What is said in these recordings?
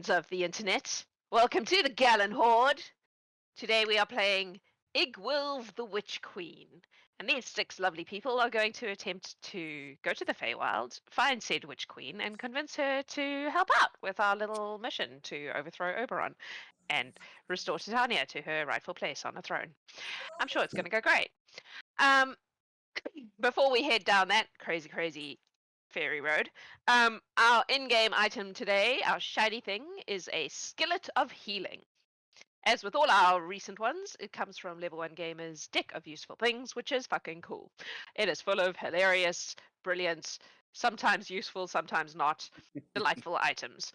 friends of the internet. Welcome to the Gallant Horde. Today we are playing Iggwilv the Witch Queen. And these 6 lovely people are going to attempt to go to the Feywild, find said Witch Queen, and convince her to help out with our little mission to overthrow Oberon and restore Titania to her rightful place on the throne. I'm sure it's going to go great. Before we head down that crazy fairy road, our in-game item today, our shiny thing, is a skillet of healing. As with all our recent ones, it comes from Level 1 Gamer's deck of useful things, which is fucking cool. It is full of hilarious, brilliant, sometimes useful, sometimes not, delightful items.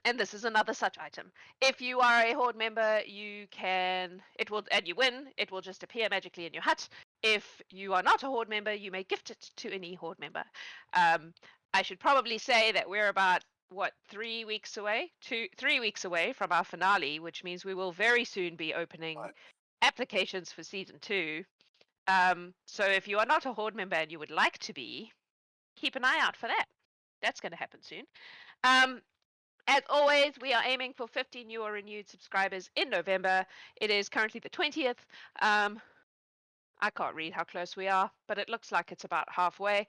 And this is another such item. If you are a Horde member, you win, it will just appear magically in your hut. If you are not a Horde member, you may gift it to any Horde member. I should probably say that we're about, 3 weeks away? 3 weeks away from our finale, which means we will very soon be opening applications for Season 2. So if you are not a Horde member and you would like to be, keep an eye out for that. That's going to happen soon. As always, we are aiming for 50 new or renewed subscribers in November. It is currently the 20th. I can't read how close we are, but it looks like it's about halfway.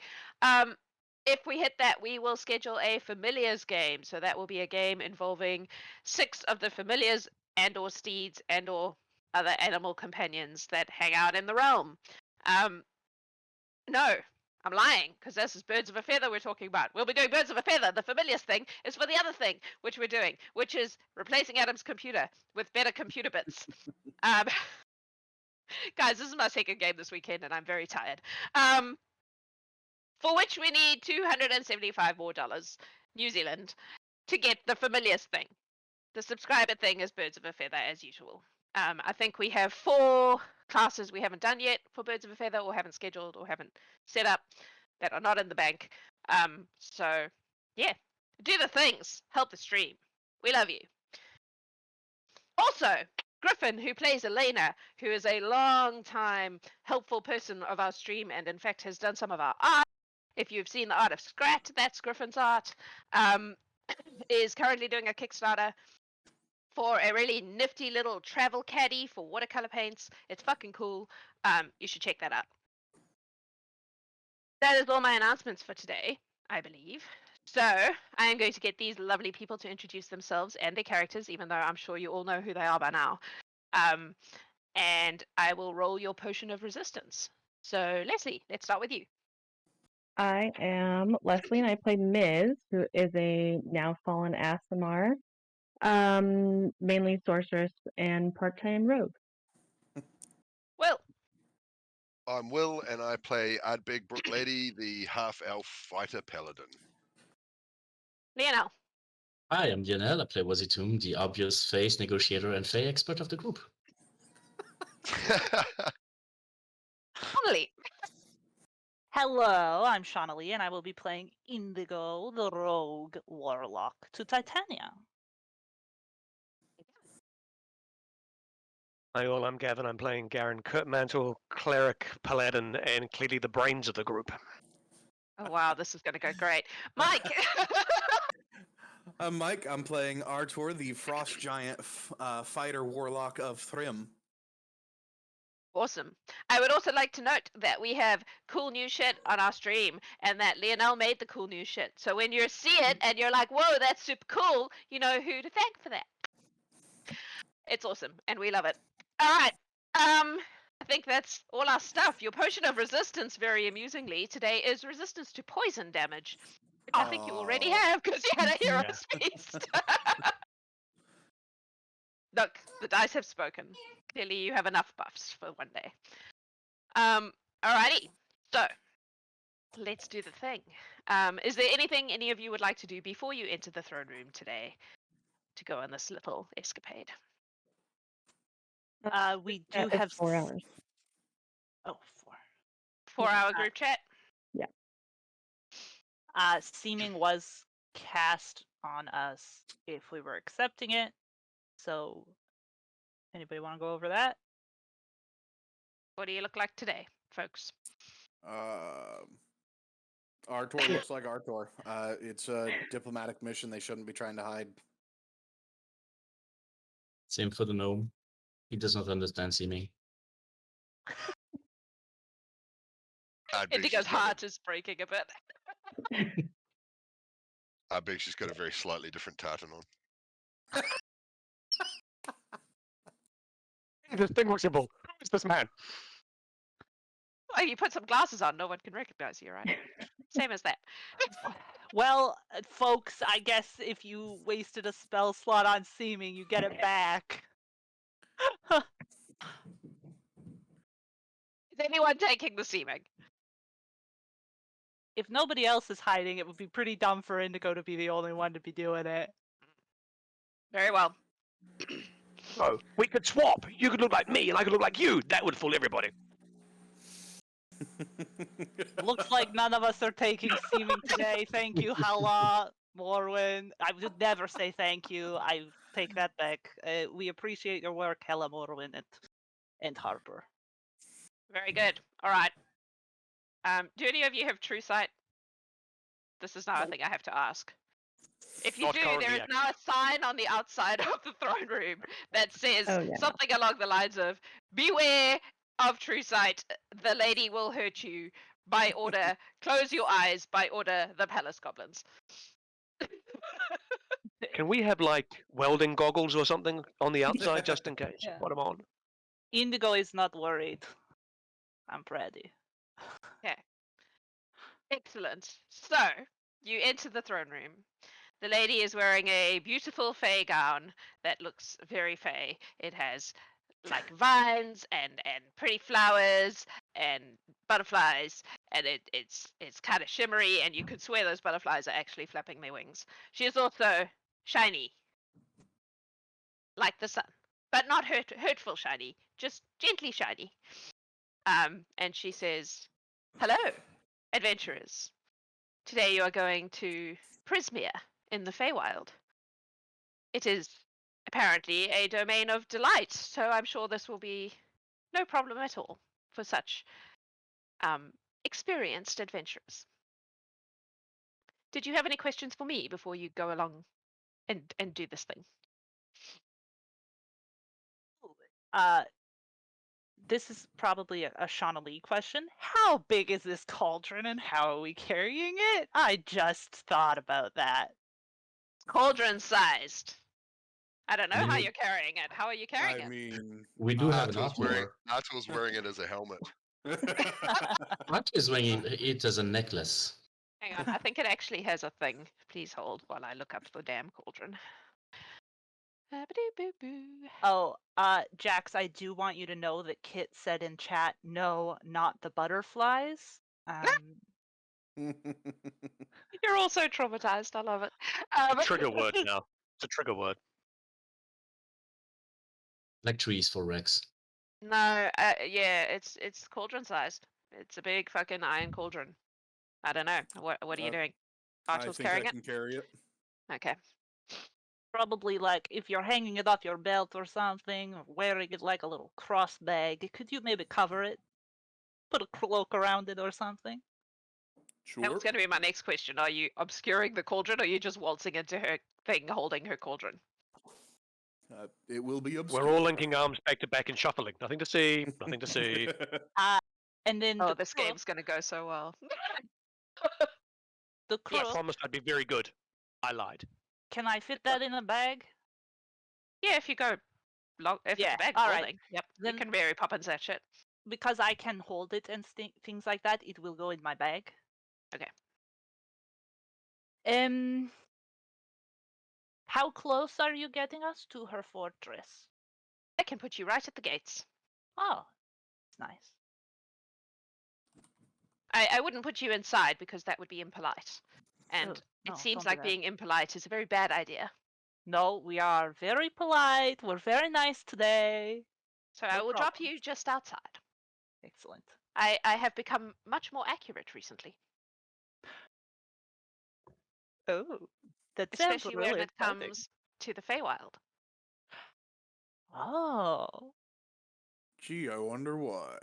If we hit that, we will schedule a Familiars game. So that will be a game involving 6 of the Familiars and or steeds and or other animal companions that hang out in the realm. No, I'm lying, because this is Birds of a Feather we're talking about. We'll be doing Birds of a Feather. The Familiars thing is for the other thing, which we're doing, which is replacing Adam's computer with better computer bits. Guys, this is my second game this weekend, and I'm very tired. For which we need 275 more dollars, New Zealand, to get the Familiars thing. The subscriber thing is Birds of a Feather, as usual. I think we have 4 classes we haven't done yet for Birds of a Feather, or haven't scheduled, or haven't set up, that are not in the bank. So, yeah, do the things. Help the stream. We love you. Also, Griffin, who plays Elena, who is a long-time helpful person of our stream, and in fact has done some of our art. If you've seen the art of Scrat, that's Griffin's art. Is currently doing a Kickstarter for a really nifty little travel caddy for watercolor paints. It's fucking cool. You should check that out. That is all my announcements for today, I believe. So I am going to get these lovely people to introduce themselves and their characters, even though I'm sure you all know who they are by now. And I will roll your potion of resistance. So Leslie, let's start with you. I am Leslie, and I play Miz, who is a now fallen Aasimar, mainly sorceress and part-time rogue. Will. I'm Will, and I play Ardbeg Bruichladdich, the half-elf fighter paladin. Lionel. Hi, I'm Lionel. I play Wasitum, the obvious face negotiator and fey expert of the group. Shawnali. Hello, I'm Shawnali, and I will be playing Indigo, the rogue warlock to Titania. Hi all, I'm Gavin. I'm playing Garen, Curtmantle, Cleric, Paladin, and clearly the brains of the group. Oh wow, this is going to go great. Mike. I'm Mike. I'm playing Artor, the frost giant fighter warlock of Thrym. Awesome. I would also like to note that we have cool new shit on our stream, and that Lionel made the cool new shit. So when you see it and you're like, whoa, that's super cool, you know who to thank for that. It's awesome, and we love it. All right. I think that's all our stuff. Your potion of resistance, very amusingly, today is resistance to poison damage, which I think you already have because you had a hero's feast. Look, the dice have spoken. Clearly you have enough buffs for one day. Alrighty, so let's do the thing. Is there anything any of you would like to do before you enter the throne room today to go on this little escapade? We do have 4 hours. Oh, 4. 4-hour group chat? Yeah. Seeming was cast on us if we were accepting it. So, anybody want to go over that? What do you look like today, folks? Artor looks like Artor. It's a diplomatic mission. They shouldn't be trying to hide. Same for the gnome. He does not understand seeming. Ardbeg, Indigo's heart is breaking a bit. Ardbeg, she's got a very slightly different tartan on. Indistinguishable. Who is this man? Oh, you put some glasses on, no one can recognize you, right? Same as that. Well, folks, I guess if you wasted a spell slot on seeming, you get it back. Is anyone taking the seeming? If nobody else is hiding, it would be pretty dumb for Indigo to be the only one to be doing it. Very well. Oh, we could swap. You could look like me, and I could look like you. That would fool everybody. Looks like none of us are taking seeming today. Thank you, Hala, Morwin. I would never say thank you. I take that back. We appreciate your work, Hella, Morwin, and Harper. Very good. All right. Do any of you have true sight? This is now a thing I have to ask. If you Not do, currently, there is actually. now a sign on the outside of the throne room that says Oh, yeah. something along the lines of, beware of true sight, the lady will hurt you. By order, close your eyes. By order, the palace goblins. Can we have like welding goggles or something on the outside just in case? Yeah. Put them on. Indigo is not worried. I'm ready. Excellent. So, you enter the throne room. The lady is wearing a beautiful fey gown that looks very fey. It has like vines and pretty flowers and butterflies, and it's kind of shimmery, and you could swear those butterflies are actually flapping their wings. She is also shiny, like the sun, but not hurtful shiny, just gently shiny. And she says, "Hello, adventurers. Today you are going to Prismere in the Feywild. It is apparently a domain of delight, so I'm sure this will be no problem at all for such experienced adventurers. Did you have any questions for me before you go along and do this thing?" This is probably a Shawnali question. How big is this cauldron and how are we carrying it? I just thought about that. Cauldron sized. I don't know I mean, how we- you're carrying it. How are you carrying I it? mean, We do have an Artor's wearing it as a helmet. Artor is wearing it as a necklace. Hang on, I think it actually has a thing. Please hold while I look up the damn cauldron. Ba-ba-doo-boo-boo. Oh, Jax, I do want you to know that Kit said in chat, no, not the butterflies. You're all so traumatized. I love it. Trigger word now. It's a trigger word. Like trees for Rex. No, yeah, it's cauldron sized. It's a big fucking iron cauldron. I don't know. What are you doing? I Artor's think carrying I can carry it. it? Okay. Probably like if you're hanging it off your belt or something, or wearing it like a little cross bag, could you maybe cover it? Put a cloak around it or something? That Sure. was going to be my next question. Are you obscuring the cauldron or are you just waltzing into her thing holding her cauldron? It will be obscure. We're all linking arms back to back and shuffling. Nothing to see. Nothing to see. And then Oh, the this crook, game's going to go so well. the I crook, promised I'd be very good. I lied. can I fit that in a bag? Yeah, if you go long, if Yeah, it's a bag all right. holding, yep, Then- you can Mary Poppins that shit. Because I can hold it and things like that, it will go in my bag. Okay. How close are you getting us to her fortress? I can put you right at the gates. Oh, it's nice. I wouldn't put you inside because that would be impolite. And Oh, no, it seems don't do like that. being impolite is a very bad idea. No, we are very polite. We're very nice today. So I No will drop problem. you just outside. Excellent. I have become much more accurate recently, Oh, that sounds especially really when it exciting. comes to the Feywild. Oh, Gee, I wonder why.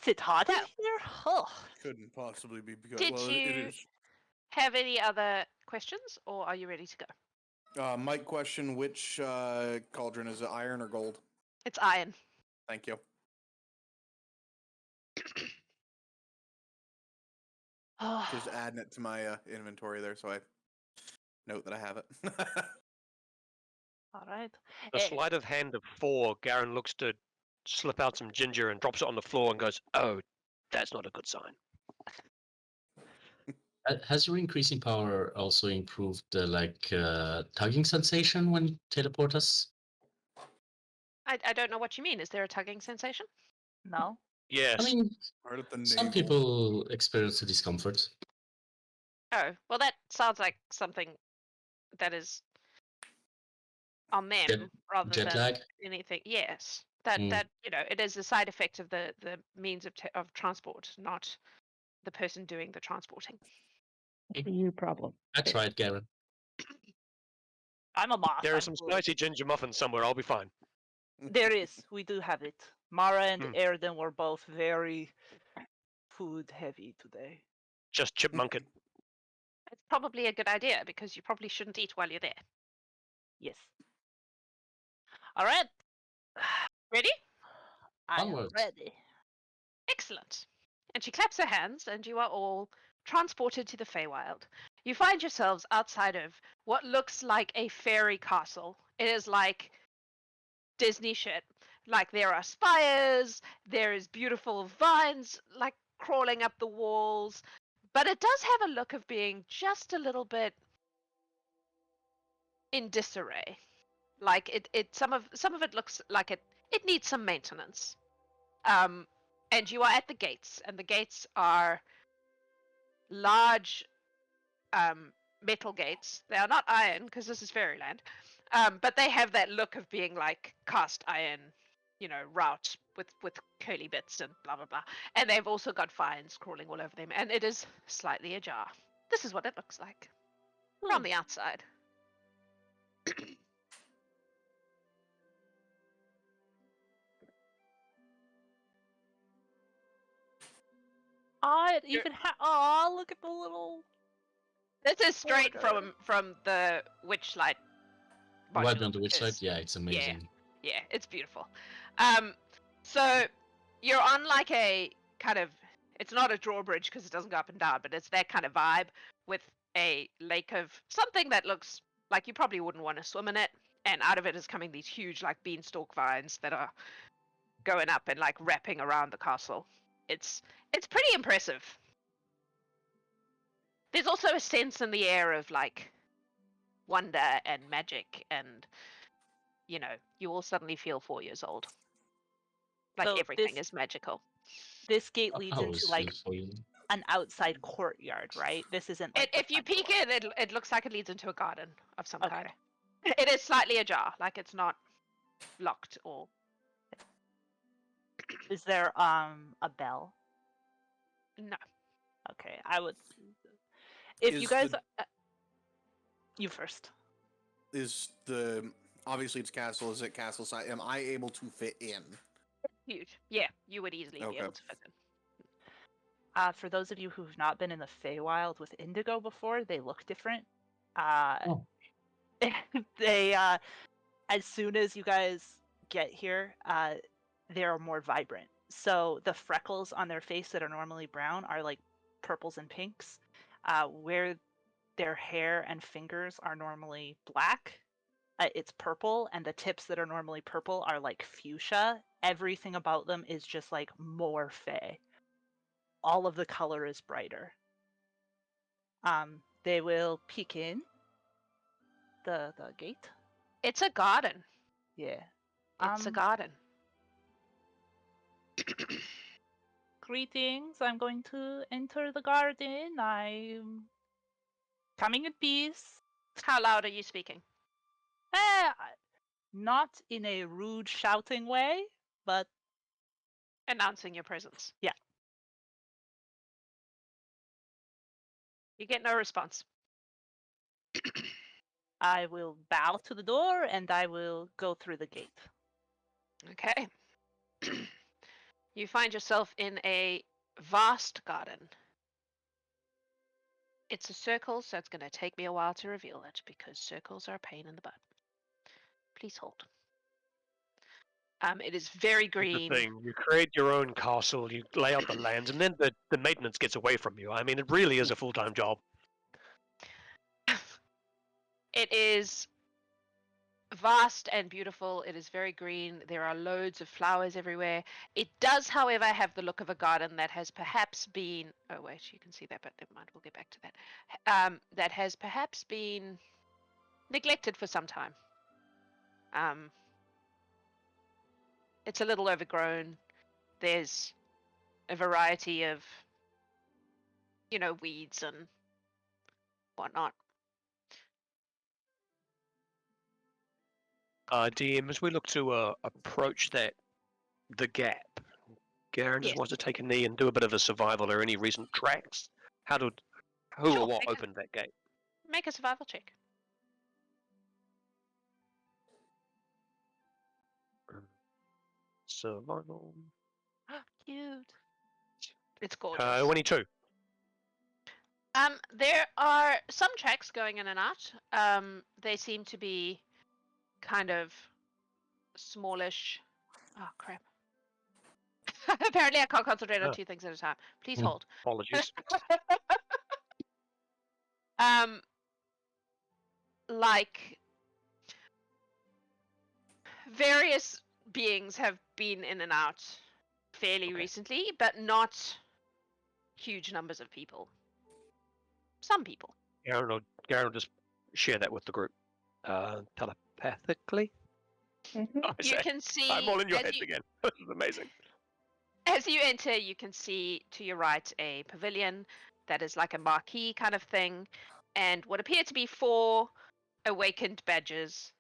Is it hot in Yeah. here? Oh. Couldn't possibly be because Did well, it you- is. Have any other questions, or are you ready to go? Mike, question: which cauldron is it? Iron or gold? It's iron. Thank you. Just adding it to my inventory there, so I note that I have it. All right. The sleight of hand of 4, Garen looks to slip out some ginger and drops it on the floor and goes, "Oh, that's not a good sign." Has your increasing power also improved the tugging sensation when you teleport us? I don't know what you mean. Is there a tugging sensation? No. Yes. I mean, Right at the some navel. people experience the discomfort. Oh, well, that sounds like something that is on them Jet- rather jet than lag? anything. Yes, that Mm. that it is a side effect of the means of transport, not the person doing the transporting. It's a you problem. That's There. right, Garen. I'm a moth. There I'm are some good. spicy ginger muffins somewhere. I'll be fine. There is. We do have it. Mara and Hmm. Erden were both very food heavy today. Just chipmunk it. It's probably a good idea because you probably shouldn't eat while you're there. Yes. All right. Ready? I am Onwards. ready. Excellent. And she claps her hands, and you are all transported to the Feywild. You find yourselves outside of what looks like a fairy castle. It is like Disney shit. Like there are spires, there is beautiful vines like crawling up the walls, but it does have a look of being just a little bit in disarray. Like it some of it looks like it needs some maintenance. And you are at the gates, and the gates are large metal gates. They are not iron because this is fairyland, but they have that look of being like cast iron, route with curly bits and blah blah blah. And they've also got vines crawling all over them, and it is slightly ajar. This is what it looks like from the outside. I even have. Oh, look at the little. This is straight Border. from the Witchlight Right module, on the witch side? because- Yeah, it's amazing. Yeah, it's beautiful. So you're on like a kind of, it's not a drawbridge because it doesn't go up and down, but it's that kind of vibe with a lake of something that looks like you probably wouldn't want to swim in it, and out of it is coming these huge like beanstalk vines that are going up and like wrapping around the castle. It's pretty impressive. There's also a sense in the air of like wonder and magic, and you all suddenly feel 4 years old. Like So everything this- is magical. This gate leads How into is like it for you? an outside courtyard, right? This isn't like. the If you front peek door. in, it looks like it leads into a garden of some Okay. kind. It is slightly ajar, like it's not locked or. Is there a bell? No. Okay, I would. If you Is guys, the- you first. Is the obviously it's castle? Is it castle side? Am I able to fit in? Huge. Yeah, you would easily be Okay. able to fit in. For those of you who've not been in the Feywild with Indigo before, they look different. Oh. They, as soon as you guys get here, they're more vibrant. So the freckles on their face that are normally brown are like purples and pinks. Where their hair and fingers are normally black, it's purple, and the tips that are normally purple are like fuchsia. Everything about them is just like more fey. All of the color is brighter. They will peek in the gate. It's a garden. Yeah. It's a garden. Greetings. I'm going to enter the garden. I'm coming in peace. How loud are you speaking? Not in a rude shouting way, but Announcing your presence. Yeah. You get no response. I will bow to the door and I will go through the gate. Okay. You find yourself in a vast garden. It's a circle, so it's going to take me a while to reveal it because circles are a pain in the butt. Please hold. It is very That's the green. thing. You create your own castle, you lay out the lands, and then the maintenance gets away from you. I mean, it really is a full-time job. It is vast and beautiful. It is very green. There are loads of flowers everywhere. It does, however, have the look of a garden that has perhaps been... Oh, wait, you can see that, but never mind. We'll get back to that. That has perhaps been neglected for some time. It's a little overgrown. There's a variety of, weeds and whatnot. DM, as we look to approach the gap, Garen just Yes. wants to take a knee and do a bit of a survival or any recent tracks. Who Sure, or what make a- opened that gate? Make a survival check. Survival. Cute. It's gorgeous. 22. There are some tracks going in and out. They seem to be kind of smallish. Oh crap. Apparently I can't concentrate on Oh. two things at a time. Please Mm. hold. Apologies. Like various beings have been in and out fairly Okay. recently, but not huge numbers of people. Some people. Garen will just share that with the group. Telepathically? Mhm. I You say. can see I'm all in your as heads you- again. This is amazing. As you enter, you can see to your right a pavilion that is like a marquee kind of thing, and what appear to be 4 awakened badgers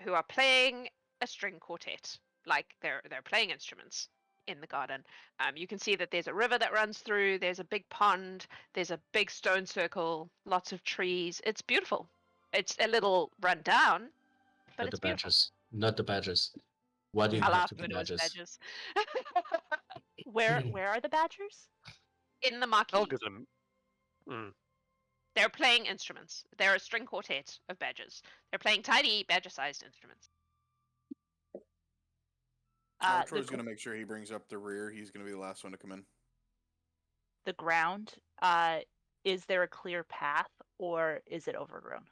who are playing a string quartet. Like they're playing instruments in the garden. You can see that there's a river that runs through, there's a big pond, there's a big stone circle, lots of trees. It's beautiful. It's a little run down, but Not it's the beautiful. badgers. Not the badgers. Why do you I'll have ask to be Windows badgers? badgers. Where are the badgers? In the marquee. Algorithm. Mm. They're playing instruments. They're a string quartet of badgers. They're playing tiny badger-sized instruments. Artor's The going to make sure he brings up the rear. He's going to be the last one to come in. the ground, is there a clear path or is it overgrown?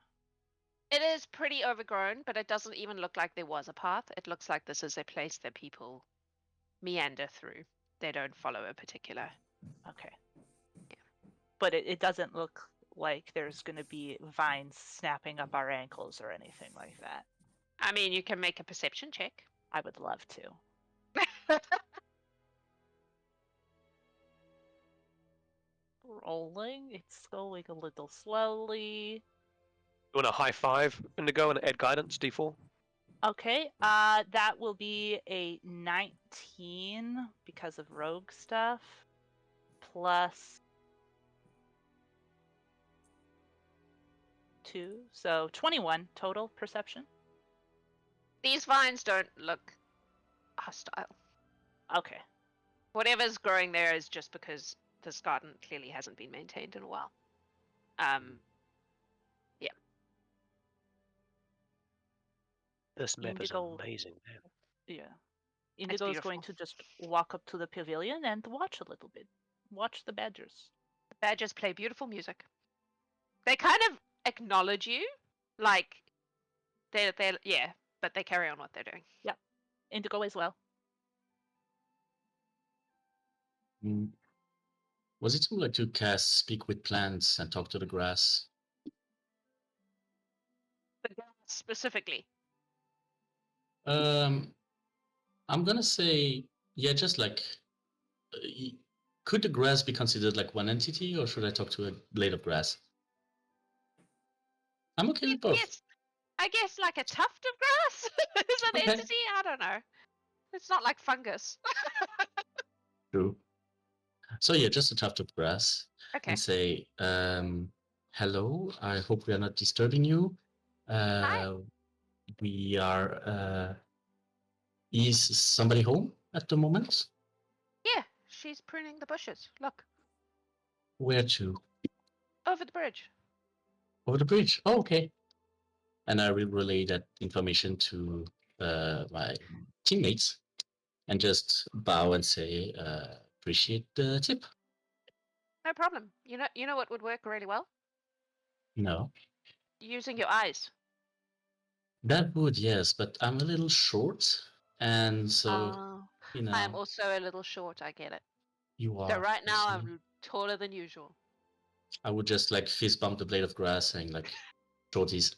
It is pretty overgrown, but it doesn't even look like there was a path. It looks like this is a place that people meander through. They don't follow a particular. Okay. But it doesn't look like there's going to be vines snapping up our ankles or anything like that. I mean, you can make a perception check. I would love to. Rolling. It's going a little slowly. You want a high five, Indigo, and add guidance, D4? Okay, that will be a 19 because of rogue stuff, plus 2, so 21 total perception. These vines don't look hostile. Okay, Whatever's growing there is just because this garden clearly hasn't been maintained in a while. This map Indigo- is amazing, man. yeah. Indigo is going to beautiful. just walk up to the pavilion and watch a little bit. Watch the badgers. The badgers play beautiful music. They kind of acknowledge you, like they're yeah, but they carry on what they're doing. Indigo as well. Mm. Was it like to cast Speak with Plants and talk to the grass? The grass specifically. I'm gonna say, yeah, just like, could the grass be considered like one entity, or should I talk to a blade of grass? I'm okay with both. Yes, I guess like a tuft of grass is an Okay. entity. I don't know. It's not like fungus. True. So yeah, just a tuft of grass, Okay. and say, hello. I hope we are not disturbing you. We are. Is somebody home at the moment? she's pruning the bushes. Look, Where to? over the bridge. Over the bridge. Oh, okay. And I will relay that information to my teammates and just bow and say, appreciate the tip. No problem. You know what would work really well? No. Using your eyes. That would, yes, but I'm a little short, and so, you know, I am also a little short. I get it. you are. So right now you see. I'm taller than usual. I would just like fist bump the blade of grass saying like, shorties.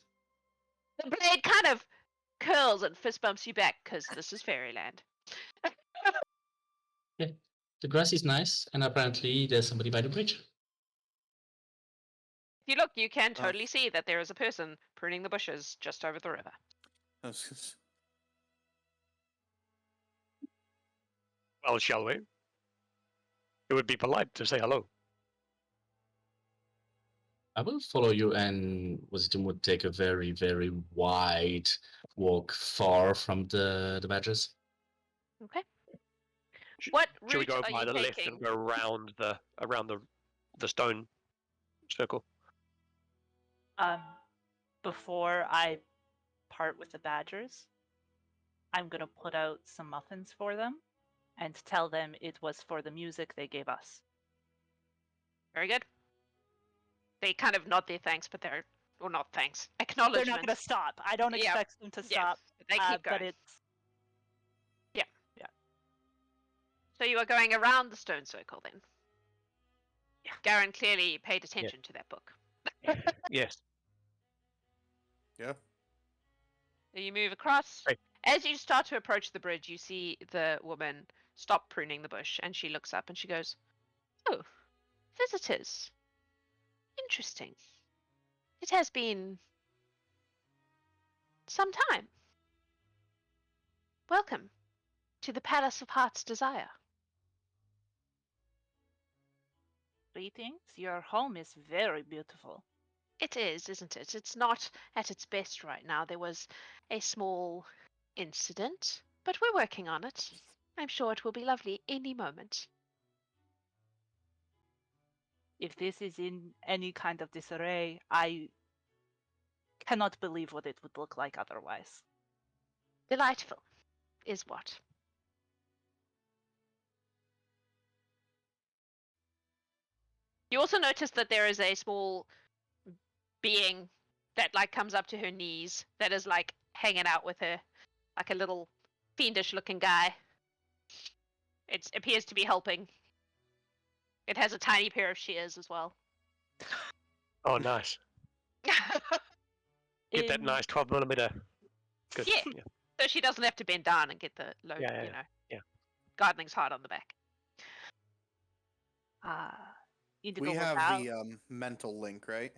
The blade kind of curls and fist bumps you back because this is fairyland. Yeah, the grass is nice, and apparently there's somebody by the bridge. If you look, you can totally see that there is a person pruning the bushes just over the river. Well, shall we? It would be polite to say hello. I will follow you, and Wasitum would take a very, very wide walk far from the badgers. Okay. What Should we route go are by you the left taking? and go around the stone circle? Before I part with the badgers, I'm gonna put out some muffins for them and tell them it was for the music they gave us. Very good. They kind of nod their thanks, but or not thanks. They're Acknowledgement. not gonna stop. I don't Yeah. expect them to Yeah, stop. they keep going. But it's So you are going around the stone circle then? Yeah. Garen clearly paid attention to that book. Yes. Yeah. So you move across. Right. As you start to approach the bridge, you see the woman stop pruning the bush, and she looks up and she goes, "Oh, visitors. Interesting. It has been some time. Welcome to the Palace of Heart's Desire." greetings. Your home is very beautiful. It is, isn't it? It's not at its best right now. There was a small incident, but we're working on it. I'm sure it will be lovely any moment. If this is in any kind of disarray, I cannot believe what it would look like otherwise. Delightful is what. You also notice that there is a small being that comes up to her knees that is hanging out with her, like a little fiendish looking guy. It appears to be helping. It has a tiny pair of shears as well. Oh, nice. Get that nice 12mm. Good. Yeah. So she doesn't have to bend down and get the load, Yeah. gardening's hard on the back. Indigo We will have bow. the mental link, right?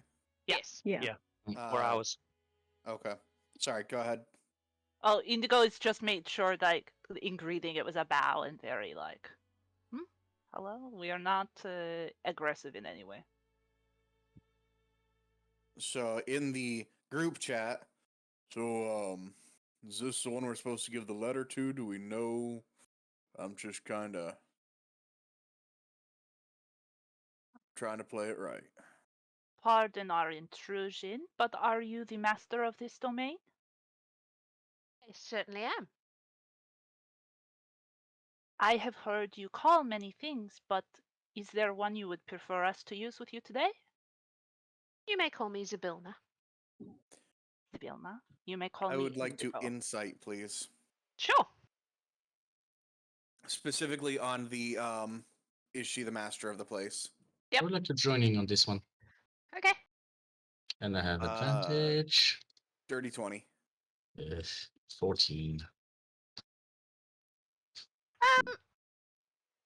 Yes. Yeah. Or ours. Okay. Sorry, go ahead. Oh, Indigo has just made sure that in greeting it was a bow and very hello. We are not aggressive in any way. So in the group chat, is this the one we're supposed to give the letter to? Do we know? I'm just kind of trying to play it right. Pardon our intrusion, but are you the master of this domain? I certainly am. I have heard you call many things, but is there one you would prefer us to use with you today? You may call me Zabilna. Zabilna, you may call me I would like to Indigo. insight, please. Sure. Specifically on the is she the master of the place? Yep. I would like to join in on this one, Okay. and I have advantage. Dirty 20. Yes, 14.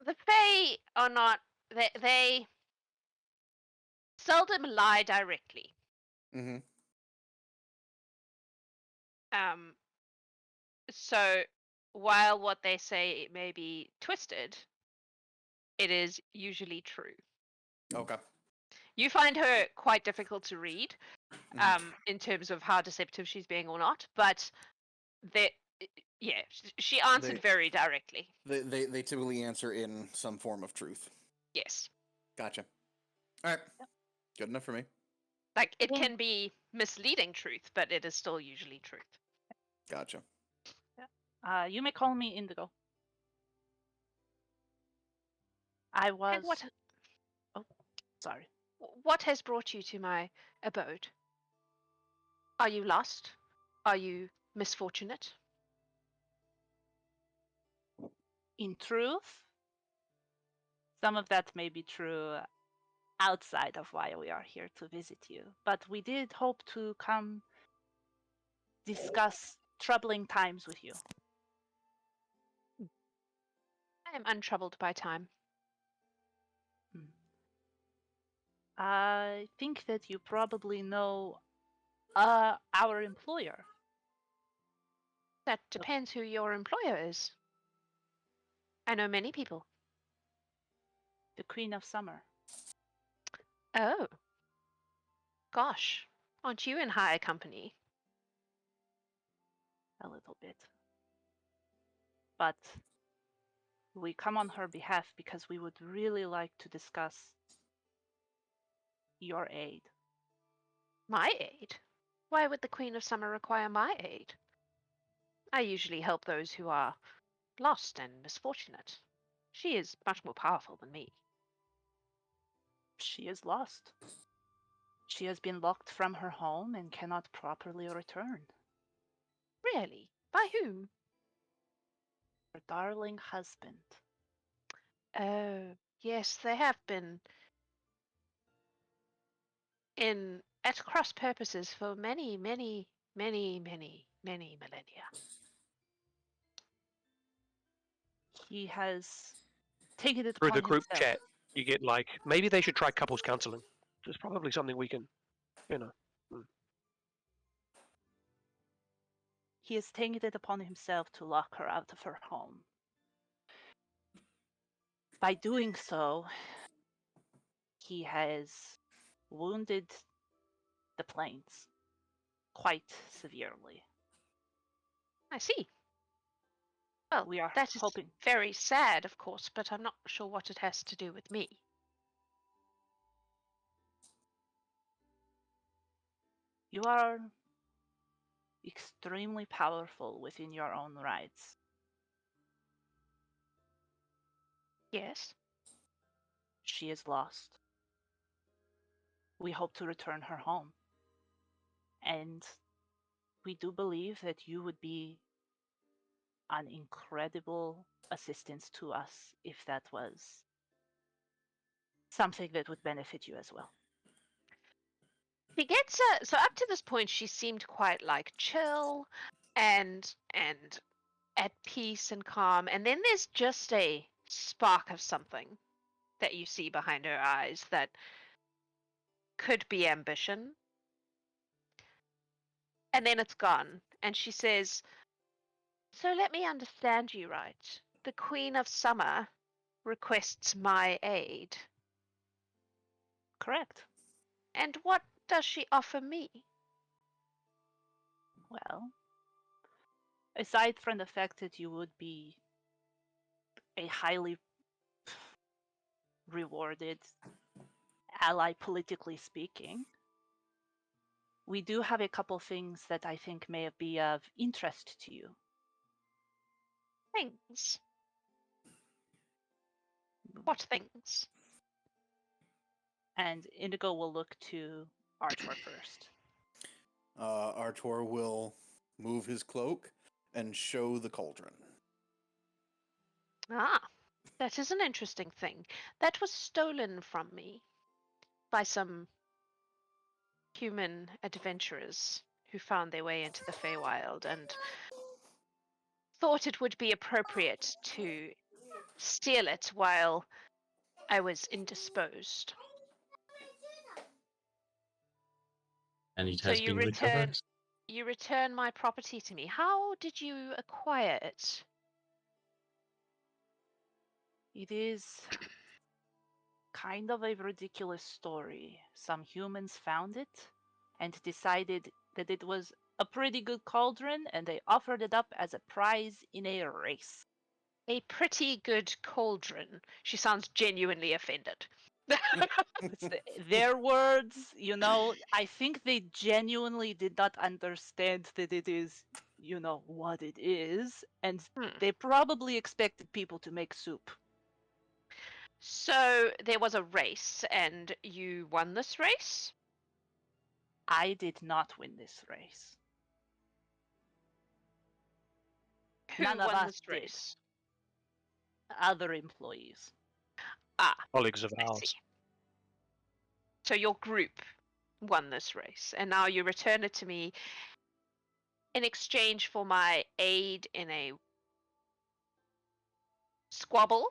The Fae are not. They seldom lie directly. Mm-hmm. So while what they say may be twisted, it is usually true. Okay. You find her quite difficult to read, Mhm. in terms of how deceptive she's being or not, but Yeah, she answered They- very directly. They typically answer in some form of truth. Yes. Gotcha. All right. Good enough for me. Like, it Again- can be misleading truth, but it is still usually truth. Gotcha. You may call me Indigo. I was. And what Oh, sorry. what has brought you to my abode? Are you lost? Are you misfortunate? In truth, some of that may be true outside of why we are here to visit you, but we did hope to come discuss troubling times with you. I am untroubled by time. I think that you probably know our employer. That depends who your employer is. I know many people. The Queen of Summer. Oh. Gosh, aren't you in high company? A little bit. But we come on her behalf because we would really like to discuss your aid. My aid? Why would the Queen of Summer require my aid? I usually help those who are lost and misfortunate. She is much more powerful than me. She is lost. She has been locked from her home and cannot properly return. Really? By whom? Her darling husband. Oh, yes, they have been at cross purposes for many, many, many, many, many millennia. He has taken it Through upon the group himself. chat, you get like, maybe they should try couples counseling. There's probably something we can, you know. He has taken it upon himself to lock her out of her home. By doing so, he has wounded the plains quite severely. I see. Well, We are that is hoping. very sad, of course, but I'm not sure what it has to do with me. You are extremely powerful within your own rights. Yes. She is lost. We hope to return her home. And we do believe that you would be an incredible assistance to us if that was something that would benefit you as well. She gets so up to this point she seemed quite like chill and at peace and calm, and then there's just a spark of something that you see behind her eyes that could be ambition. And then it's gone, and she says, "So let me understand you right. The Queen of Summer requests my aid. Correct. And what does she offer me?" Well, aside from the fact that you would be a highly rewarded ally, politically speaking, we do have a couple things that I think may be of interest to you. Things. What things? And Indigo will look to Artor first. Artor will move his cloak and show the cauldron. Ah, that is an interesting thing. That was stolen from me by some human adventurers who found their way into the Feywild and thought it would be appropriate to steal it while I was indisposed. And it So has you been return recovered. you return my property to me. How did you acquire it? It is kind of a ridiculous story. Some humans found it and decided that it was a pretty good cauldron, and they offered it up as a prize in a race. A pretty good cauldron. She sounds genuinely offended. It's their words, I think they genuinely did not understand that it is, what it is, and they probably expected people to make soup. So there was a race, and you won this race? I did not win this race. Who None of won us this did. race? Other employees. Ah, Colleagues of I ours. see. So your group won this race, and now you return it to me in exchange for my aid in a squabble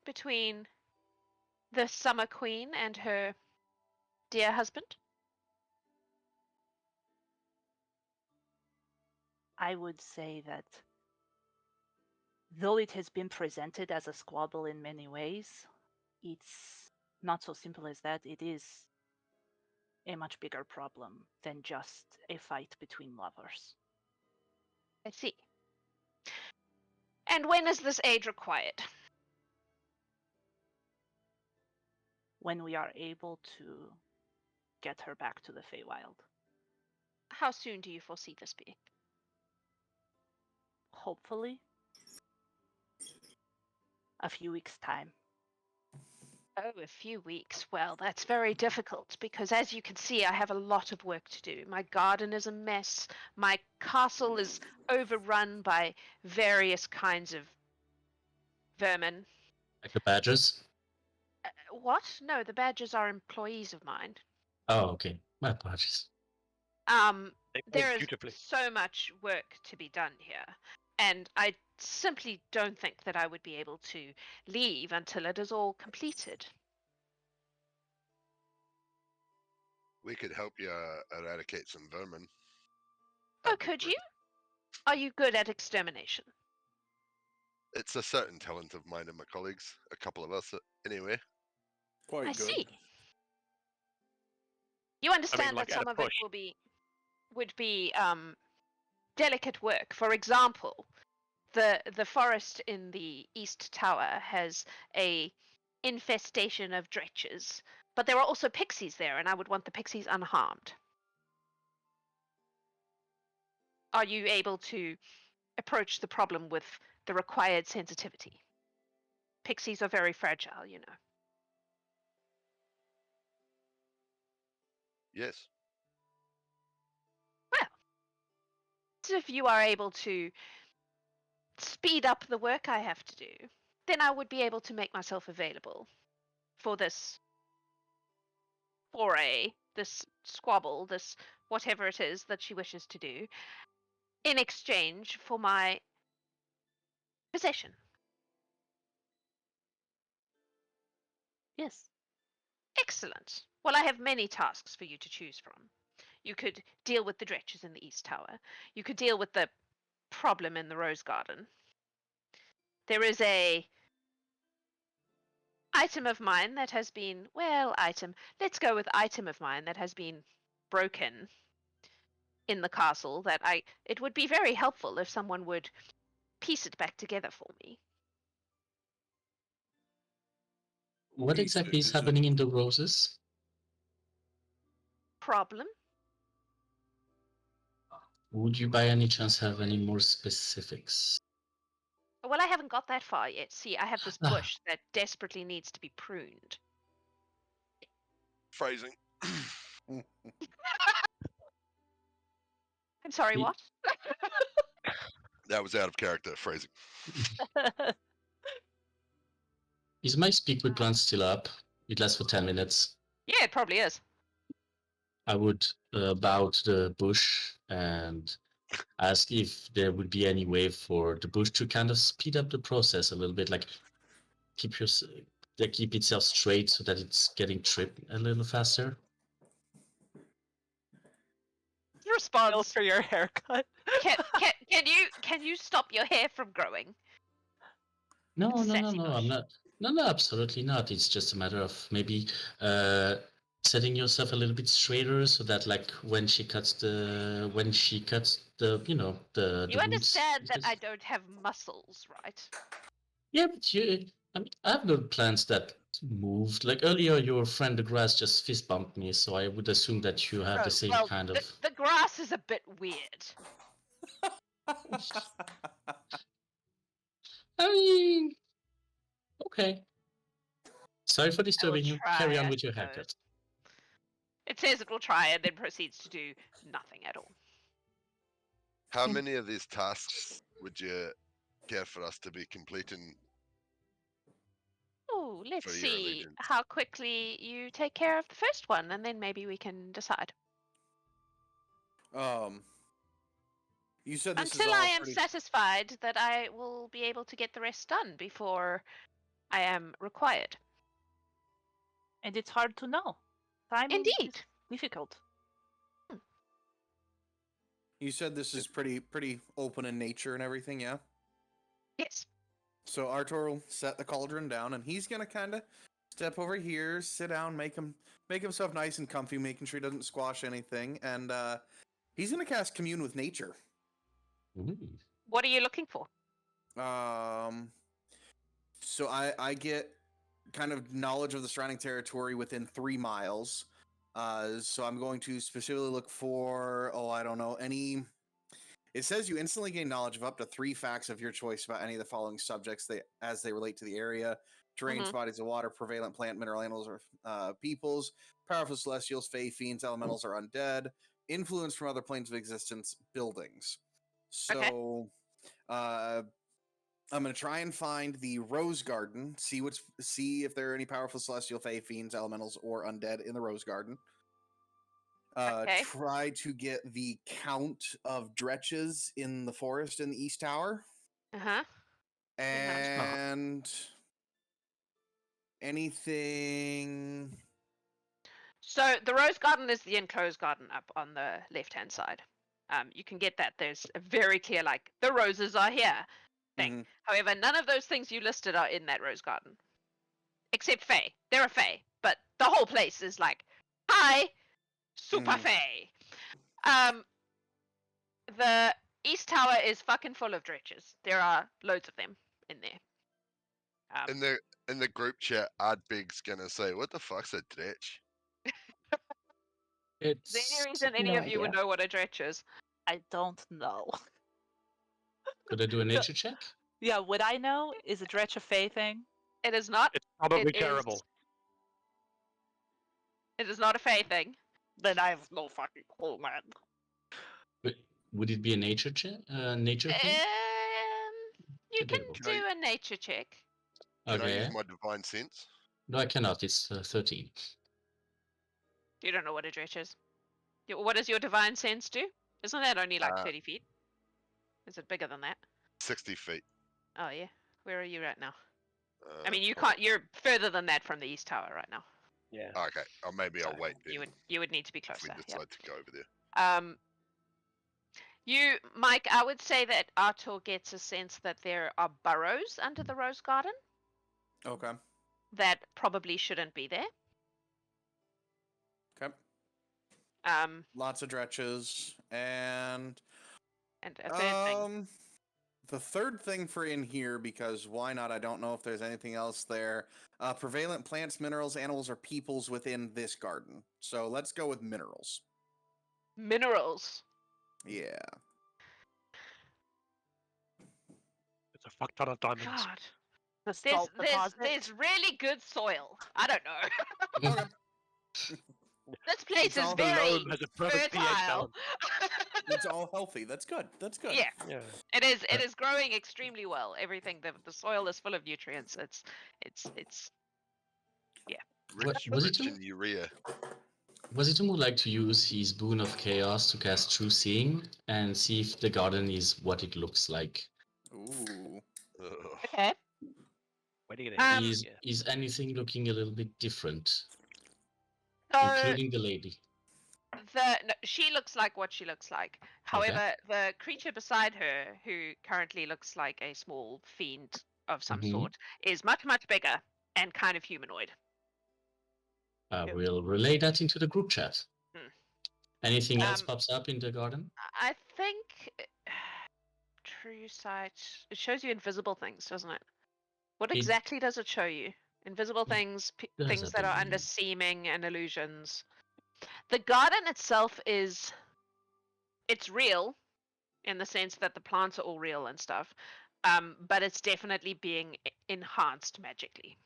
between the Summer Queen and her dear husband? I would say that though it has been presented as a squabble in many ways, it's not so simple as that. It is a much bigger problem than just a fight between lovers. I see. And when is this aid required? When we are able to get her back to the Feywild. How soon do you foresee this being? Hopefully, a few weeks' time. Oh, a few weeks. Well, that's very difficult because, as you can see, I have a lot of work to do. My garden is a mess. My castle is overrun by various kinds of vermin. Like the badgers? What? No, the badgers are employees of mine. Oh, okay. My apologies. They There play is beautifully. so much work to be done here, and I simply don't think that I would be able to leave until it is all completed. We could help you eradicate some vermin. Oh, That'd be could great. you? Are you good at extermination? It's a certain talent of mine and my colleagues. A couple of us, anyway. Quite I good. see. You understand like that at a some of it push. would be delicate work. For example, the forest in the East Tower has a infestation of dretches, but there are also pixies there, and I would want the pixies unharmed. Are you able to approach the problem with the required sensitivity? Pixies are very fragile, you know. Yes. Well, if you are able to speed up the work I have to do, then I would be able to make myself available for this foray, this squabble, this whatever it is that she wishes to do, in exchange for my possession. Yes. Excellent. Well, I have many tasks for you to choose from. You could deal with the dretches in the East Tower. You could deal with the problem in the Rose Garden. There is a item of mine that has been, let's go with item of mine that has been broken in the castle that it would be very helpful if someone would piece it back together for me. What exactly is happening in the roses? Problem? Would you by any chance have any more specifics? Well, I haven't got that far yet. See, I have this bush that desperately needs to be pruned. Phrasing. I'm sorry, what? That was out of character. Phrasing. Is my speak with plants still up? It lasts for 10 minutes. Yeah, it probably is. I would bow to the bush and ask if there would be any way for the bush to kind of speed up the process a little bit, like keep itself straight so that it's getting tripped a little faster. Response. For your haircut. Can you stop your hair from growing? No, Sassy I'm bush. not. No, absolutely not. It's just a matter of maybe setting yourself a little bit straighter so that, like, when she cuts the you know the You roots, understand that because- I don't have muscles, right? Yeah, but I mean, I have no plants that moved. Like earlier, your friend the grass just fist bumped me, so I would assume that you have Oh, the same well, kind of. the grass is a bit weird. I mean, okay. Sorry for I will disturbing you. try, Carry on I with your suppose. haircut. It says it will try and then proceeds to do nothing at all. How many of these tasks would you care for us to be completing? Oh, let's For your see allegiance. how quickly you take care of the first one, and then maybe we can decide. You said this Until is all I am pretty... satisfied that I will be able to get the rest done before I am required. And it's hard to know. Timing is Indeed. difficult. You said this is pretty open in nature and everything, yeah? Yes. So Artor will set the cauldron down, and he's gonna kind of step over here, sit down, make himself nice and comfy, making sure he doesn't squash anything, and he's gonna cast Commune with Nature. Ooh. What are you looking for? So I get kind of knowledge of the surrounding territory within 3 miles. So I'm going to specifically look for, I don't know, any... It says you instantly gain knowledge of up to 3 facts of your choice about any of the following subjects as they relate to the area: terrains, bodies of water, prevalent plant, mineral, animals, or peoples, powerful celestials, fae, fiends, elementals, or undead, influence from other planes of existence, buildings. So, I'm gonna try and find the Rose Garden, see if there are any powerful celestial, fae, fiends, elementals, or undead in the Rose Garden. Okay. Try to get the count of dretches in the forest in the East Tower. Uh-huh. And anything... So the rose garden is the enclosed garden up on the left-hand side. You can get that. There's a very clear, like, the roses are here thing. Mhm. However, none of those things you listed are in that rose garden. Except Fae. There are Fae. But the whole place is like, hi, super Mhm. Fae. The East Tower is fucking full of dretches. There are loads of them in there. In the group chat, Ardbeg's gonna say, "What the fuck's a dretch?" Is It's there any reason any No of you would idea. know what a dretch is? I don't know. Could I do a nature check? Yeah, what I know is a dretch a fae thing. It is not. It's probably It is- terrible. It is not a Fae thing. Then I have no fucking clue, man. Would it be a nature check? Nature thing? You can Debatable. do a nature check. Can I Okay. use my divine sense? No, I cannot. It's 13. You don't know what a dretch is. What does your divine sense do? Isn't that only like 30 feet? Is it bigger than that? 60 feet. Oh yeah. Where are you right now? I Uh, mean, you hold can't. You're further than that from the East Tower right now. Yeah. on. Okay, or maybe I'll So wait then. You would need to be if we closer. decide Yeah. to go over there. Mike, I would say that Artor gets a sense that there are burrows under the rose garden Okay. that probably shouldn't be there. Okay. Lots of dretches, and And a third thing. the third thing for in here, because why not? I don't know if there's anything else there. Prevalent plants, minerals, animals, or peoples within this garden. So let's go with minerals. Minerals. Yeah. It's a fuck ton of diamonds. God. The salt deposit. There's really good soil. I don't know. Okay. This place It's is all The very loam has a perfect pH fertile. balance. It's all healthy. That's good. That's good. Yeah, Yeah. it is. It is growing extremely well. Everything. The soil is full of nutrients. It's. Rich, was rich it in urea. Wasitum would like to use his Boon of Chaos to cast True Seeing and see if the garden is what it looks like. Ooh. Ugh. Okay. Where do you get it? Is anything looking a little bit different, So including the lady? she looks like what she looks like. However, the creature beside her, who currently looks like a small fiend of some Mhm. sort, is much bigger and kind of humanoid. I Yep. will relay that into the group chat. Hmm. Anything else Um, pops up in the garden? I think True Sight. It shows you invisible things, doesn't it? What It exactly does it show you? Invisible things, does, things I that are under believe. seeming and illusions. The garden itself it's real in the sense that the plants are all real and stuff. But it's definitely being enhanced magically.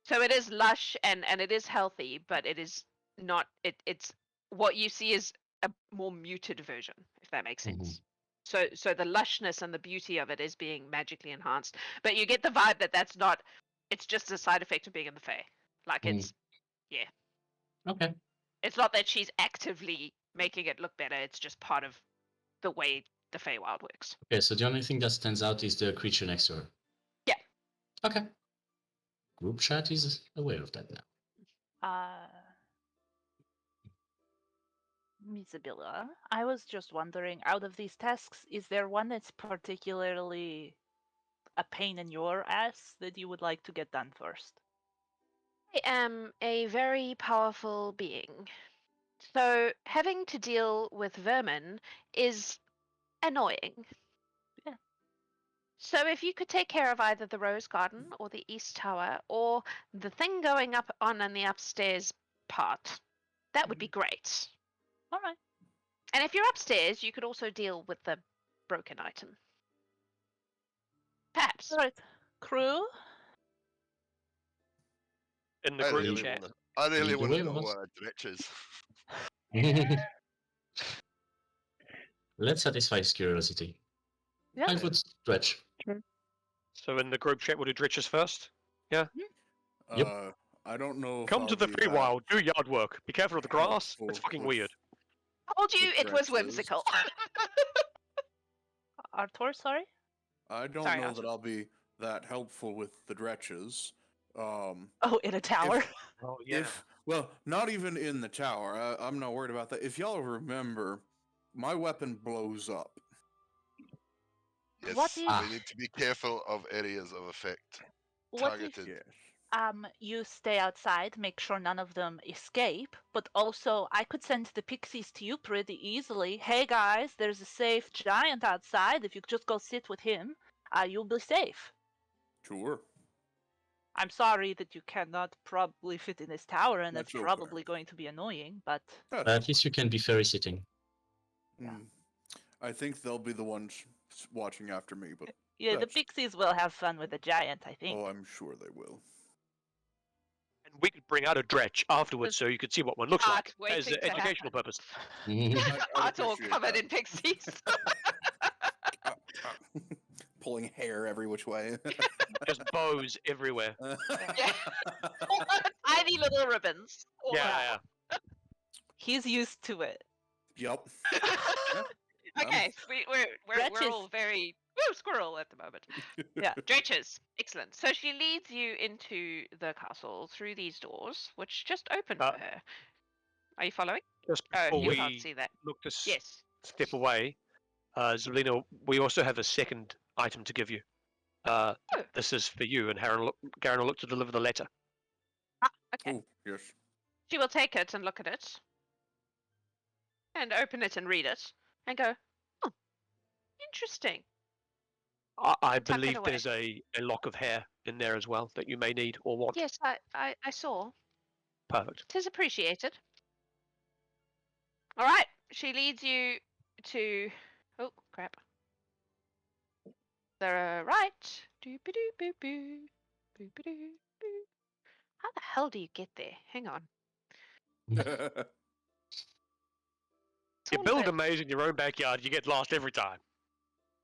So it is lush and it is healthy, but it is not. It's what you see is a more muted version, if that makes Mhm. sense. So the lushness and the beauty of it is being magically enhanced, but you get the vibe that that's not. It's just a side effect of being in the Fae. Like Mm. it's Okay. it's not that she's actively making it look better. It's just part of the way the Feywild works. Okay, so the only thing that stands out is the creature next to her. Yeah. Okay. Group chat is aware of that now. Misabilla, I was just wondering, out of these tasks, is there one that's particularly a pain in your ass that you would like to get done first? I am a very powerful being. So having to deal with vermin is annoying. Yeah. So if you could take care of either the Rose Garden or the East Tower or the thing going up on in the upstairs part, that would be great. All right. And if you're upstairs, you could also deal with the broken item. Perhaps. All right. Crew? In the I group really chat. want to way know was. Dretches. Let's satisfy his curiosity. Yeah. I would stretch. So in the group chat, we'll do Dritches first. Yep. I don't know. If Come I'll to the be Feywild, do yard work. Be careful of the grass. It's helpful fucking with weird. Told you the it was Dretches. whimsical. Artor, sorry? I don't Sorry, know Arthur. that I'll be that helpful with the Dretches. Oh, in a tower? Oh yeah. Well, not even in the tower. I'm not worried about that. If y'all remember, my weapon blows up. Yes, What if- we need to be careful of areas of effect. What if Targeted. Yes. you stay outside, make sure none of them escape, but also I could send the pixies to you pretty easily. Hey guys, there's a safe giant outside. If you could just go sit with him, you'll be safe. Sure. I'm sorry that you cannot probably fit in this tower, and that's That's okay. probably going to be annoying, but That's At least you can be fairy sitting. I think they'll be the ones watching after me, but yeah, the That's- pixies will have fun with the giant, I think. oh, I'm sure they will. And we could bring out a Dretch afterwards so you could see what one looks Art like as waiting an to educational purpose. I'd It's all appreciate covered that. in pixies. Pulling hair every which way. Just bows everywhere. Tiny little ribbons. all Yeah, yeah. He's used to it. Yep. Okay, we're Dretches. all very squirrel at the moment. Yeah. Dretches, excellent. So she leads you into the castle through these doors, which just open Uh, for her. Are you following? Just Oh, before you we can't see that. look to Yes. step away, Zelina, we also have a second item to give you. This is for you, and Garen will look to deliver the letter. Okay. Oh, yes. She will take it and look at it, and open it and read it, and go, "Oh, interesting." I Tuck it believe away. there's a lock of hair in there as well that you may need or want. Yes, I saw. Perfect. Tis appreciated. All right, she leads you to. Oh crap. The right. Doo-ba-doo-boo-boo. Boo-ba-doo-boo. How the hell do you get there? Hang on. You It's all a build bit- a maze in your own backyard, you get lost every time.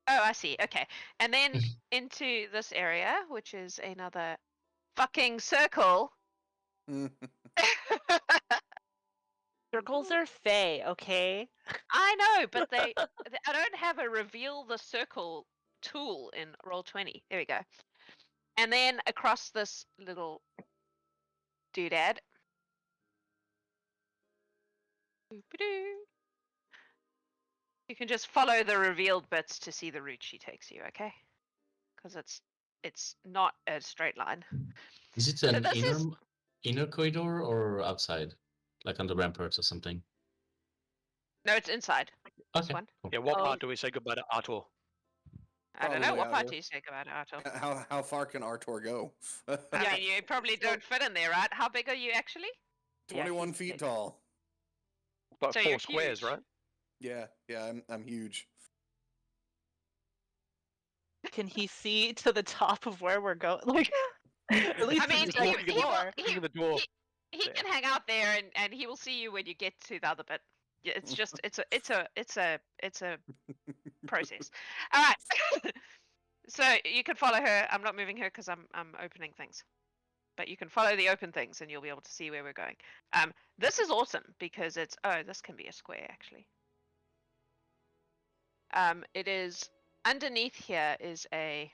Oh, I see. Okay, and then into this area, which is another fucking circle. Circles are fey, okay? I know, but I don't have a reveal the circle tool in Roll20. There we go. And then across this little doodad. Boop-a-doo. You can just follow the revealed bits to see the route she takes you, okay? Because it's not a straight line. Is it So an this inner? is- inner corridor or outside? Like on the ramparts or something? No, it's inside. This Okay. one. Cool. Yeah, what Oh. part do we say goodbye to Artor? I don't know. Probably What out part here. do you say about Artor? How far can Artor go? I Yeah. mean, you probably So- don't fit in there, right? How big are you actually? 21 he's feet big. tall. About So 4 you're squares, huge. right? Yeah, I'm huge. Can he see to the top of where we're going? Like, at least I mean, to he, the he, will, floor. Looking at the door. he there. can hang out there, and he will see you when you get to the other bit. Yeah, it's just it's a process. All right. So you can follow her. I'm not moving her because I'm opening things, but you can follow the open things, and you'll be able to see where we're going. This is awesome because it's this can be a square actually. It is underneath here is a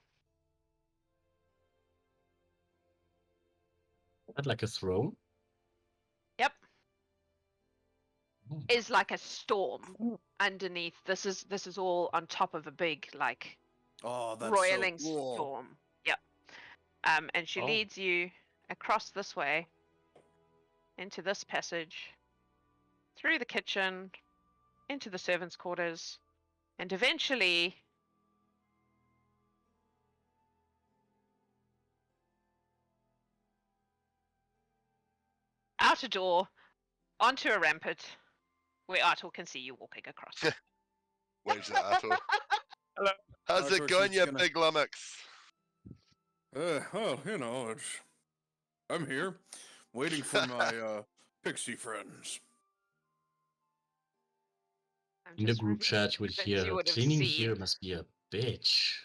That like a throne? yep Oh. is like a storm Ooh. underneath. This is all on top of a big like Oh, that's roiling so cool. storm. Yep. And she Oh. leads you across this way into this passage, through the kitchen, into the servants' quarters, and eventually out a door, onto a rampart, where Artor can see you walking across. Waves at Artor. Hello. How's Artor, it going, she's you gonna- big lummox? Well, I'm here, waiting for my pixie friends. I'm In the just group really chat, we convinced hear you would have cleaning seen. here must be a bitch.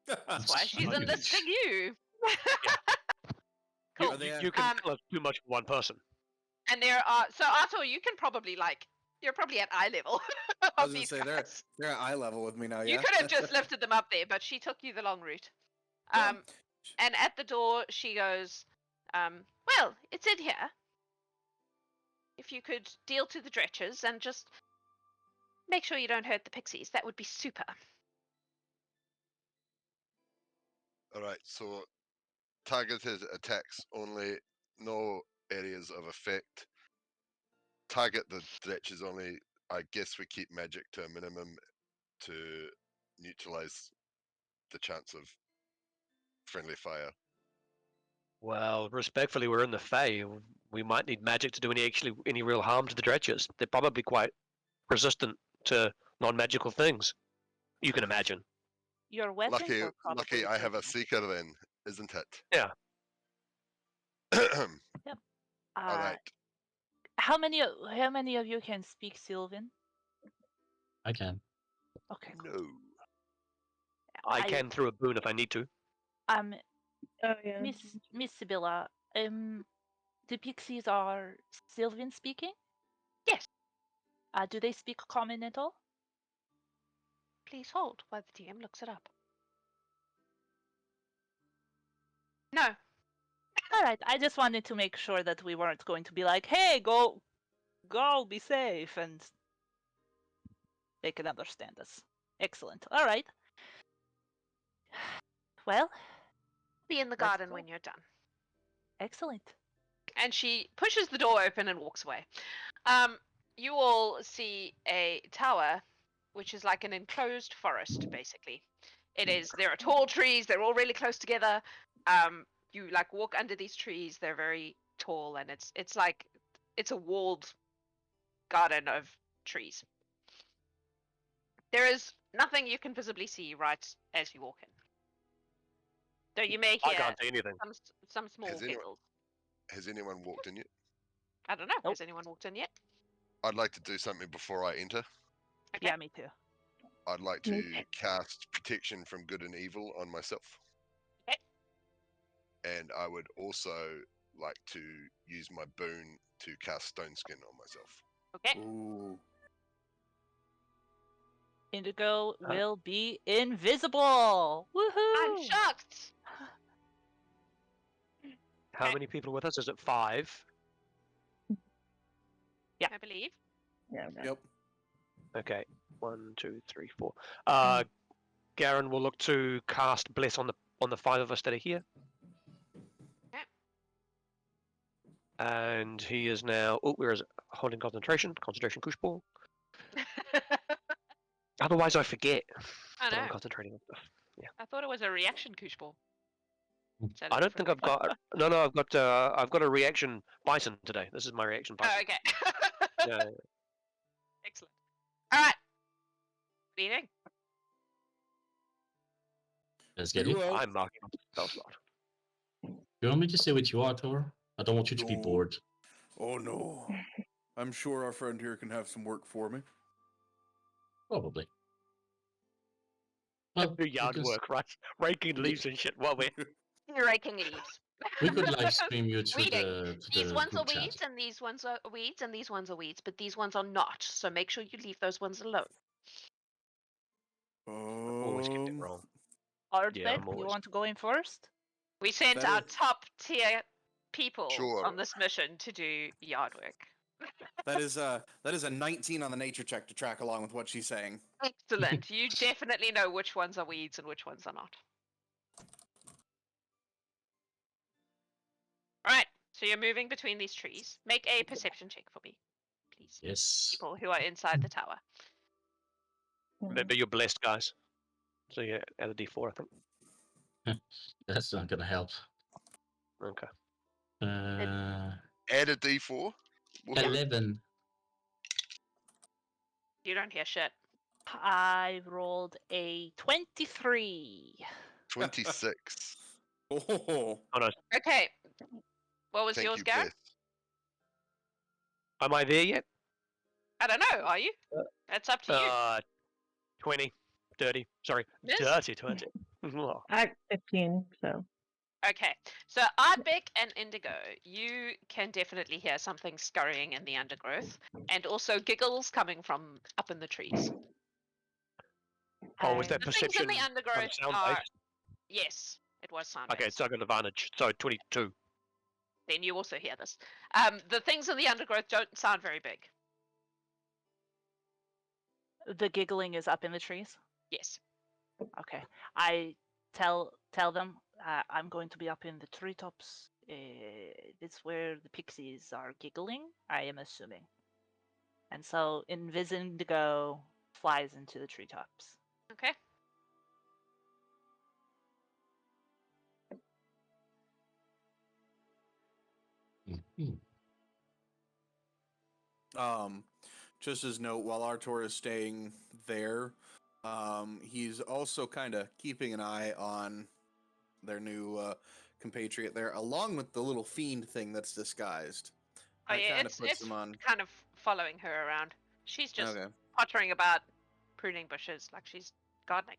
That's why she's Huge. enlisting you. You, Cool. Are they you, a- you can Um, kill us too much for one person. And there are so Artor, you can probably you're probably at eye level I of was gonna these say guys. they're at eye level with me now. You Yeah. could have just lifted them up there, but she took you the long route. Well, And at the door she goes, well, it's in here. If you could deal to the dretches and just make sure you don't hurt the pixies, that would be super. Alright, so targeted attacks only, no areas of effect. Target the dretches only. I guess we keep magic to a minimum to neutralize the chance of friendly fire. Well, respectfully, we're in the Fae. We might need magic to do any real harm to the dredges. They're probably quite resistant to non-magical things. You can imagine. Your weapons Lucky, are probably lucky I have a good. seeker then, isn't it? Yeah. Alright. How many of you can speak Sylvan? I can. Okay, cool. No. I can through a boon if I need to. Oh yeah. Miss Sibylla, the pixies are Sylvan speaking? Yes. Do they speak common at all? Please hold while the DM looks it up. No. All right, I just wanted to make sure that we weren't going to be like, "Hey, go, be safe," and they can understand us. Excellent. All right. Well, Be in the Let's garden go. when you're done. excellent. And she pushes the door open and walks away. You all see a tower, which is like an enclosed forest, basically. There are tall trees, they're all really close together. You like walk under these trees, they're very tall, and it's a walled garden of trees. There is nothing you can visibly see right as you walk in. Though you may I hear can't see anything. some small Has anyone- giggles. Has anyone walked in yet? I don't know. Nope. Has anyone walked in yet? I'd like to do something before I enter. Okay. Yeah, me too. I'd like Me to cast protection from good and evil on myself. Okay. And I would also like to use my boon to cast Stone Skin on myself. Okay. Ooh. Indigo will be invisible. Woohoo! I'm shocked. How Okay. many people with us? Is it 5? I believe. Yeah. Okay. Yep. Okay. 1, 2, 3, 4. Garen will look to cast Bless on the 5 of us that are here. Okay. And he is now. Oh, where is it? Holding concentration. Concentration push ball. Otherwise, I forget I that I'm know. concentrating on stuff. I thought it was a reaction kush ball. I don't think I've got. No, I've got a reaction bison today. This is my reaction bison. Oh, okay. Yeah. Excellent. All right. Good evening. Let's get it. Well, I'm marking on the spell slot. You want me to stay with you, Artor? I don't want you to be No. bored. oh no. I'm sure our friend here can have some work for me. Probably. Do yard because work, right? Raking leaves and shit while we're. You're raking leaves. We could live stream you to Weeding. the These ones are group chat. weeds, and these ones are weeds, and these ones are weeds, but these ones are not. So make sure you leave those ones alone. Always get it wrong. Ardbeg, Yeah, I'm you always- want to go in first? We sent That our is- top tier people Sure. on this mission to do yard work. That is a 19 on the nature check to track along with what she's saying. Excellent. You definitely know which ones are weeds and which ones are not. Right. So you're moving between these trees. Make a perception check for me, please. Yes. People who are inside the tower. Remember, you're blessed, guys. So yeah, add a D4, I think. That's not gonna help. Okay. Add a D4. What? 11. You don't hear shit. I rolled a 23. 26. Oh, Okay. What was Thank yours, you, Garen? Beth. Am I there yet? I don't know. Are you? That's up to you. 20, 30. Sorry, Miss? dirty 20. Oh, At 15, so. Okay. So Ardbeg and Indigo, you can definitely hear something scurrying in the undergrowth, and also giggles coming from up in the trees. oh, was I- that The things perception in the kind undergrowth of sound are based? yes, it was sound. Okay, so I got advantage. So 22. Then you also hear this. The things in the undergrowth don't sound very big. The giggling is up in the trees. Yes. Okay. I tell them I'm going to be up in the treetops. It's where the pixies are giggling, I am assuming. And so Indigo flies into the treetops. Okay. Mhm. Just as note, while Artor is staying there, he's also kind of keeping an eye on their new compatriot there, along with the little fiend thing that's disguised. Oh That yeah, kinda it's puts him on. kind of following her around. She's just Okay. pottering about, pruning bushes like she's gardening.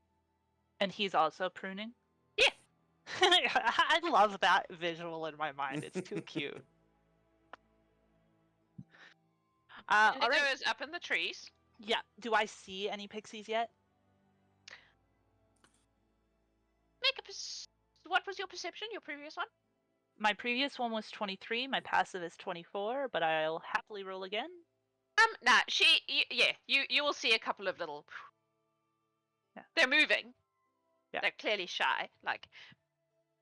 And he's also pruning? Yeah. I love that visual in my mind. It's too cute. All Indigo right. is up in the trees. Yeah. Do I see any pixies yet? Make a what was your perception? Your previous one? My previous one was 23. My passive is 24, but I'll happily roll again. Nah. You will see a couple of little. Yeah. They're moving. Yeah. They're clearly shy, like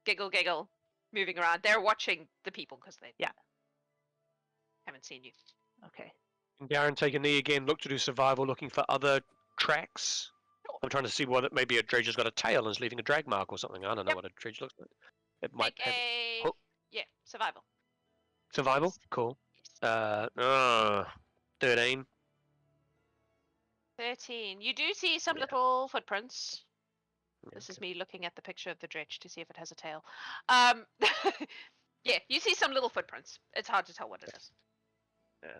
giggle, giggle, moving around. They're watching the people because they haven't seen you. Okay. Can Garen take a knee again, look to do survival, looking for other tracks? I'm trying to see whether maybe a dredger's got a tail and is leaving a drag mark or something. I don't know Yep. what a dredge looks like. It might Make have a oh. survival. survival. Cool. 13. 13. You do see some Yeah. little footprints. Yeah, This is okay. me looking at the picture of the dredge to see if it has a tail. Yeah, you see some little footprints. It's hard to tell what it is.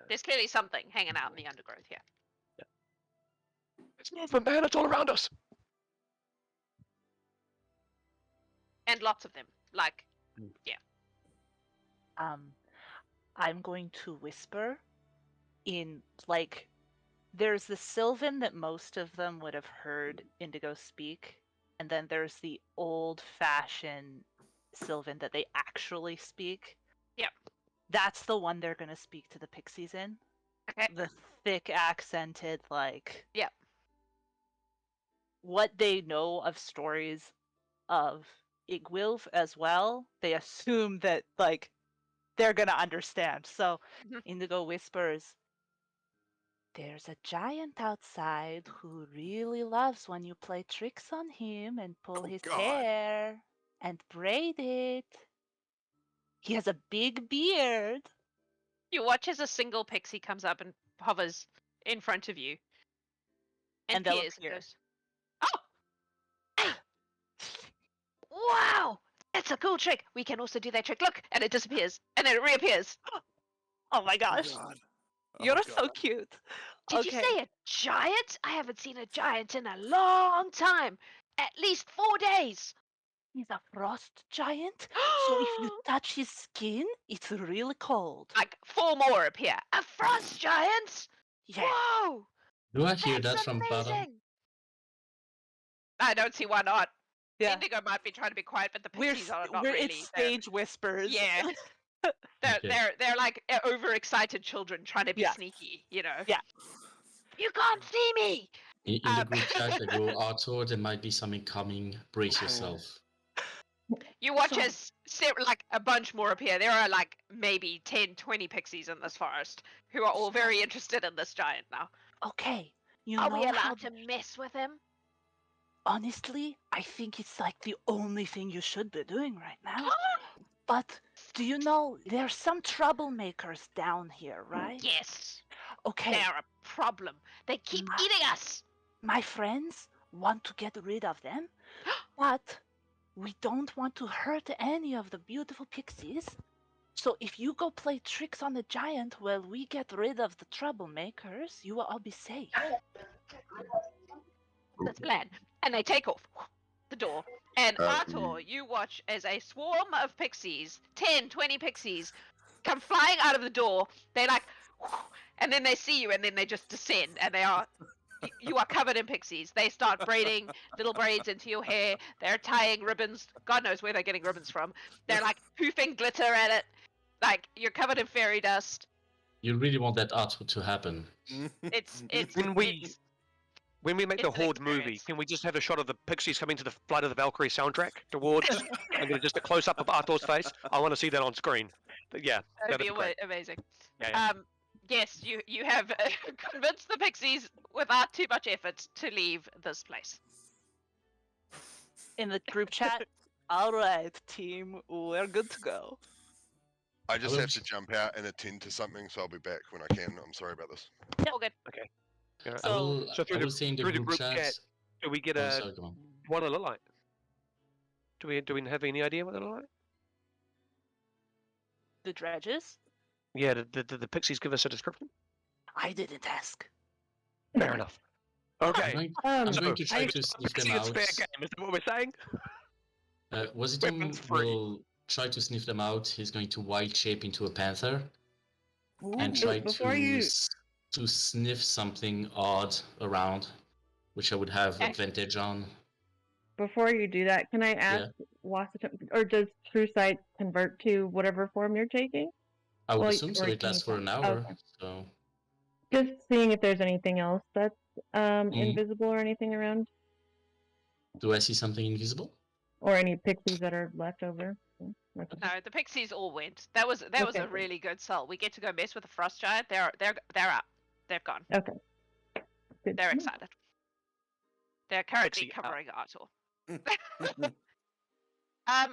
There's clearly something hanging out in the undergrowth here. It's movement, man. It's all around us. And lots of them. Like, I'm going to whisper in like there's the Sylvan that most of them would have heard Indigo speak, and then there's the old-fashioned Sylvan that they actually speak. Yep. That's the one they're gonna speak to the pixies in. okay. The thick accented, like Yep. what they know of stories of Iggwilv as well. They assume that like they're gonna understand. So Mhm. Indigo whispers, "There's a giant outside who really loves when you play tricks on him and pull Oh, his God. hair and braid it. He has a big beard." You watch as a single pixie comes up and hovers in front of you. And they'll peers and appear. goes, "Oh! Hey! Wow! That's a cool trick! We can also do that trick. Look!" And it disappears. And then it reappears. Oh my Oh, gosh, God. Oh, you're God. so cute. Did you say a giant? I haven't seen a giant in a long time. At least 4 days. He's a frost giant, so if you touch his skin, it's really cold. Like 4 more appear. A frost giant? Yeah. Whoa! Do I hear That's that from bottom? amazing. I don't see why not. Yeah. Indigo might be trying to be quiet, but the pixies are not we're really. it's stage whispers. Yeah. Okay. They're like overexcited children trying to be Yeah. sneaky, you know. Yeah. You can't see me. In the group chat, I go, Artor, there might be something coming. Brace yourself. You watch So- as like a bunch more appear. There are like maybe 10, 20 pixies in this forest who are all very interested in this giant now. Okay. You Are know we how allowed to mess with him? honestly, I think it's like the only thing you should be doing right now. But do you know there's some troublemakers down here, right? Yes. Okay. They're a problem. They keep Ma- eating us. My friends want to get rid of them, but we don't want to hurt any of the beautiful pixies. So if you go play tricks on the giant while we get rid of the troublemakers, you will all be safe. That's the plan. And they take off the door. And Um, Artor, you watch as a swarm of pixies, 10, 20 pixies, come flying out of the door. They like, and then they see you and then they just descend and they are, you are covered in pixies. They start braiding little braids into your hair. They're tying ribbons. God knows where they're getting ribbons from. They're like poofing glitter at it. Like you're covered in fairy dust. You really want that Artor to happen. It's When we make the It's an Horde movie, experience. can we just have a shot of the pixies coming to the Flight of the Valkyrie soundtrack towards, and then just a close up of Artor's face? I want to see that on screen. But yeah, that'd that'd be be great. amazing. Yeah, Yes, you have convinced the pixies without too much effort to leave this place. In the group chat, all right, team, we're good to go. I just Hello? have to jump out and attend to something, so I'll be back when I can. I'm sorry about this. All good. yeah. I will, so through I the- will say in the through the group group chat. chat, Do we get Oh, a sorry, go on. what it look like? Do we have any idea what it look like? The dredges? Yeah, did the pixies give us a description? I didn't ask. Fair enough. Okay. I'm So, going to try I- to sniff them Pixie, it's out. fair game. Is that what we're saying? Wasitum Weapons free. will try to sniff them out. He's going to wild shape into a panther and Ooh, try before to you- to sniff something odd around, which I would have Okay. advantage on. Before you do that, can I ask Wasitum, or does True Sight convert to whatever form you're taking? I would Well, assume so. or It lasts can for you an tell? hour. Okay. So Just seeing if there's anything else that's invisible or anything around, do I see something invisible? or any pixies that are left over. Okay. No, the pixies all went. That was a Okay. really good sell. We get to go mess with the frost giant. They're out. They've gone. Okay. Good They're to know. excited. They're currently Pixie out. covering Artor.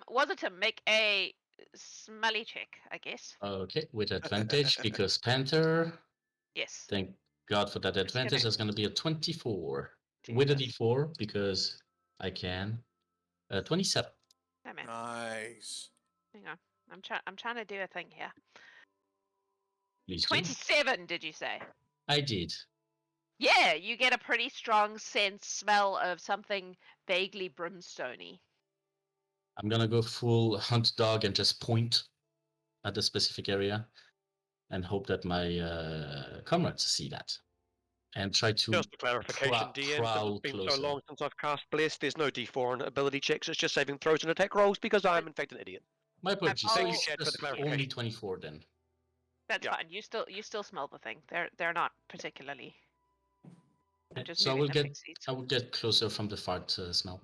Wasitum, make a smelly check, I guess. Okay, with advantage because panther. Yes. Thank God for that Just advantage. kidding. That's going to be a 24 with a Jesus. d4 because I can. 27. Oh, man. Nice. Hang on. I'm trying to do a thing here. Please do. 27, did you say? I did. Yeah, you get a pretty strong smell of something vaguely brimstony. I'm gonna go full hunt dog and just point at the specific area and hope that my comrades see that and try to Just a clarification, prowl DM, because it's been closer. so long since I've cast Bless, there's no D4 on ability checks, it's just saving throws and attack rolls because I'm in fact an idiot. My apologies. Thank So you, it's Chad, for the just only clarification. 24 then. That's Yeah. fine. You still smell the thing. They're not particularly. They're just So I moving will the get pixies. I will get closer from the fart smell.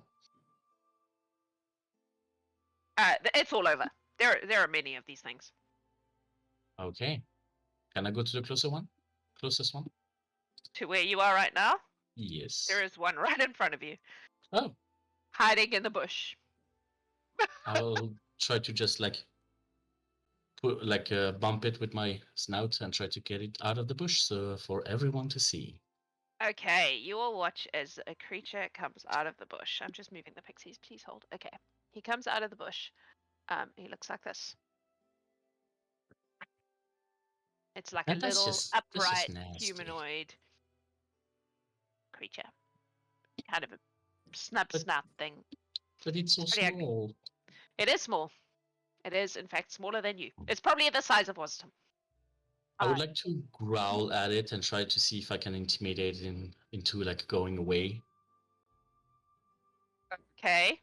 It's all over. There are many of these things. Okay. Can I go to the closest one? To where you are right now, Yes. there is one right in front of you, Oh, hiding in the bush. I'll try to just bump it with my snout and try to get it out of the bush so for everyone to see. Okay, you will watch as a creature comes out of the bush. I'm just moving the pixies. Please hold. Okay, he comes out of the bush. He looks like this. It's like a And that's little just upright nasty. humanoid creature, kind of a snub But- snout thing. But it's so Pretty ugly. small. It is small. It is, in fact, smaller than you. It's probably the size of Wasitum. I would like to growl at it and try to see if I can intimidate it into going away. Okay.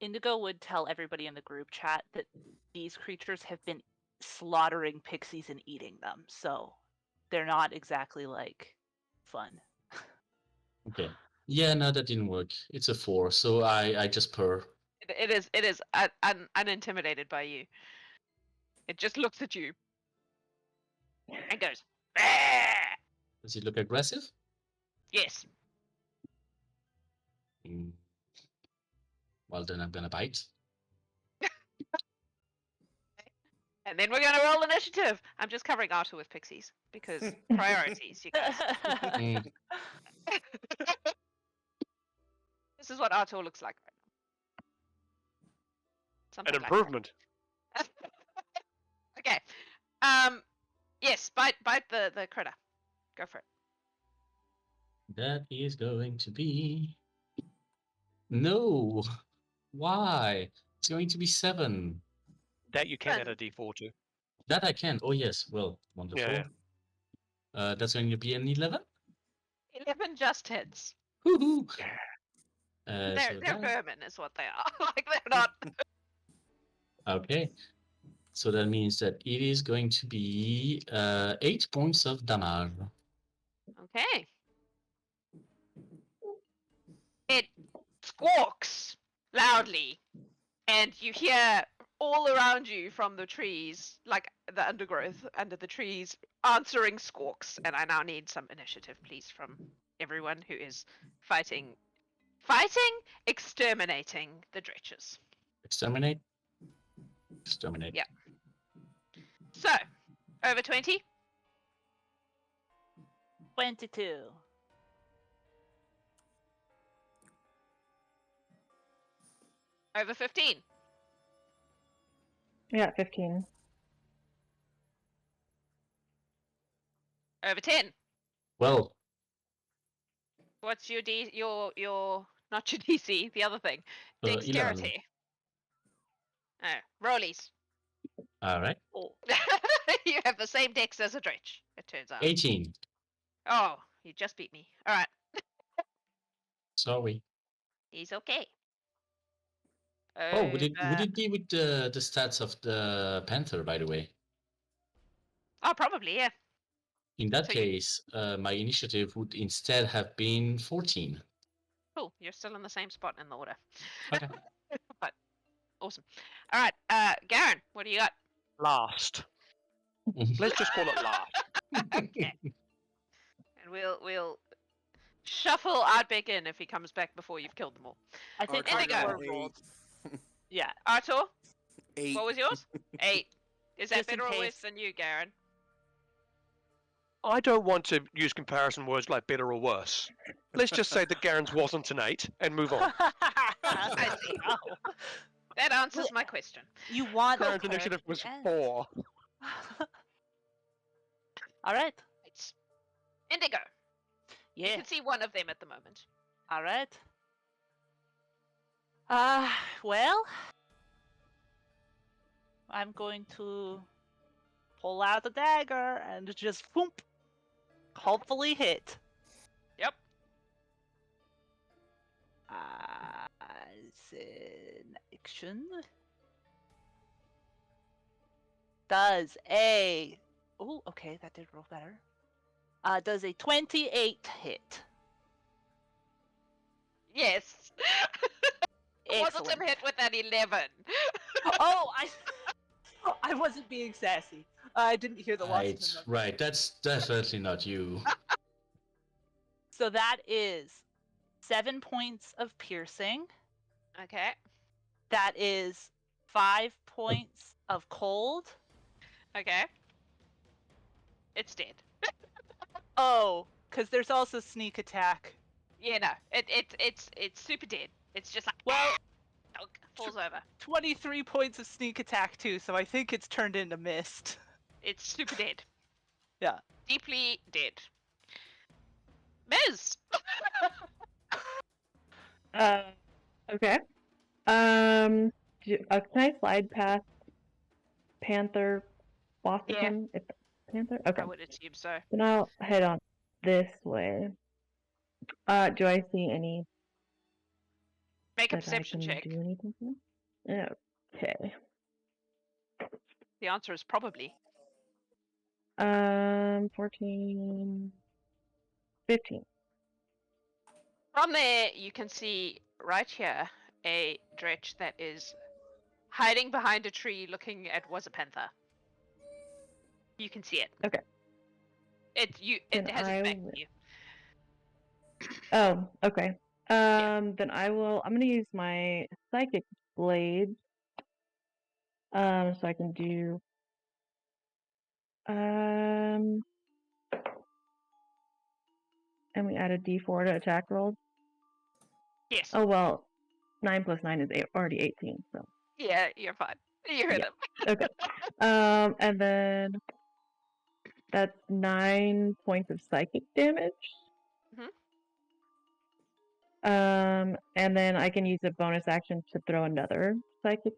Indigo would tell everybody in the group chat that these creatures have been slaughtering pixies and eating them, so they're not exactly fun. Okay. Yeah, no, that didn't work. It's a 4, so I just purr. It is unintimidated by you. It just looks at you and goes, "Ah!" Does it look aggressive? Yes. Mm. Well, then I'm gonna bite. And then we're going to roll initiative. I'm just covering Artor with pixies because priorities, you guys. Mm. This is what Artor looks like right now. An Something like that. improvement. Okay. Yes, bite the critter. Go for it. That is going to be... No! Why? It's going to be 7. That you can add Fun. a D4 to. That I can. Oh, yes. Well, wonderful. Yeah. That's going to be an 11? 11 just hits. Woohoo! They're So that- vermin is what they are. Like, they're not... Okay. So that means that it is going to be 8 points of damage. Okay. It squawks loudly, and you hear all around you from the trees, like the undergrowth under the trees, answering squawks. And I now need some initiative, please, from everyone who is fighting, exterminating the dretches. Exterminate. Exterminate. Yeah. So, over 20. 22. Over 15. Yeah, 15. Over 10. Well, What's your not your DC, the other thing. 11. Dexterity. Oh, rollies. All right. Oh, You have the same dex as a dretch, it turns out. 18. Oh, you just beat me. Alright, Sorry. he's okay. Oh, would it be with the stats of the Panther, by the way? Oh, probably, yeah. In that So you- case, my initiative would instead have been 14. Cool, you're still in the same spot in the order. Okay. But, awesome. Alright, Garen, what do you got? Last. Let's just call it last. Okay. And we'll shuffle Ardbeg in if he comes back before you've killed them all. I think Artor got Artor an rolled. Yeah, Artor, 8. what was yours? 8. Is that Just in better or worse case. than you, Garen? I don't want to use comparison words like better or worse. Let's just say that Garen's wasn't an 8 and move on. I see. That answers my question. You want Garen's her initiative to was end. 4. All right. Right. Indigo. You Yeah. can see one of them at the moment. All right. Well, I'm going to pull out the dagger and just whoop, hopefully hit. Yep. As an action, does a okay, that did roll better. Does a 28 hit? Yes. Wasn't Excellent. him hit with an 11. Oh, I wasn't being sassy. I didn't hear the last Right, one. right. That's definitely not you. So that is 7 points of piercing. Okay. That is 5 points of cold. Okay. It's dead. Oh, because there's also sneak attack. Yeah, no. It's super dead. It's just like Well, dunk, falls over. 23 points of sneak attack too, so I think it's turned into mist. It's super dead. Yeah. Deeply dead. Miz! Okay. Can I slide past Panther Wasitum? If Panther? Okay. I would assume so. Then I'll head on this way. Do I see any Make a that I perception can check. do anything for? Okay. The answer is probably. 14, 15. From there, you can see right here a dretch that is hiding behind a tree looking at Wasapanther. You can see it. Okay. It Then has its I back will- to you. Oh, okay. Then I'm gonna use my Psychic Blade. So I can do and we add a D4 to attack rolls. Yes. Oh well, 9 plus 9 is already 18. So Yeah, you're fine. You heard Yeah. him. okay. And then that's 9 points of psychic damage. And then I can use a bonus action to throw another psychic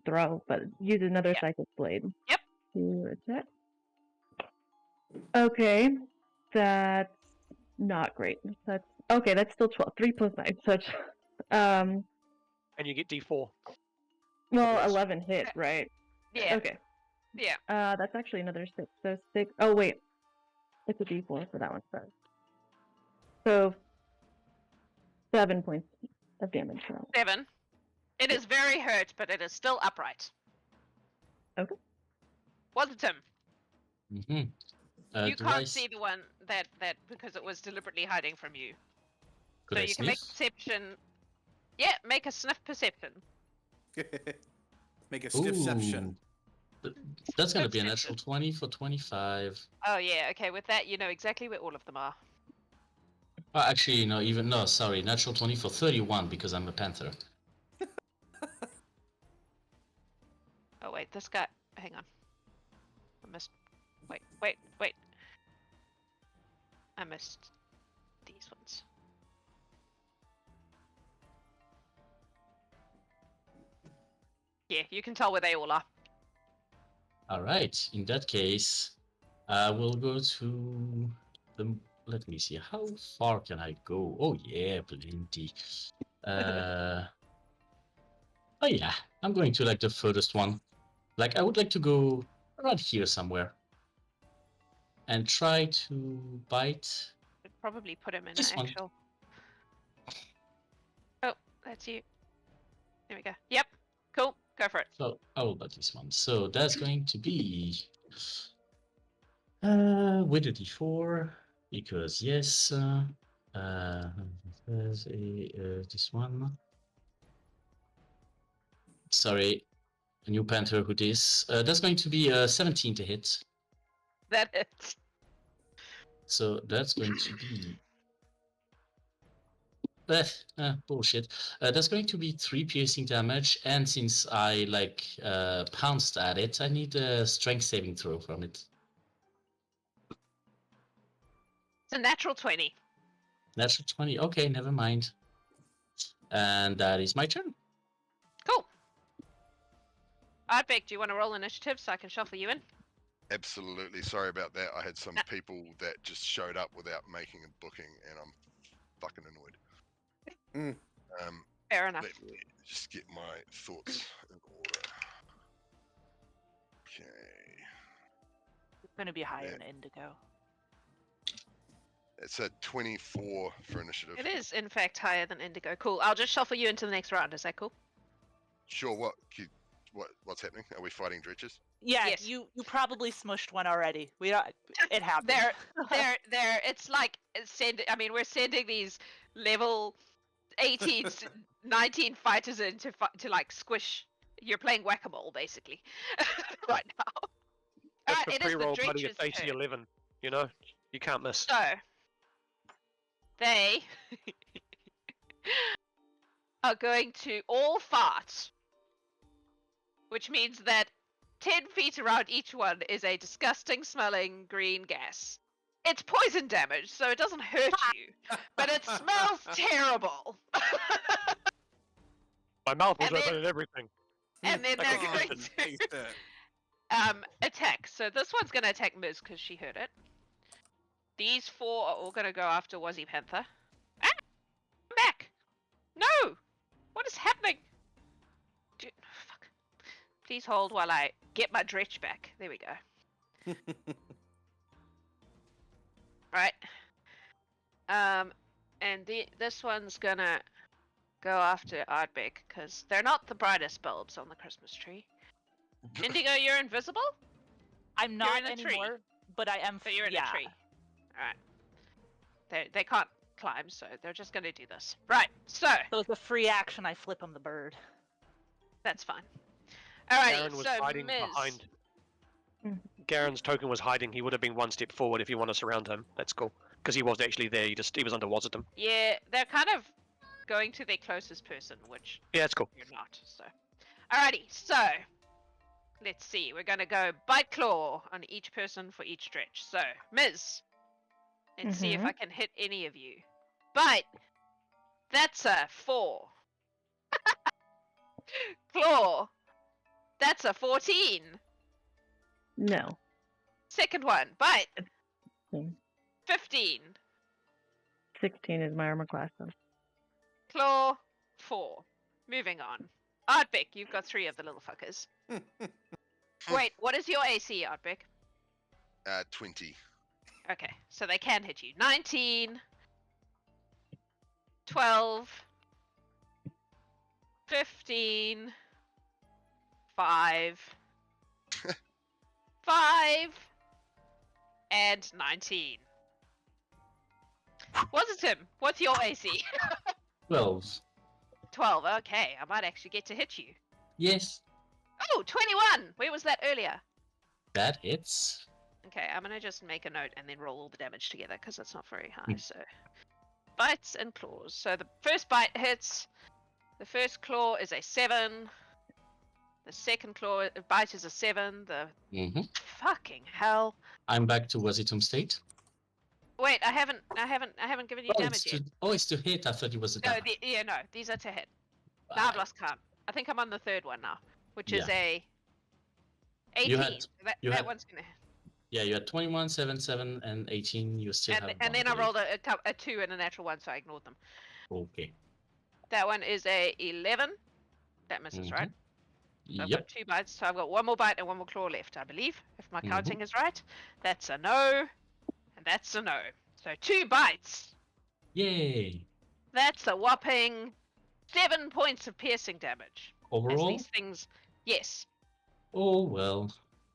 but use another Yeah. psychic blade. Yep. To attack. Okay, that's not great. That's okay. That's still 12. 3 plus 9. Such. And you get D4. Well, Yes. 11 hit, right? Yeah. Okay. Yeah. That's actually another 6. So 6. Oh wait, it's a D4 for that one. Sorry. So 7 points of damage. So. 7. It is very hurt, but it is still upright. Okay. Wasitum, Mm-hmm. you can't see the one that because it was deliberately hiding from you. Could So I you can make sniff? perception. Yeah, make a sniff perception. Make a stiffception. Ooh. That's gonna be a Perception. natural 20 for 25. Oh yeah, okay. With that, you know exactly where all of them are. Oh, actually, no, sorry, natural 20 for 31 because I'm a panther. Oh wait, this guy. Hang on. I missed. Wait. I missed these ones. Yeah, you can tell where they all are. All right, in that case, I will go to the. Let me see, how far can I go? Oh yeah, plenty. Oh yeah, I'm going to like the furthest one. Like I would like to go around here somewhere and try to bite. Could probably put him in This an one. actual. Oh, that's you. There we go. Yep. Cool. Go for it. So I will bite this one. So that's going to be with a D4 because yes. There's this one. Sorry, a new panther who this. That's going to be 17 to hit. That hits. So that's going to be. Bullshit. That's going to be 3 piercing damage, and since I like pounced at it, I need a strength saving throw from it. It's a natural 20. Natural 20. Okay, never mind. And that is my turn. Cool. Ardbeg, do you want to roll initiative so I can shuffle you in? Absolutely. Sorry about that. I had some people that just showed up without making a booking, and I'm fucking annoyed. Fair enough. Let me just get my thoughts in order. Okay. It's going to be higher Yeah. than Indigo. It's a 24 for initiative. It is, in fact, higher than Indigo. Cool. I'll just shuffle you into the next round. Is that cool? Sure. What? what's happening? Are we fighting dredges? Yeah, Yes. you probably smushed one already. We don't. It happened. They're. It's like I mean, we're sending these level 18, 19 fighters in to like squish. You're playing whack-a-mole basically, right now. That's Alright, the it is the pre-roll, buddy. dredge's It's AC turn. 11. You know, you can't miss. So they are going to all fart, which means that 10 feet around each one is a disgusting smelling green gas. It's poison damage, so it doesn't hurt you, but it smells terrible. My mouth was And open then- and everything. And then I they're can going imagine. to Taste it. attack. So this one's going to attack Miz because she heard it. These 4 are all going to go after Wazzy Panther. Ah! I'm back! No! What is happening? Fuck. Please hold while I get my dretch back. There we go. Right. And this one's gonna go after Ardbeg because they're not the brightest bulbs on the Christmas tree. Indigo, you're invisible, I'm not in a tree. anymore, but I am. but you're in yeah. a tree. Alright. They can't climb, so they're just gonna do this. Right, so So it's a free action. I flip him the bird. that's fine. Alrighty, Garen was so hiding Miz. behind. Mhm. Garen's token was hiding. He would have been one step forward if you want to surround him. That's cool. Because he was actually there. He was under Wasitum. Yeah, they're kind of going to their closest person, which Yeah, that's cool. you're not, so. Alrighty, so let's see. We're gonna go bite claw on each person for each stretch. So, Miz, let's see if I can hit any of you. Bite. That's a 4. Claw. That's a 14. No. Second one. Bite. 16. 15. 16 is my armor class, though. Claw. 4. Moving on. Ardbeg, you've got 3 of the little fuckers. Wait, what is your AC, Ardbeg? 20. Okay, so they can hit you. 19, 12, 15, 5, 5, and 19. Wasitum, what's your AC? 12. 12, okay, I might actually get to hit you. Yes, Oh, 21! Where was that earlier? that hits. Okay, I'm gonna just make a note and then roll all the damage together because that's not very high. So, bites and claws. So the first bite hits. The first claw is a 7. The second bite is a 7. The Mm-hmm. fucking hell! I'm back to Wasitum state. Wait, I haven't given you Oh, damage yet. it's to hit. I thought it was a No, damage. no, these are to hit. Bye. Nablas can't. I think I'm on the third one now, which is Yeah. a 18. You had- you that had- one's gonna. Yeah, you had 21, 7, 7, and 18. You still have. And then I rolled a 2 and a natural 1, so I ignored them. Okay. That one is a 11. That misses, right? So I've Yep. got 2 bites, so I've got 1 more bite and 1 more claw left, I believe, if my Mhm. counting is right. That's a no, and that's a no. So 2 bites. Yay. That's a whopping 7 points of piercing damage. As Overall? these things, yes, Oh, well.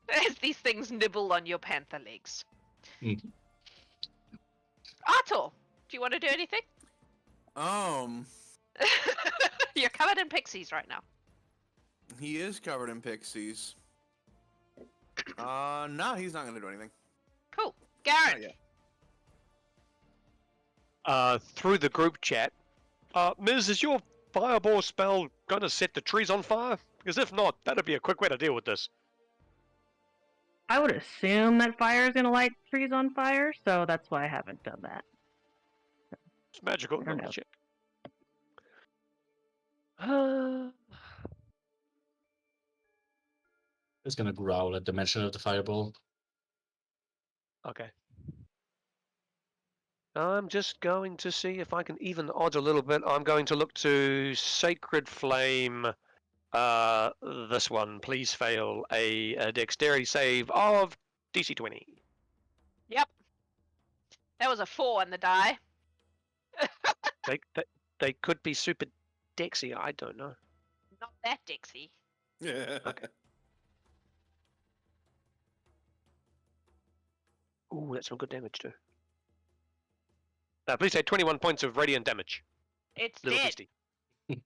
as these things nibble on your panther legs. Mhm. Artor, do you want to do anything? You're covered in pixies right now. He is covered in pixies. No, he's not gonna do anything. Cool. Not Garen. yet. Through the group chat, Miz, is your fireball spell going to set the trees on fire? Because if not, that'd be a quick way to deal with this. I would assume that fire is going to light trees on fire, so that's why I haven't done that. It's magical. I don't Double know. check. It's gonna growl at the mention of the fireball. Okay. I'm just going to see if I can even odds a little bit. I'm going to look to Sacred Flame. This one, please fail a dexterity save of DC 20. Yep. That was a 4 on the die. They could be super dexy. I don't know. Not that Dixie. Yeah. Ooh, that's some good damage too. Now, please say 21 points of radiant damage. It's Little dead. beastie.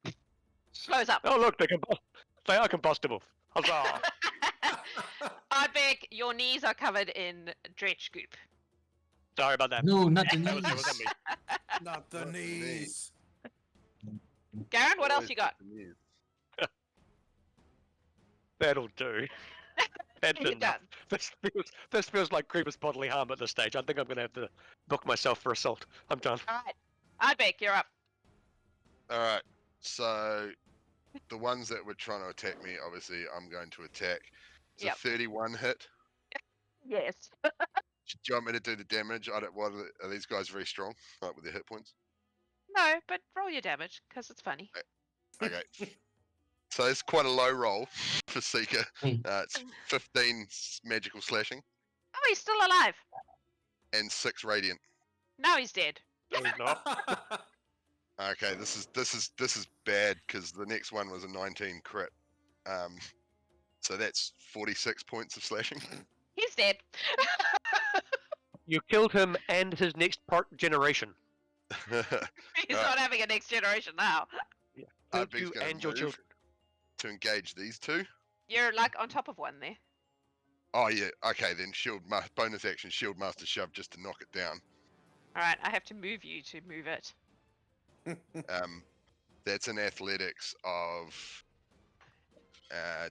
Close up. Oh look, they are combustible. Huzzah! Ardbeg, your knees are covered in dretch goop. Sorry about that. No, not the That was on knees. me. Not the Not the knees. Garen, what else Always you got? the news. That'll do. That's You're enough. done. This feels like grievous bodily harm at this stage. I think I'm gonna have to book myself for assault. I'm done. Alright. Ardbeg, you're up. All right. So the ones that were trying to attack me, obviously, I'm going to attack. It's Yep. a 31 hit. Yes. Do you want me to do the damage? I don't. What are these guys very strong, like with their hit points? No, but roll your damage, because it's funny. Okay. So it's quite a low roll for Seeker. It's 15 magical slashing Oh, he's still alive. and 6 radiant. Now he's dead. No, he's not. Okay, this is bad because the next one was a 19 crit. So that's 46 points of slashing. He's dead. You killed him and his next part generation. He's not having a next generation now. Killed Ardbeg's you gonna and your move children. to engage these two. You're like on top of one there. Oh yeah, okay then bonus action shield master shove just to knock it down. Alright, I have to move you to move it. That's an athletics of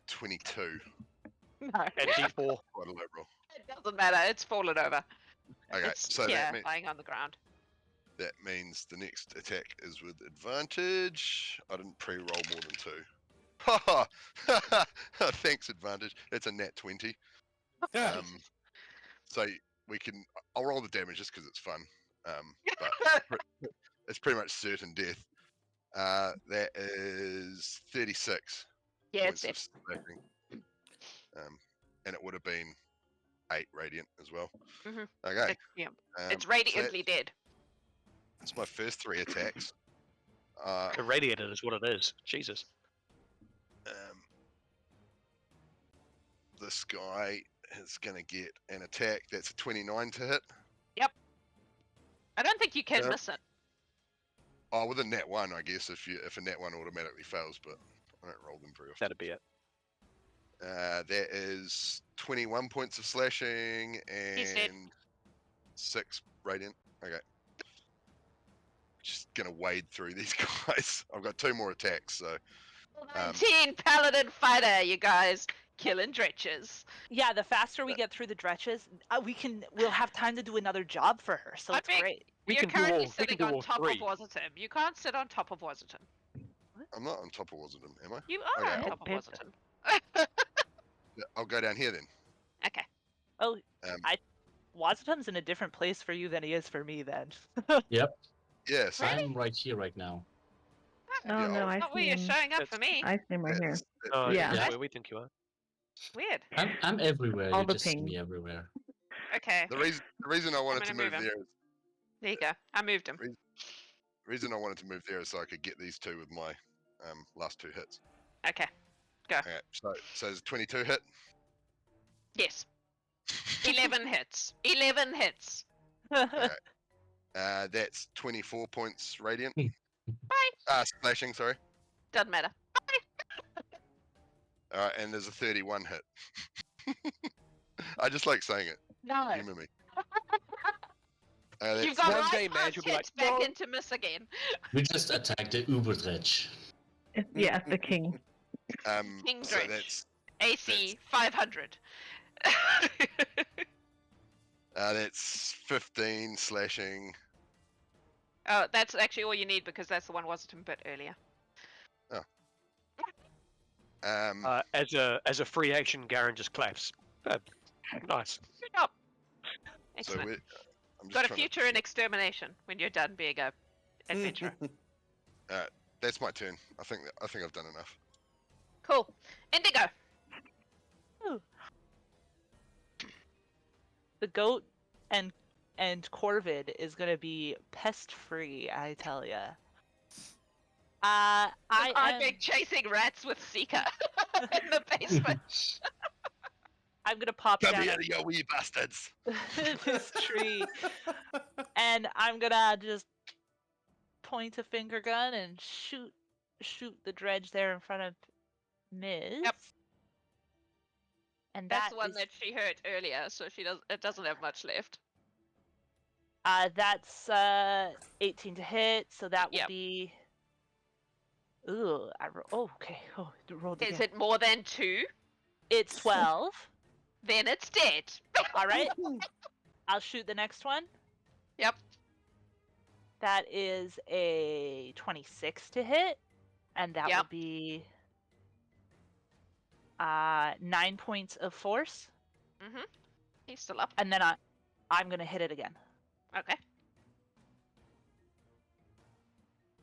22. No. And D4. Quite a low roll. It doesn't matter, it's fallen over. Okay, It's so here, lying on the ground. that means the next attack is with advantage. I didn't pre-roll more than 2. Ha ha! Thanks, advantage. It's a nat 20. So we can. I'll roll the damage just because it's fun. But it's pretty much certain death. That is 36 Yeah, points it's of slashing. And it would have been 8 radiant as well. Mhm. Okay. it's so radiantly dead. that's my first 3 attacks. Irradiated is what it is. Jesus. This guy is going to get an attack. That's a 29 to hit. I don't think you can Yep. miss it. Oh, with a nat 1, I guess, if a nat 1 automatically fails, but I don't roll them very often. That'd be it. That is 21 points of slashing He's dead. and 6 radiant. Okay. Just gonna wade through these guys. I've got 2 more attacks, so 19 Paladin fighter, you guys. Killing dretches. Yeah, the faster we get through the dretches, we'll have time to do another job for her. So I it's think- great. We You're can do currently all- we can sitting do on all top 3. of Wasitum. You can't sit on top of Wasitum. I'm not on top of Wasitum, am I? You are Okay. on top of Pip. Wasitum. Yeah, I'll go down here then. Okay. Oh, Um, Wasitum's in a different place for you than he is for me then. Yep, Yeah, so I'm right here right now. Oh Yeah, no, I Not where see you're him. showing up That's- for me. I see him right here. that's- Oh, Yeah. that's where we think you are. Weird. I'm everywhere. All You the just see ping. me everywhere. Okay. the reason I wanted to gonna move move him. there is There you go. I moved him. the reason I wanted to move there is so I could get these 2 with my last 2 hits. Okay. Okay, so there's a 22 hit. Yes. 11 hits. 11 hits. That's 24 points radiant. Bye. Slashing, sorry. Doesn't matter. Alright, and there's a 31 hit. I just like saying it. No. Humor me. You've That's got one right day, man, past you'll be like, hits back "No." into miss again. We just attacked the Uberdredge. Yeah, the king. King so Dredge. that's AC 500. that's 15 slashing. Oh, that's actually all you need because that's the one Wasitum bit earlier. As a free action, Garen just claps. Nice. Good job. So Excellent. I'm just Got a trying to- future in extermination when you're done being a adventurer. That's my turn. I think I've done enough. Cool. Indigo. The goat and Corvid is gonna be pest free, I tell ya. I'm I'm big chasing rats with Seeker in the face, but I'm gonna pop Come down here, at you wee bastards! this tree, and I'm gonna just point a finger gun and shoot the dredge there in front of Miz. Yep. And that's that the one is, that she hurt earlier, so it doesn't have much left. that's 18 to hit, so that will Yep. be. Ooh, okay. Oh, rolled Is again. it more than 2? It's 12. Then it's dead. All right. I'll shoot the next one. Yep. That is a 26 to hit, and that Yep. will be 9 points of force, Mm-hmm. He's still up. and then I'm gonna hit it again. Okay.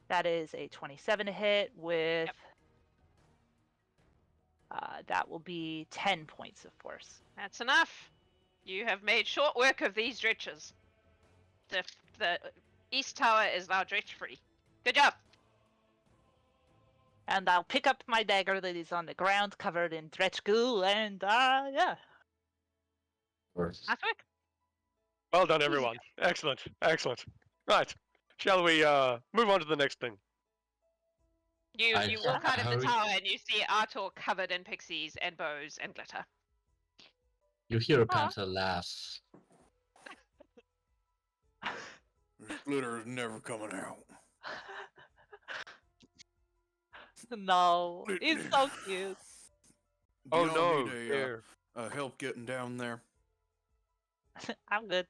That is a 27 to hit with. Yep. That will be 10 points of force. That's enough. You have made short work of these dretches. The East Tower is now dretch free. Good job. And I'll pick up my dagger that is on the ground, covered in dretch goo, and yeah. Or- Nice work. Well done, everyone. Excellent. Excellent. Right. Shall we move on to the next thing? You I- walk out of the hurry- tower and you see Artor covered in pixies and bows and glitter. You hear a panther laugh. This glitter is never coming out. No, it's so cute. Do Oh y'all no, need here. help getting down there? I'm good.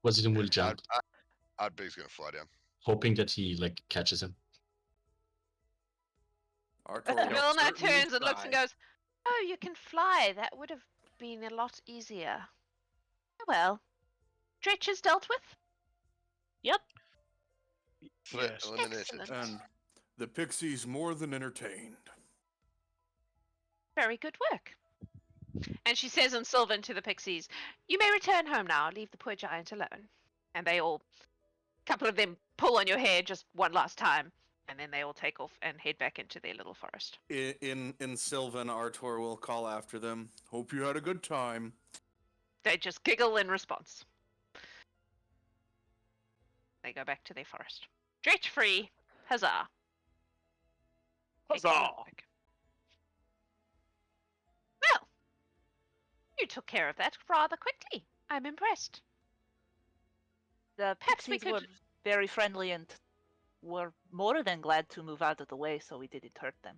Wasitum will jump, Ardbeg's gonna fly down. hoping that he like catches him. Artor will Vilna certainly turns and looks and try. goes, "Oh, you can fly. That would have been a lot easier." Oh well. Dretch is dealt with. Yep. Threat Yes. eliminated. Excellent. And the pixies more than entertained. Very good work. And she says in Sylvan to the pixies, "You may return home now. Leave the poor giant alone." And they all, a couple of them pull on your hair just one last time, and then they all take off and head back into their little forest. In Sylvan, Artor will call after them. Hope you had a good time. They just giggle in response. They go back to their forest. Dretch free. Huzzah. Excellent Huzzah! work. Well, you took care of that rather quickly. I'm impressed. The Perhaps we pixies were could- very friendly and were more than glad to move out of the way so we didn't hurt them.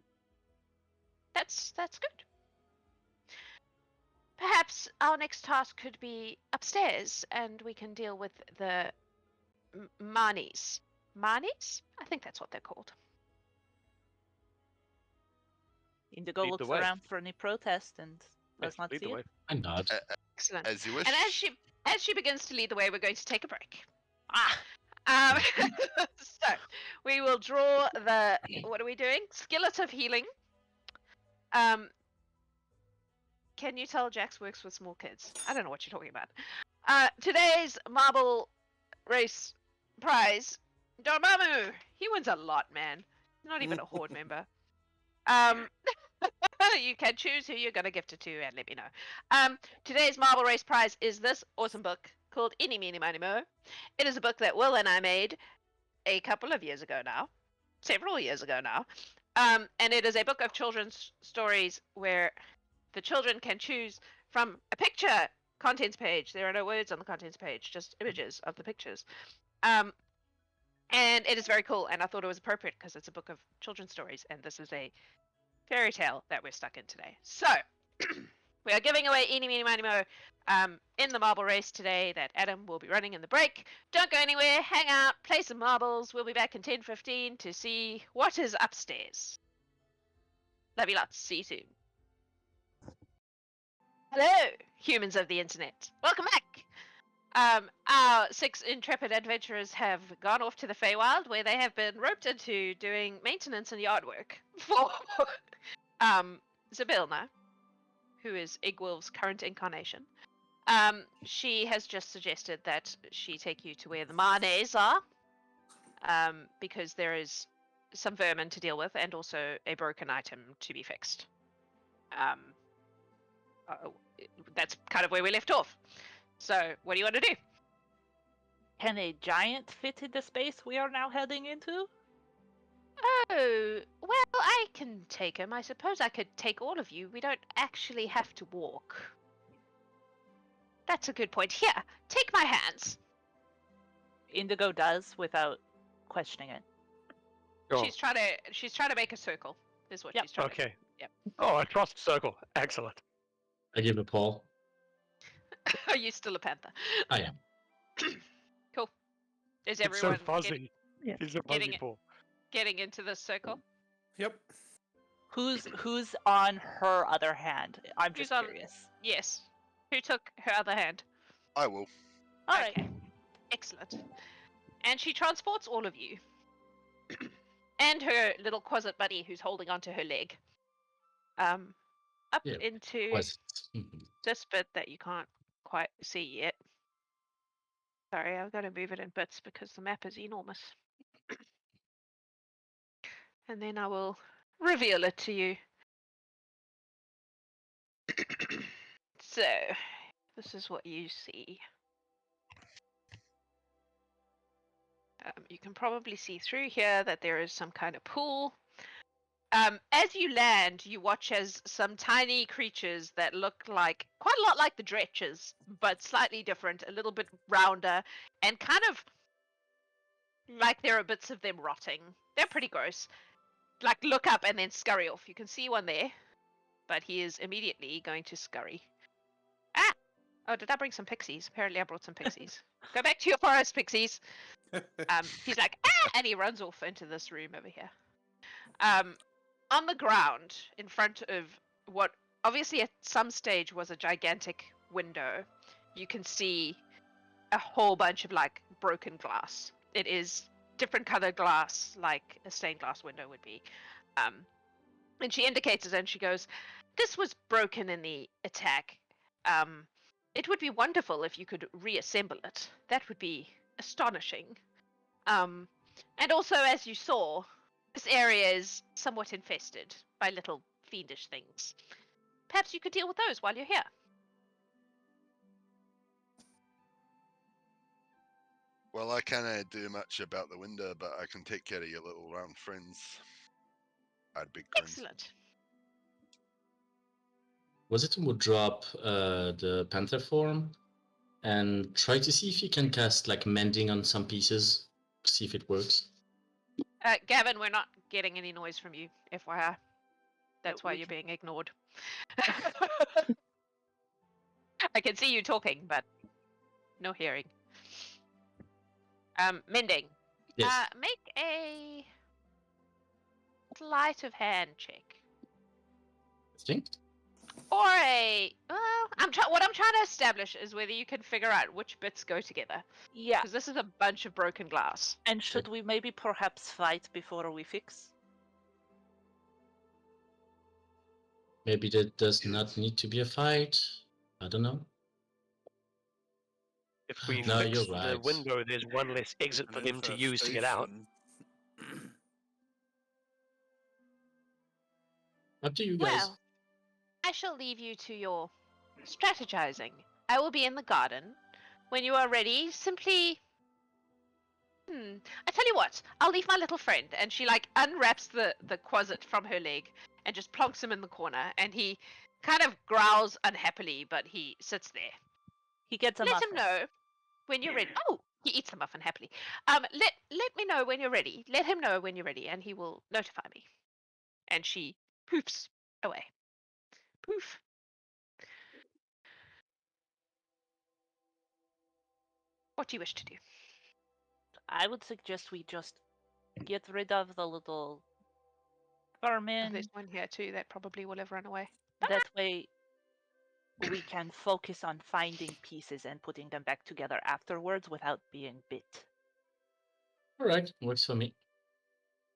That's good. Perhaps our next task could be upstairs, and we can deal with the Marnies. Marnies? I think that's what they're called. Indigo Lead the looks way. around for any protest and does Yes, not lead see the it. way. Why not? Excellent. As you wish. And as she begins to lead the way, we're going to take a break. So we will draw the, what are we doing? Skillet of healing. Can you tell Jax works with small kids? I don't know what you're talking about. Today's marble race prize, Dormammu. He wins a lot, man. He's not even a horde member. You can choose who you're going to gift it to and let me know. Today's marble race prize is this awesome book called Eeny, Meeny, Miny, Mo. It is a book that Will and I made a couple of years ago now. Several years ago now. And it is a book of children's stories where the children can choose from a picture contents page. There are no words on the contents page, just images of the pictures. And it is very cool, and I thought it was appropriate because it's a book of children's stories, and this is a fairy tale that we're stuck in today. So, we are giving away Eeny, Meeny, Miny, Mo in the marble race today that Adam will be running in the break. Don't go anywhere, hang out, play some marbles. We'll be back in 10:15 to see what is upstairs. Love you lots. See you soon. Hello, humans of the internet. Welcome back. Our 6 intrepid adventurers have gone off to the Feywild, where they have been roped into doing maintenance and yard work for Zabilna, who is Iggwilv's current incarnation. She has just suggested that she take you to where the Marnes are, because there is some vermin to deal with, and also a broken item to be fixed. That's kind of where we left off. So, what do you want to do? Can a giant fit in the space we are now heading into? Oh, well, I can take him. I suppose I could take all of you. We don't actually have to walk. That's a good point. Here, take my hands. Indigo does without questioning it. Oh, She's trying to make a circle. Is what Yep. she's trying to do. okay. Yep. Oh, a trust circle. Excellent. I give a paw. Are you still a panther? I am. Cool. Is It's so everyone fuzzy. Yeah. He's a getting fuzzy it. paw. getting into this circle? Yep. Who's on her other hand? I'm Who's just on- curious. Yes. Who took her other hand? I will. All right. Okay. Excellent. And she transports all of you. And her little quasit buddy who's holding onto her leg. Up Yeah, into Was this bit that you can't quite see yet. Sorry, I've got to move it in bits because the map is enormous. And then I will reveal it to you. So, this is what you see. You can probably see through here that there is some kind of pool. As you land, you watch as some tiny creatures that look like quite a lot like the dretches, but slightly different, a little bit rounder, and kind of like there are bits of them rotting. They're pretty gross. Like look up and then scurry off. You can see one there, but he is immediately going to scurry. Ah! Oh, did I bring some pixies? Apparently I brought some pixies. Go back to your forest, pixies. He's like, ah! And he runs off into this room over here. On the ground, in front of what obviously at some stage was a gigantic window, you can see a whole bunch of like broken glass. It is different colored glass, like a stained glass window would be. And she indicates it and she goes, "This was broken in the attack. It would be wonderful if you could reassemble it. That would be astonishing. And also, as you saw, this area is somewhat infested by little fiendish things. Perhaps you could deal with those while you're here." Well, I can't do much about the window, but I can take care of your little round friends. Ardbeg friends. Excellent. Wasitum would drop the panther form and try to see if he can cast like mending on some pieces, see if it works. Gavin, we're not getting any noise from you, FYI. That's why we you're being ignored. I can see you talking, but no hearing. Mending. Yes. Make a sleight of hand check. Think? Or a what I'm trying to establish is whether you can figure out which bits go together. Yeah. Because this is a bunch of broken glass. And should we maybe perhaps fight before we fix? Maybe that does not need to be a fight. I don't know. If we No, fix you're the right. window, there's one less exit for An them to use to get out. infestation. Up to you guys. Well, I shall leave you to your strategizing. I will be in the garden. When you are ready, simply... I tell you what, I'll leave my little friend. And she like unwraps the quasit from her leg and just plonks him in the corner. And he kind of growls unhappily, but he sits there. He gets a Let muffin. him know when you're ready. Oh, he eats the muffin happily. Let me know when you're ready. Let him know when you're ready, and he will notify me. And she poofs away. Poof. What do you wish to do? I would suggest we just get rid of the little vermin. There's one here too that probably will have run away. That way we can focus on finding pieces and putting them back together afterwards without being bit. All right, works for me.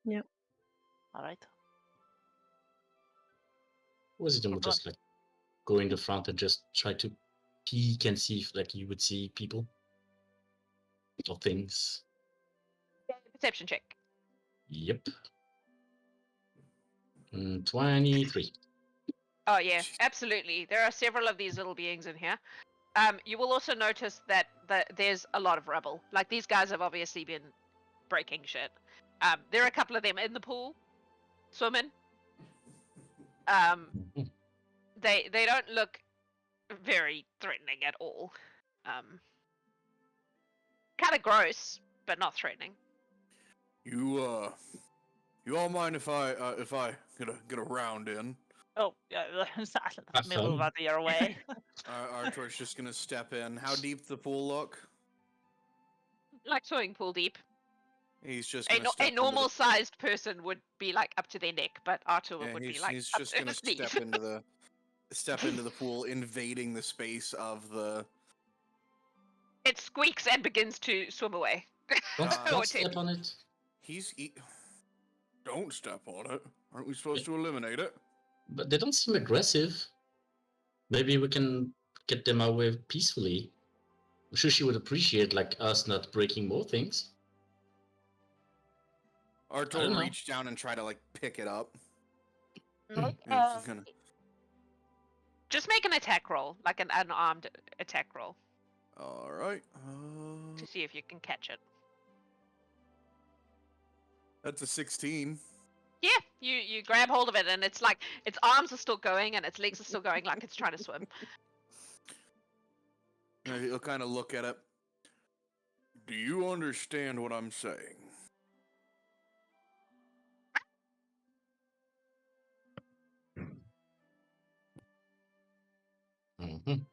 All right. Wasitum would just like go in the front and just try to peek and see if like you would see people or things. Perception check. Yep. 23. Oh yeah, absolutely. There are several of these little beings in here. You will also notice that there's a lot of rubble. Like these guys have obviously been breaking shit. There are a couple of them in the pool, swimming. Mhm. They don't look very threatening at all. Kind of gross, but not threatening. You all mind if I get a round in? Oh, yeah, let me fun. move out of your way. Artor's just gonna step in. How deep the pool look? Like swimming pool deep. He's just A, gonna no- step a normal sized person would be like up to their neck, but Artur would be like he's up just to gonna his knees. step into the pool, invading the space of the. It squeaks and begins to swim away. Don't, Uh, don't Or step on it. Don't step on it. Aren't we supposed to eliminate it? But they don't seem aggressive. Maybe we can get them away peacefully. I'm sure she would appreciate like us not breaking more things. I Artor don't know. reach down and try to like pick it up. Nope. He's gonna- Just make an attack roll, like an unarmed attack roll, All right. to see if you can catch it. That's a 16. Yeah, you grab hold of it, and it's like its arms are still going and its legs are still going, like it's trying to swim. He'll kind of look at it. Do you understand what I'm saying? Mhm.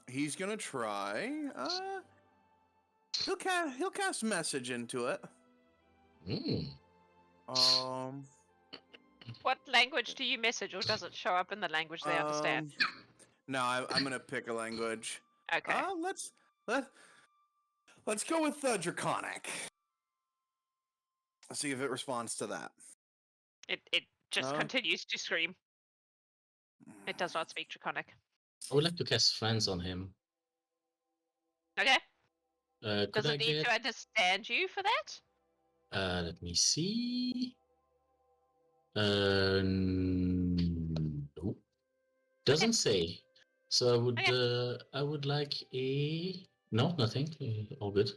He's gonna try. He'll cast message into it. Mm. What language do you message, or does it show up in the language they understand? No, I'm gonna pick a language. Okay. Let's go with Draconic. Let's see if it responds to that. It just continues to scream. It does not speak Draconic. I would like to cast friends on him. Okay. Could Does I it need get? to understand you for that? Let me see. Nope. Doesn't say. So I would like a no, nothing. All good.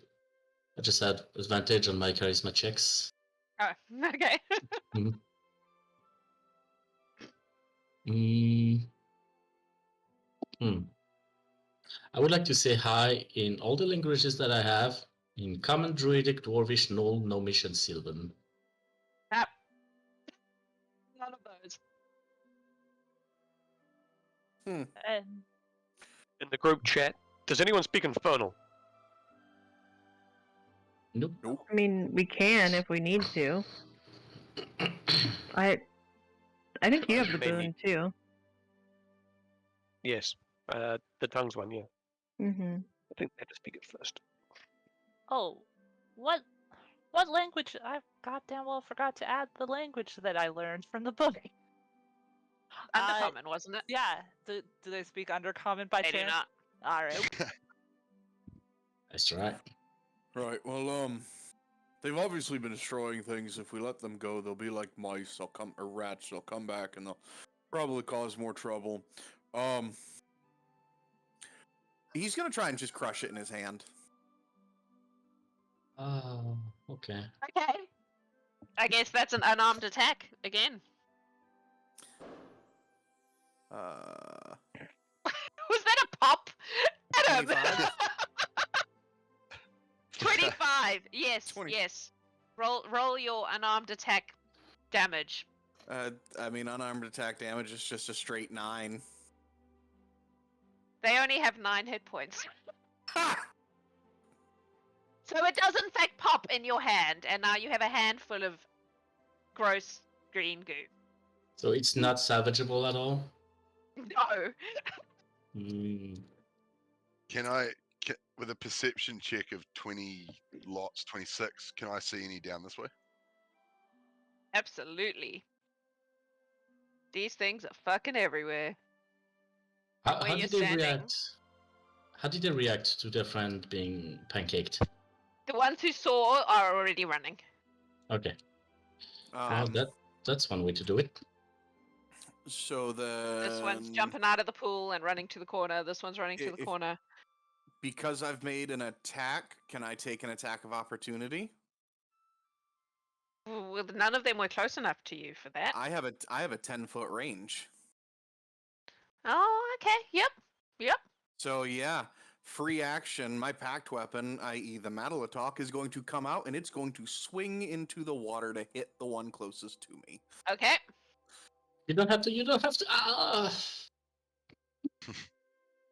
I just had advantage on my charisma checks. Oh, okay. I would like to say hi in all the languages that I have: in Common, Druidic, Dwarvish, Knoll, Gnomish, and Sylvan. None of those. And In the group chat, does anyone speak Infernal? Nope. I mean, we can if we need to. I think you have the Mainly- boon too. Yes. The tongues one, yeah. Mm-hmm. I think they had to speak it first. oh, what language? I goddamn well forgot to add the language that I learned from the book. Undercommon, wasn't it? Yeah. Do they speak Undercommon by They do chance? not. All right. That's right. Right. Well, they've obviously been destroying things. If we let them go, they'll be like mice. Or rats. They'll come back and they'll probably cause more trouble. He's gonna try and just crush it in his hand. Oh, okay. Okay. I guess that's an unarmed attack again. Was that a pop? Adam! 25? 25. Yes, 20. yes. Roll your unarmed attack damage. I mean, unarmed attack damage is just a straight 9. They only have 9 hit points. Ha! So it does in fact pop in your hand, and now you have a handful of gross green goo. So it's not salvageable at all. No. With a perception check of 20 lots, 26, can I see any down this way? Absolutely. These things are fucking everywhere. How Where did you're they standing. react? How did they react to their friend being pancaked? The ones who saw are already running. Okay. Well, Um, that that's one way to do it. So This one's jumping out of the pool and running to the corner. This one's running to the If- corner. because I've made an attack, can I take an attack of opportunity? Well, none of them were close enough to you for that. I have a 10-foot range. Oh, okay. Yep. So yeah, free action. My packed weapon, i.e., the Matalatok, is going to come out and it's going to swing into the water to hit the one closest to me. Okay. You don't have to. You don't have to. Ah.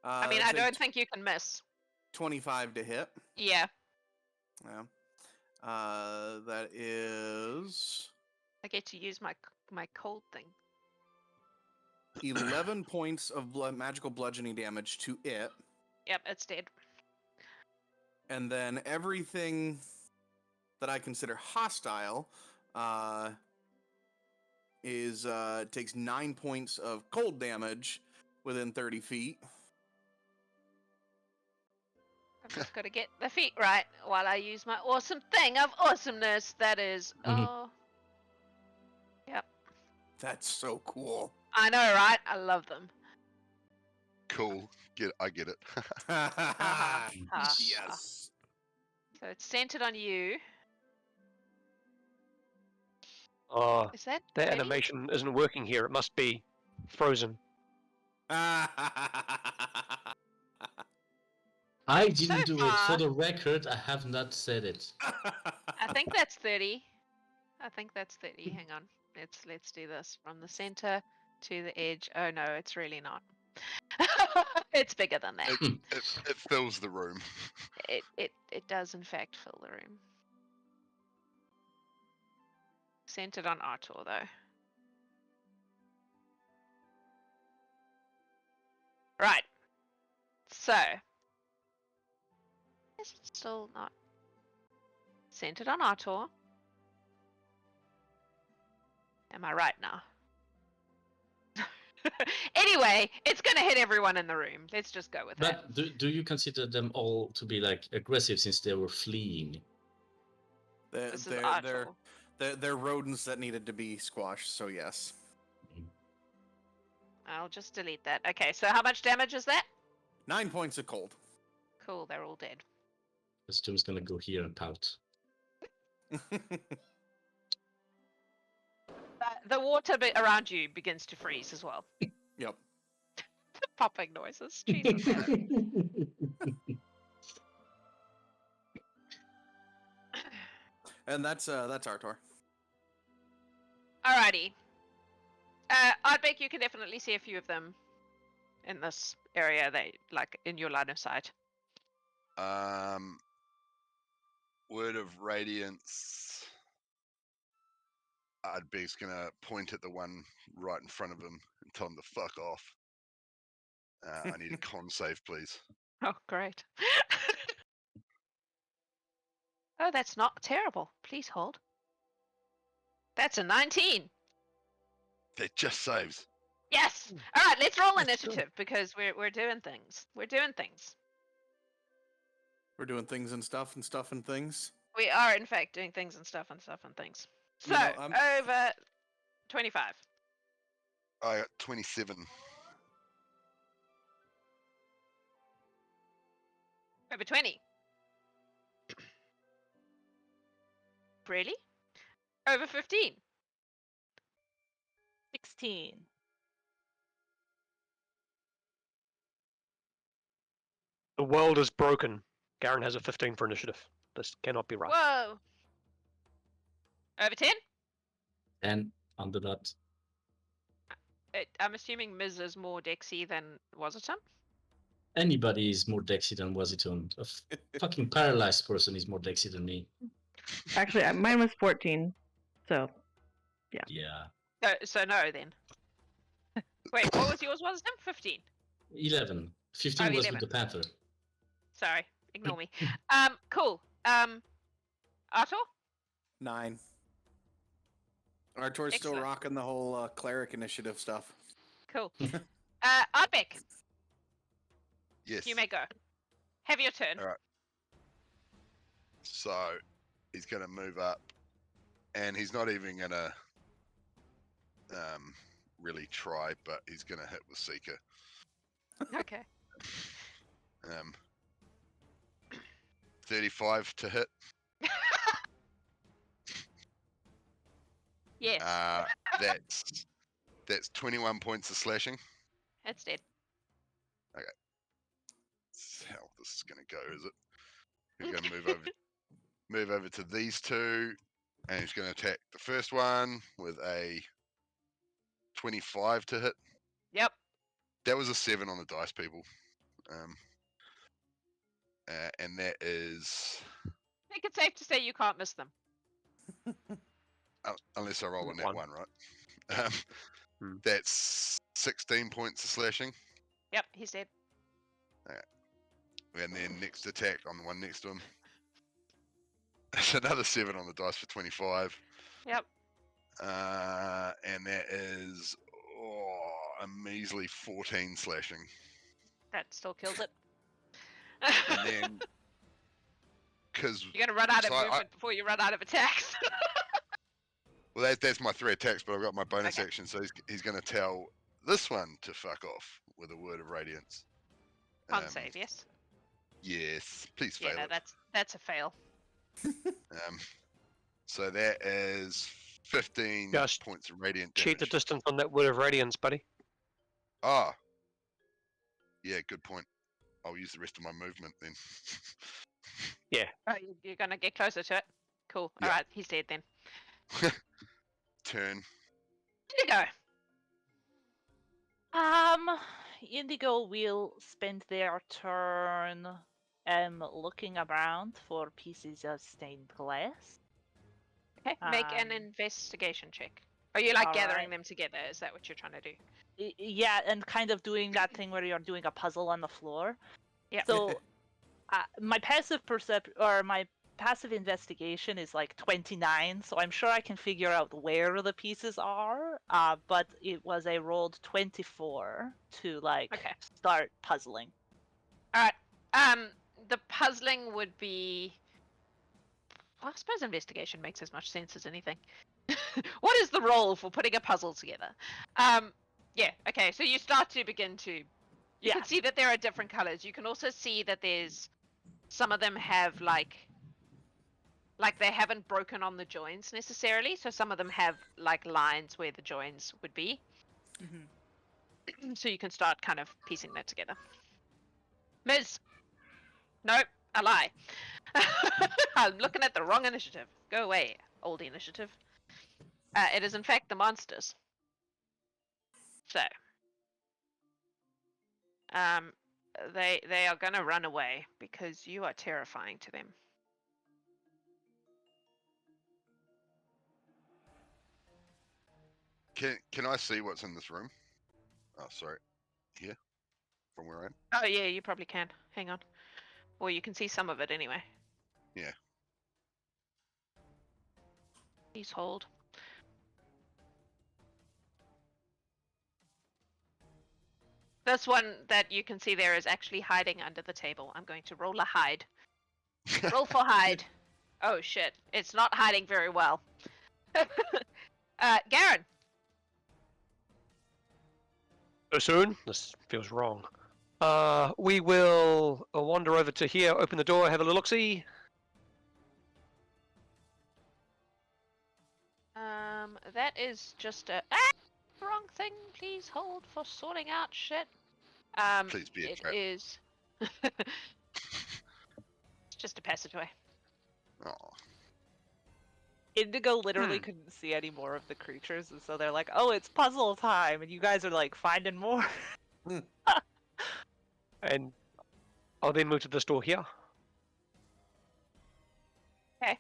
I mean, It's I a don't think you can miss. 25 to hit. Yeah. Yeah. That is I get to use my cold thing. 11 points of magical bludgeoning damage to it, Yep, it's dead. and then everything that I consider hostile is takes 9 points of cold damage within 30 feet. I've just got to get the feet right while I use my awesome thing of awesomeness. That is, Mhm. oh, That's so cool. I know, right? I love them. Cool. I get it. Ha. Yes. So it's centered on you. Oh, Is that that ready? animation isn't working here. It must be frozen. I didn't do it. far- For the record, I have not said it. I think that's 30. I think that's 30. Hang on. Let's do this from the center to the edge. Oh no, it's really not. It's bigger than that. It fills the room. It does in fact fill the room. Centered on Artor though. Right. So is it still not centered on Artor? Am I right now? Anyway, it's gonna hit everyone in the room. Let's just go with that. But do you consider them all to be like aggressive since they were fleeing? This is Artor. They're rodents that needed to be squashed, so yes. I'll just delete that. Okay, so how much damage is that? 9 points of cold. Cool, they're all dead. Costume's gonna go here and pout. The water around you begins to freeze as well. Yep. Popping noises. Jesus. And that's Artor. Alrighty. Ardbeg, you can definitely see a few of them in this area. They like in your line of sight. Word of Radiance. Ardbeg's gonna point at the one right in front of him and tell him to fuck off. I need a con save, please. Oh, great. Oh, that's not terrible. Please hold. That's a 19. That just saves. Yes. All right, let's roll That's good. initiative because we're doing things. We're doing things. We're doing things and stuff and stuff and things. We are in fact doing things and stuff and stuff and things. So You know, I'm- over 25. I got 27. Over 20. Really? Over 15. 16. The world is broken. Garen has a 15 for initiative. This cannot be right. Whoa. Over 10? And on the dot. I'm assuming Miz is more Dexy than Wasitum. Anybody is more Dexy than Wasitum. A fucking paralyzed person is more Dexy than me. Actually, mine was 14. So, Yeah. So no then. Wait, what was yours? Wasitum? 15. 11. 15 was 11. with the Panther. Sorry, ignore me. Cool. Artor? 9. Artor's still Excellent. rocking the whole cleric initiative stuff. Cool. Ardbeg, Yes. you may go. Have your turn. Alright. So he's gonna move up, and he's not even gonna really try, but he's going to hit with Seeker. Okay. 35 to hit. Yes, That's 21 points of slashing. it's dead. How this is going to go, is it? He's going to move over to these two, and he's going to attack the first one with a 25 to hit. Yep. That was a 7 on the dice, people. And that is, I think it's safe to say you can't miss them. unless I roll a net One. 1, right? That's 16 points of slashing. Yep, he's dead. And then next attack on the one next to him. It's another 7 on the dice for 25. Yep. And that is a measly 14 slashing. That still kills it. And then, because You're gonna run out of movement before you run out of attacks. well, that's my 3 attacks, but I've got my bonus action, so he's going to tell this one to fuck off with a word of radiance. Con save, yes. Yes, please fail. Yeah, no, it. that's a fail. So that is 15 Just points of radiant Cheat the damage. distance on that word of radiance, buddy. Ah, yeah, good point. I'll use the rest of my movement then. Oh, you're gonna get closer to it. Cool. Yeah. All right, he's dead then. Turn. Indigo. Indigo will spend their turn looking around for pieces of stained glass. Okay, make an investigation check. Are you like gathering alright. them together? Is that what you're trying to do? Yeah, and kind of doing that thing where you're doing a puzzle on the floor. Yeah. So, my passive investigation is like 29, so I'm sure I can figure out where the pieces are. But it was a rolled 24 to start puzzling. All right. The puzzling would be. Well, I suppose investigation makes as much sense as anything. What is the role for putting a puzzle together? Yeah. Okay. So you start to begin to. You can see that there are different colors. You can also see that there's some of them have like they haven't broken on the joins necessarily. So some of them have like lines where the joins would be. Mm-hmm. So you can start kind of piecing that together. Ms. Nope, a lie. I'm looking at the wrong initiative. Go away, old initiative. It is in fact the monsters. So, they are gonna run away because you are terrifying to them. Can I see what's in this room? Oh, sorry. Here? From where I am? Oh yeah, you probably can. Hang on. Or you can see some of it anyway. Yeah. Please hold. This one that you can see there is actually hiding under the table. I'm going to roll a hide. Roll for hide. Oh shit, it's not hiding very well. Garen. So soon? This feels wrong. We will wander over to here, open the door, have a little look-see. That is just a wrong thing. Please hold for sorting out shit. Please be a it trap. is. It's just a passageway. Oh. Indigo literally couldn't see any more of the creatures, and so they're like, "Oh, it's puzzle time," and you guys are like finding more. And I'll then move to this door here. Okay.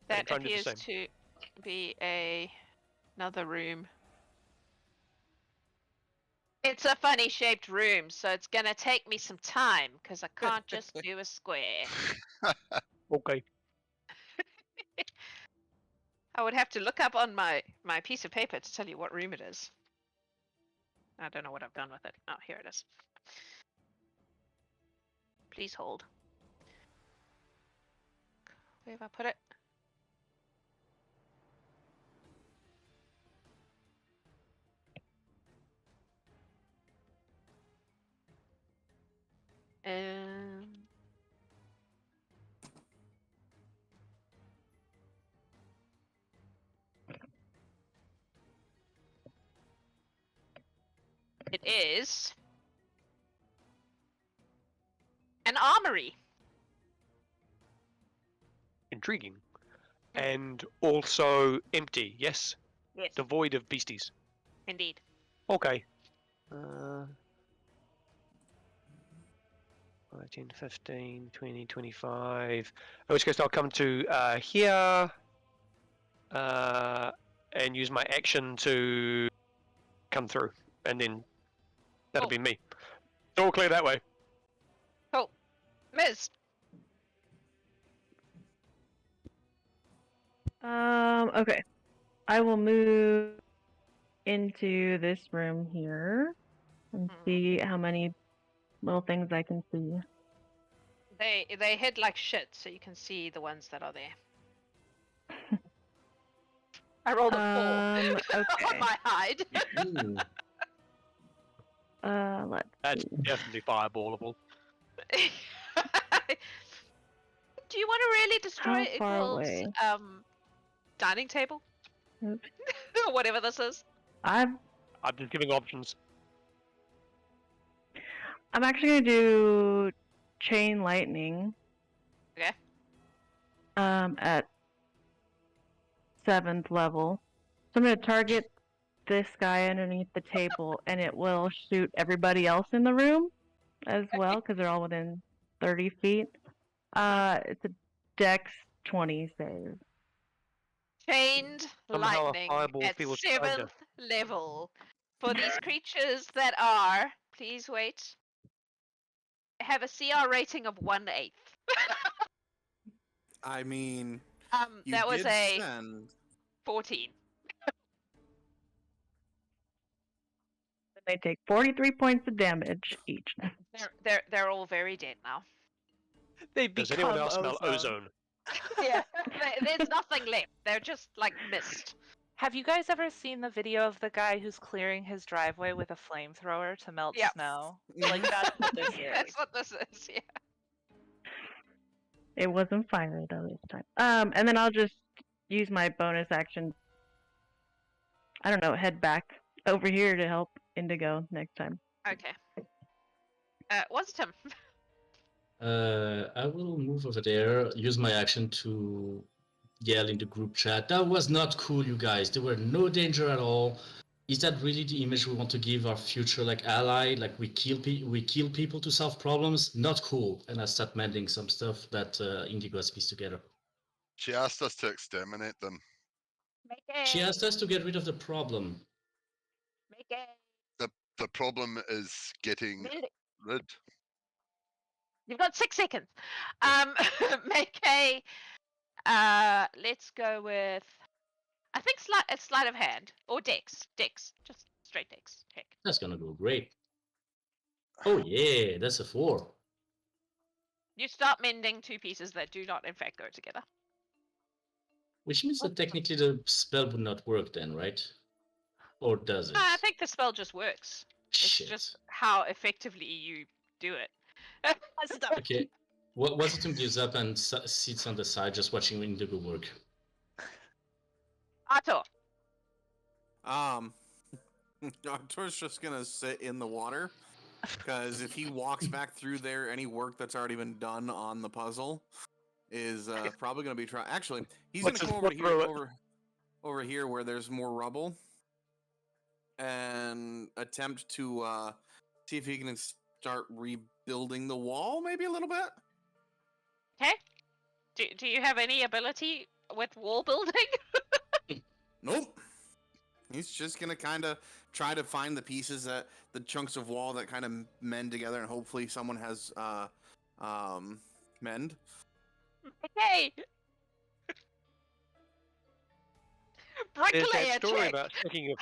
That try and do the appears same. to be another room. It's a funny shaped room, so it's gonna take me some time because I can't just do a square. Okay. I would have to look up on my piece of paper to tell you what room it is. I don't know what I've done with it. Oh, here it is. Please hold. Where have I put it? It is an armory. Intriguing. And also empty, yes? Yes, Devoid of beasties. indeed. Okay. 10, 15, 20, 25. In which case I'll come to here and use my action to come through. And then that'll Cool. be me. It's all clear that way. Cool. Miss. Okay. I will move into this room here and see how many little things I can see. They hid like shit, so you can see the ones that are there. I rolled a 4 on Okay. my hide. Ooh. Let's That's see. definitely fireballable. Do you want to really destroy How far Iggwilv's away? dining table? Oops. Or whatever this is. I'm just giving options. actually gonna do chain lightning. Okay. At 7th level. So I'm gonna target this guy underneath the table, and it will shoot everybody else in the room as well, because they're all within 30 feet. It's a Dex 20 save. Chained Somehow a lightning fireball at feels 7th kinder. level. For these creatures that are, please wait, have a CR rating of 1/8. I mean, you That was did a send. 14. They take 43 points of damage each. They're all very dead now. They Does become anyone else smell ozone. ozone? Yeah, there's nothing left. They're just like mist. Have you guys ever seen the video of the guy who's clearing his driveway with a flamethrower to melt Yep. snow? Like, that's what this is. That's what this is. Yeah. It wasn't fire though this time. And then I'll just use my bonus action. I don't know, head back over here to help Indigo next time. Okay. Wasitum. I will move over there, use my action to yell in the group chat. That was not cool, you guys. There were no danger at all. Is that really the image we want to give our future like ally? Like we kill people to solve problems? Not cool. And I start mending some stuff that Indigo has pieced together. She asked us to exterminate them. She asked us to get rid of the problem. The problem is getting rid. You've got 6 seconds. Make a. Let's go with. I think sleight of hand or dex. Dex, just straight dex. Heck. That's gonna go great. Oh yeah, that's a 4. You start mending 2 pieces that do not in fact go together. Which means that technically the spell would not work then, right? Or does it? I think the spell just works. Shit. It's just how effectively you do it. Okay. Wasitum gives up and sits on the side just watching Indigo work. Artor. Artor's just gonna sit in the water, because if he walks back through there, any work that's already been done on the puzzle is probably gonna be Actually, he's Let's gonna just come flip through it. over here where there's more rubble, and attempt to see if he can start rebuilding the wall, maybe a little bit. Okay. Do you have any ability with wall building? Nope. He's just gonna kind of try to find the pieces the chunks of wall that kind of mend together, and hopefully someone has mend. Okay. There's Bricklayer that story check. about sticking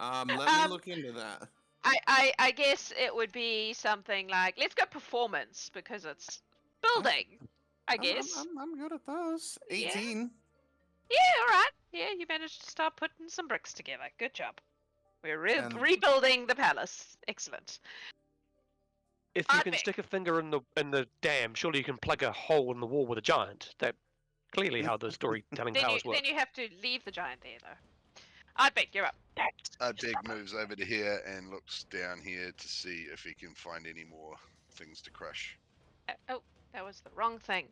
Let me look into that. I guess it would be something like, let's go performance because it's building. I guess. I'm good at those. Yeah. 18. Yeah, all right. Yeah, you managed to start putting some bricks together. Good job. We're And- rebuilding the palace. Excellent. If you can Ardbeg. stick a finger in the dam, surely you can plug a hole in the wall with a giant. That clearly how the storytelling Then powers work. you have to leave the giant there, though. Ardbeg, you're up. Ardbeg moves over to here and looks down here to see if he can find any more things to crush. Oh, that was the wrong thing.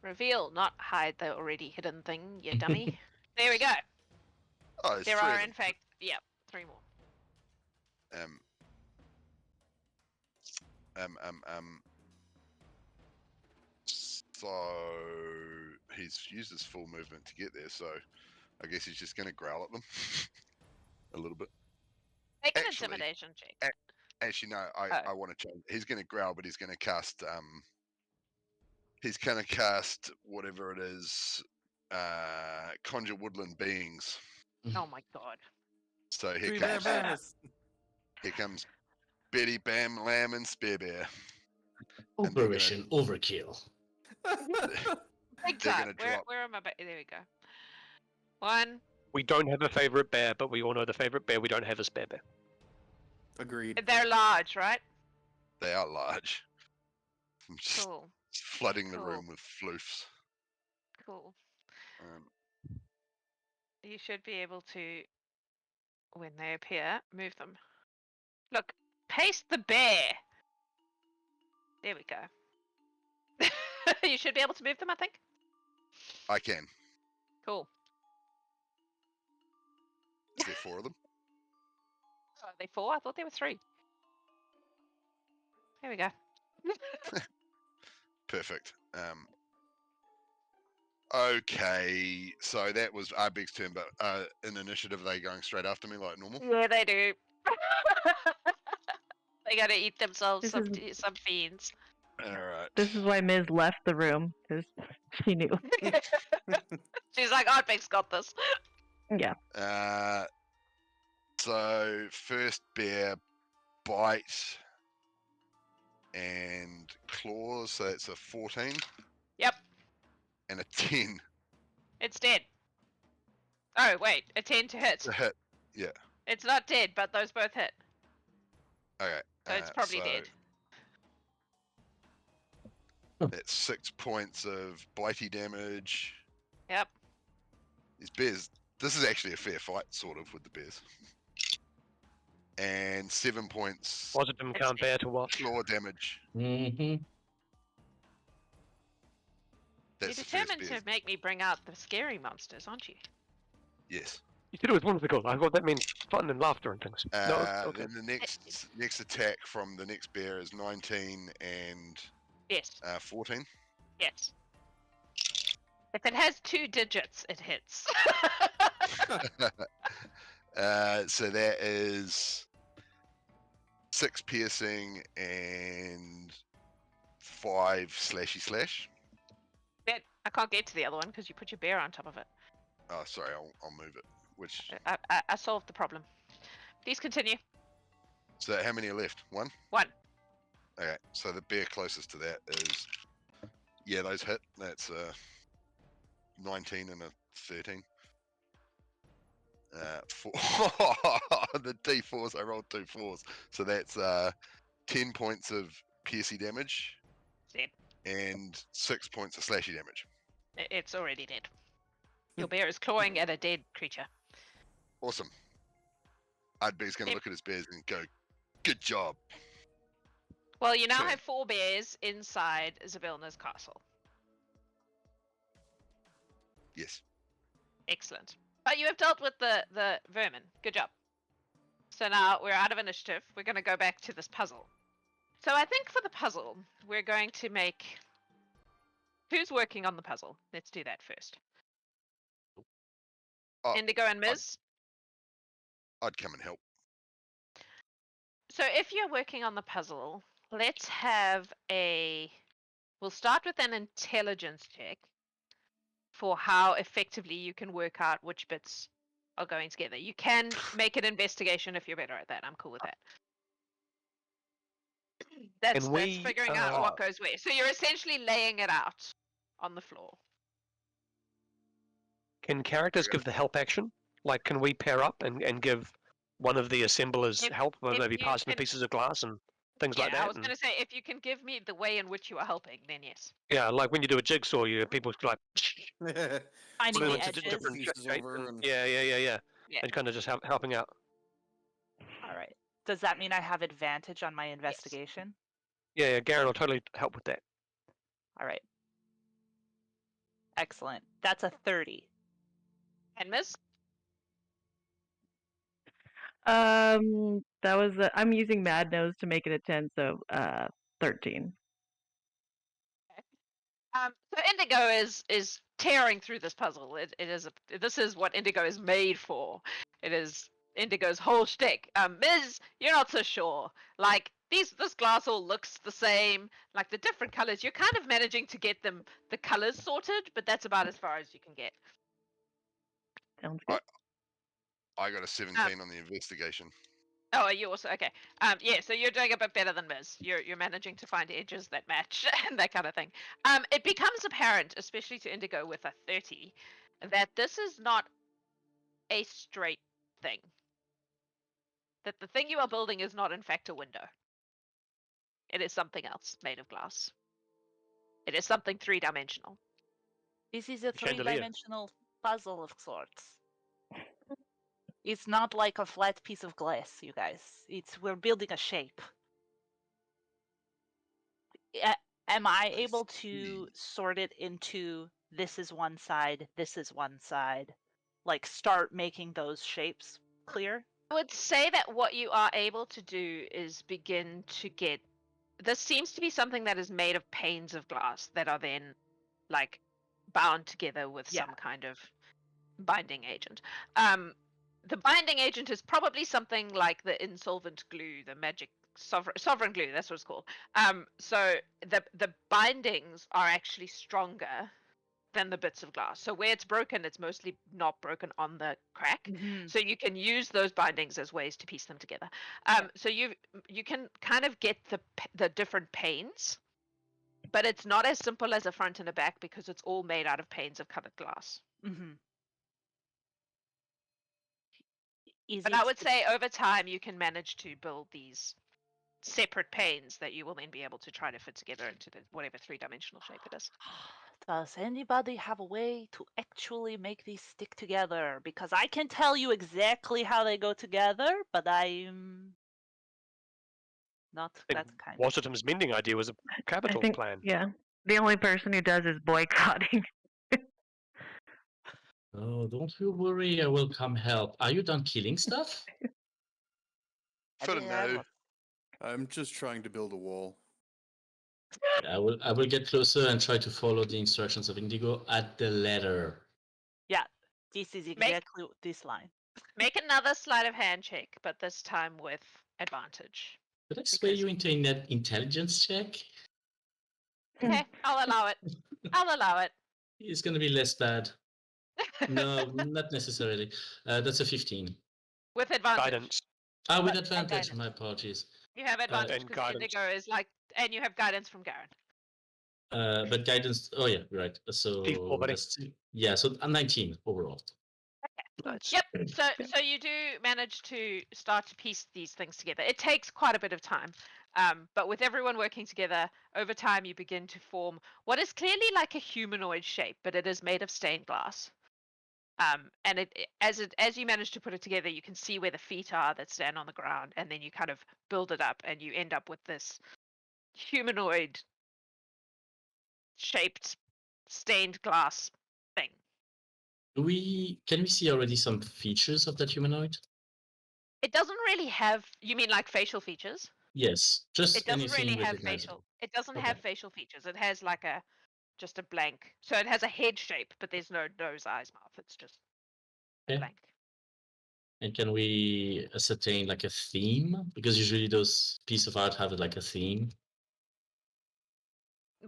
Reveal, not hide the already hidden thing, you dummy. There we go. Oh, there's There three are, of in fact, yeah, 3 more. them. So he's used his full movement to get there, so I guess he's just going to growl at them a little bit. Make an Actually- intimidation check. Actually, no, Oh. I want to change. He's going to growl, but he's going to cast. He's going to cast whatever it is. Conjure woodland beings. Oh my god. So here Three comes. Barabbas. Here comes Betty, Bam, Lamb, and Spear Bear. And they're gonna- Operation Overkill. Big They're time. gonna drop. Where am I? There we go. 1. We don't have a favorite bear, but we all know the favorite bear we don't have is Bear Bear. Agreed. They're large, right? They are large. I'm just Cool. flooding the Cool. room with floofs. Cool. Um, You should be able to, when they appear, move them. Look, paste the bear. There we go. You should be able to move them, I think. I can. Cool. Is there 4 of them? Oh, are they 4? I thought there were 3. There we go. Perfect. Okay, so that was Ardbeg's turn, but in initiative, are they going straight after me like normal? Yeah, they do. They gotta eat themselves This some fiends. All right. This is why Ms. left the room, because she knew. She's like, Ardbeg's got this. Yeah. So first bear bite and claws, so it's a 14 Yep, and a 10 it's dead. Oh, wait, a 10 to hit. to hit. It's not dead, but those both hit. Okay. So it's probably dead. That's 6 points of bitey damage. Yep. These bears. This is actually a fair fight, sort of, with the bears. And 7 points Wasitum can't bear to watch. claw damage. Mm-hmm. That's You're the first determined bear. to make me bring out the scary monsters, aren't you? Yes. You said it was whimsical. I thought that means fun and laughter and things. No, okay. Then the next attack from the next bear is 19 and Yes. 14. Yes. If it has 2 digits, it hits. So that is 6 piercing and 5 slashy slash. I can't get to the other one because you put your bear on top of it. Oh, sorry, I'll move it. Which I solved the problem. Please continue. so how many are left? 1. 1. Okay, so the bear closest to that is those hit. That's 19 and a 13. 4. The D4s. I rolled 2 4s, so that's 10 points of piercy damage Dead. and 6 points of slashy damage. It's already dead. Your bear is clawing at a dead creature. Awesome. Ardbeg's going to Yep. look at his bears and go, "Good job." Well, you now Okay. have 4 bears inside Zabilna's castle. Yes. Excellent. But you have dealt with the vermin. Good job. So now we're out of initiative. We're going to go back to this puzzle. So I think for the puzzle, we're going to make... Who's working on the puzzle? Let's do that first. Oh, Indigo and Ms. I'd come and help. So if you're working on the puzzle, let's have a... We'll start with an intelligence check for how effectively you can work out which bits are going together. You can make an investigation if you're better at that. I'm cool with that. That's we, figuring out what goes where. So you're essentially laying it out on the floor. Can characters give the help action? Like, can we pair up and give one of the assemblers If- help, if maybe you passing the can- pieces of glass and things like Yeah, I that? was and- going to say, if you can give me the way in which you are helping, then yes. Yeah, like when you do a jigsaw, people like Finding glue the into edges. different Pieces shapes over and- and- Yeah. Yeah. and kind of just helping out. All right. Does that mean I have advantage on my investigation? Yeah, Garen will totally help with that. All right. Excellent. That's a 30. And Miss? That was I'm using Mad Nose to make it a 10, so 13. So Indigo is tearing through this puzzle. This is what Indigo is made for. It is Indigo's whole shtick. Miz, you're not so sure. Like this glass all looks the same. Like the different colors, you're kind of managing to get the colors sorted, but that's about as far as you can get. Sounds good. I got a 17 on the investigation. Oh, are you also okay? Yeah, so you're doing a bit better than Miz. You're managing to find edges that match and that kind of thing. It becomes apparent, especially to Indigo with a 30, that this is not a straight thing. That the thing you are building is not in fact a window. It is something else made of glass. It is something 3-dimensional. This is a Chandelier. 3-dimensional puzzle of sorts. It's not like a flat piece of glass, you guys. We're building a shape. Am I able to sort it into this is one side, this is one side? Like start making those shapes clear? I would say that what you are able to do is begin to get. This seems to be something that is made of panes of glass that are then, like, bound together with some kind of binding agent. The binding agent is probably something like the insolvent glue, the magic sovereign glue. That's what it's called. So the bindings are actually stronger than the bits of glass. So where it's broken, it's mostly not broken on the crack. So you can use those bindings as ways to piece them together. So you can kind of get the different panes, but it's not as simple as a front and a back because it's all made out of panes of colored glass. But I would say over time you can manage to build these separate panes that you will then be able to try to fit together into whatever 3-dimensional shape it is. Does anybody have a way to actually make these stick together? Because I can tell you exactly how they go together, but I'm not that kind of. Wasitum's mending idea was a capital plan. Yeah. The only person who does is boycotting. Oh, don't you worry, I will come help. Are you done killing stuff? For now. I'm just trying to build a wall. I will get closer and try to follow the instructions of Indigo at the letter. Yeah, this is exactly this line. Make another sleight of hand check, but this time with advantage. Could I sway you into a net intelligence check? Okay, I'll allow it. I'll allow it. It's gonna be less bad. No, not necessarily. That's a 15. With advantage. Guidance. With And advantage, guidance. my apologies. You have advantage And because guidance. Indigo is like, and you have guidance from Garen. But guidance, oh yeah, right. So D4, buddy. that's yeah, so I'm 19 overall. Nice. Yep. So you do manage to start to piece these things together. It takes quite a bit of time, but with everyone working together over time, you begin to form what is clearly like a humanoid shape, but it is made of stained glass. And as you manage to put it together, you can see where the feet are that stand on the ground, and then you kind of build it up, and you end up with this humanoid shaped stained glass thing. Can we see already some features of that humanoid? It doesn't really have. You mean like facial features? Yes, just It doesn't anything really have recognizable. facial. It doesn't have Okay. facial features. It has like just a blank. So it has a head shape, but there's no nose, eyes, mouth. It's just Okay. blank. And can we ascertain like a theme? Because usually those pieces of art have like a theme.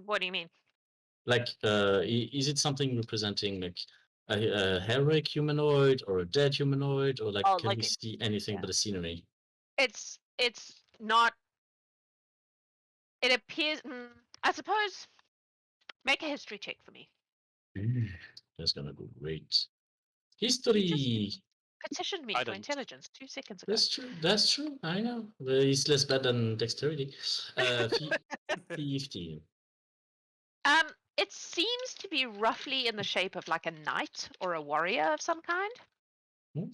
What do you mean? Like, is it something representing like a heroic humanoid or a dead humanoid, or like Oh, can like we see anything yeah. but the scenery? It's not. It appears. I suppose. Make a history check for me. That's gonna go great. History. Petitioned me for Guidance. intelligence 2 seconds ago. That's true. That's true. I know. But it's less bad than dexterity. 15. It seems to be roughly in the shape of like a knight or a warrior of some kind.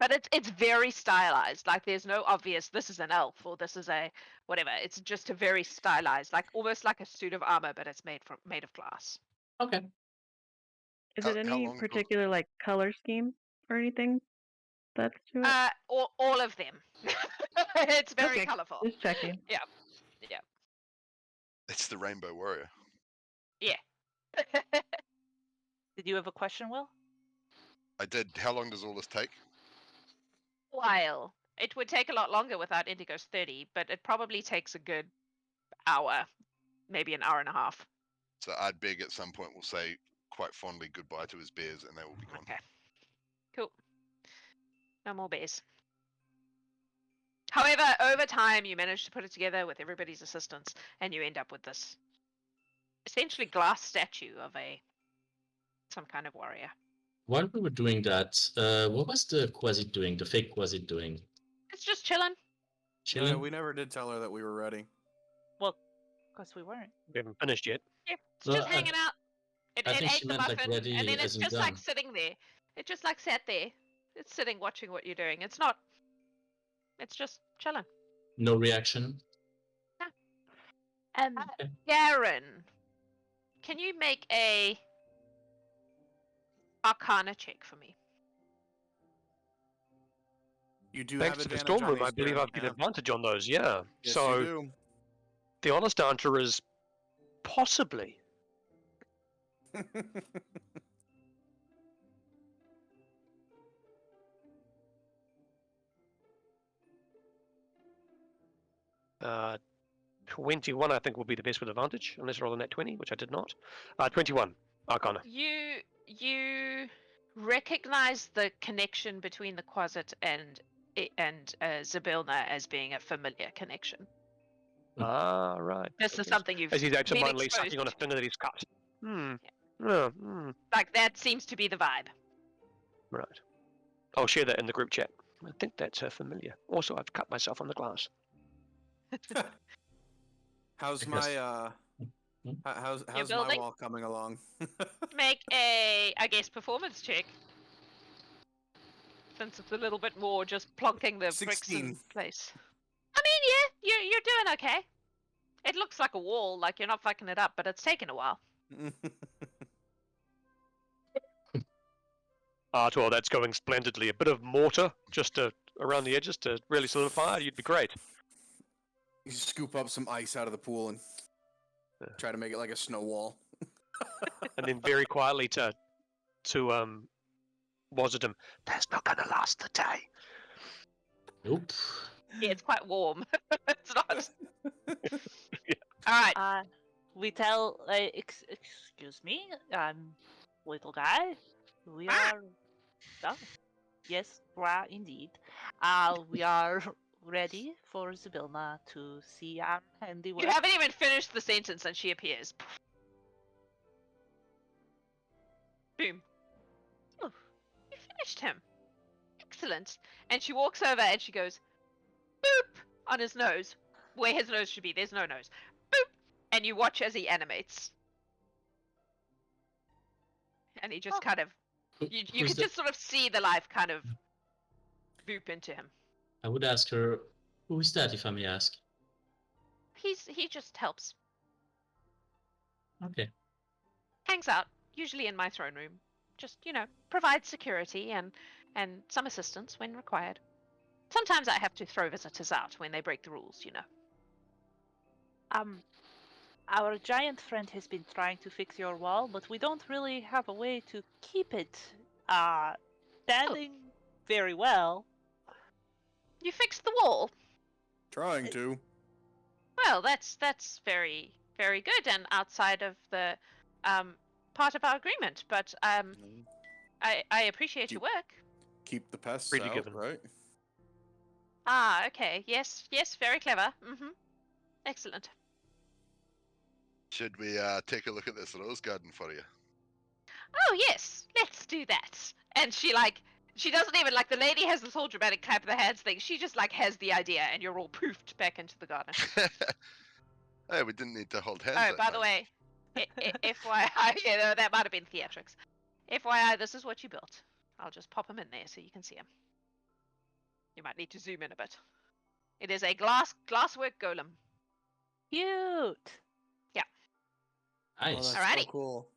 But it's very stylized. Like there's no obvious this is an elf or this is a whatever. It's just a very stylized, like almost like a suit of armor, but it's made of glass. Okay. Is How- it how any long ago- particular like color scheme or anything that's to it? All of them. It's very Okay, colorful. Just checking. It's the Rainbow Warrior. Did you have a question, Will? I did. How long does all this take? While it would take a lot longer without Indigo's 30, but it probably takes a good hour, maybe an hour and a half. So Ardbeg at some point will say quite fondly goodbye to his bears, and they will be gone. Okay. Cool. No more bears. However, over time, you manage to put it together with everybody's assistance, and you end up with this essentially glass statue of some kind of warrior. While we were doing that, what was the Quasit doing? The fake Quasit doing? It's just chilling. Chilling? Yeah, we never did tell her that we were ready. Well, because we weren't. We haven't finished yet. Yeah, it's No, just hanging out. It I think ate she the meant, like, muffin, ready and then it's as in just like done. sitting there. It just like sat there. It's sitting watching what you're doing. It's just chilling. No reaction? Garen, can you make a Arcana check for me? You do Thanks have to the advantage storm on room, these, I believe Garen, I've got yeah. advantage on those. Yeah. Yes, So you do. the honest answer is possibly. Uh, 21, I think, will be the best with advantage, unless I roll a net 20, which I did not. 21, Arcana. You recognize the connection between the Quasit and Zybilna as being a familiar connection. Ah, right. This is Okay. something you've As he's been absentmindedly exposed sucking on a to. finger that he's cut. Hmm. Like that seems to be the vibe. Right. I'll share that in the group chat. I think that's familiar. Also, I've cut myself on the glass. How's Because- my how's my building? wall coming along? Make a, I guess, performance check. Since it's a little bit more just plonking the bricks in 16. place. I mean, yeah, you're doing okay. It looks like a wall, like you're not fucking it up, but it's taken a while. Artor, that's going splendidly. A bit of mortar just around the edges to really solidify it. You'd be great. You scoop up some ice out of the pool and try to make it like a snow wall. And then very quietly to Wasitum, that's not going to last the day. Nope. Yeah, it's quite warm. It's not. Alright. We tell, excuse me, little guy, we Ah! are, oh, yes, Ra, indeed. We are ready for Zybilna to see our handiwork. You haven't even finished the sentence and she appears. Boom. Oh, you finished him. Excellent. And she walks over and she goes, boop, on his nose. Where his nose should be, there's no nose. Boop. And you watch as he animates. And he just kind of, you Who's can the- just sort of see the life kind of boop into him. I would ask her, who is that, if I may ask? He just helps. Okay. Hangs out, usually in my throne room. Just, provides security and some assistance when required. Sometimes I have to throw visitors out when they break the rules, Our giant friend has been trying to fix your wall, but we don't really have a way to keep it standing very well. You fixed the wall. Trying to. Well, that's very, very good and outside of the part of our agreement. But I appreciate your work. Keep the pests Really out, given. right? Ah, okay. Yes, very clever. Excellent. Should we take a look at this rose garden for you? Oh yes, let's do that. And she doesn't even the lady has this whole dramatic clap of the hands thing. She just has the idea, and you're all poofed back into the garden. Hey, we didn't need to hold hands. Oh, that by the time. way, FYI, that might have been theatrics. FYI, this is what you built. I'll just pop him in there so you can see him. You might need to zoom in a bit. It is a glasswork golem. Cute. Oh, Nice. that's Alrighty. so cool.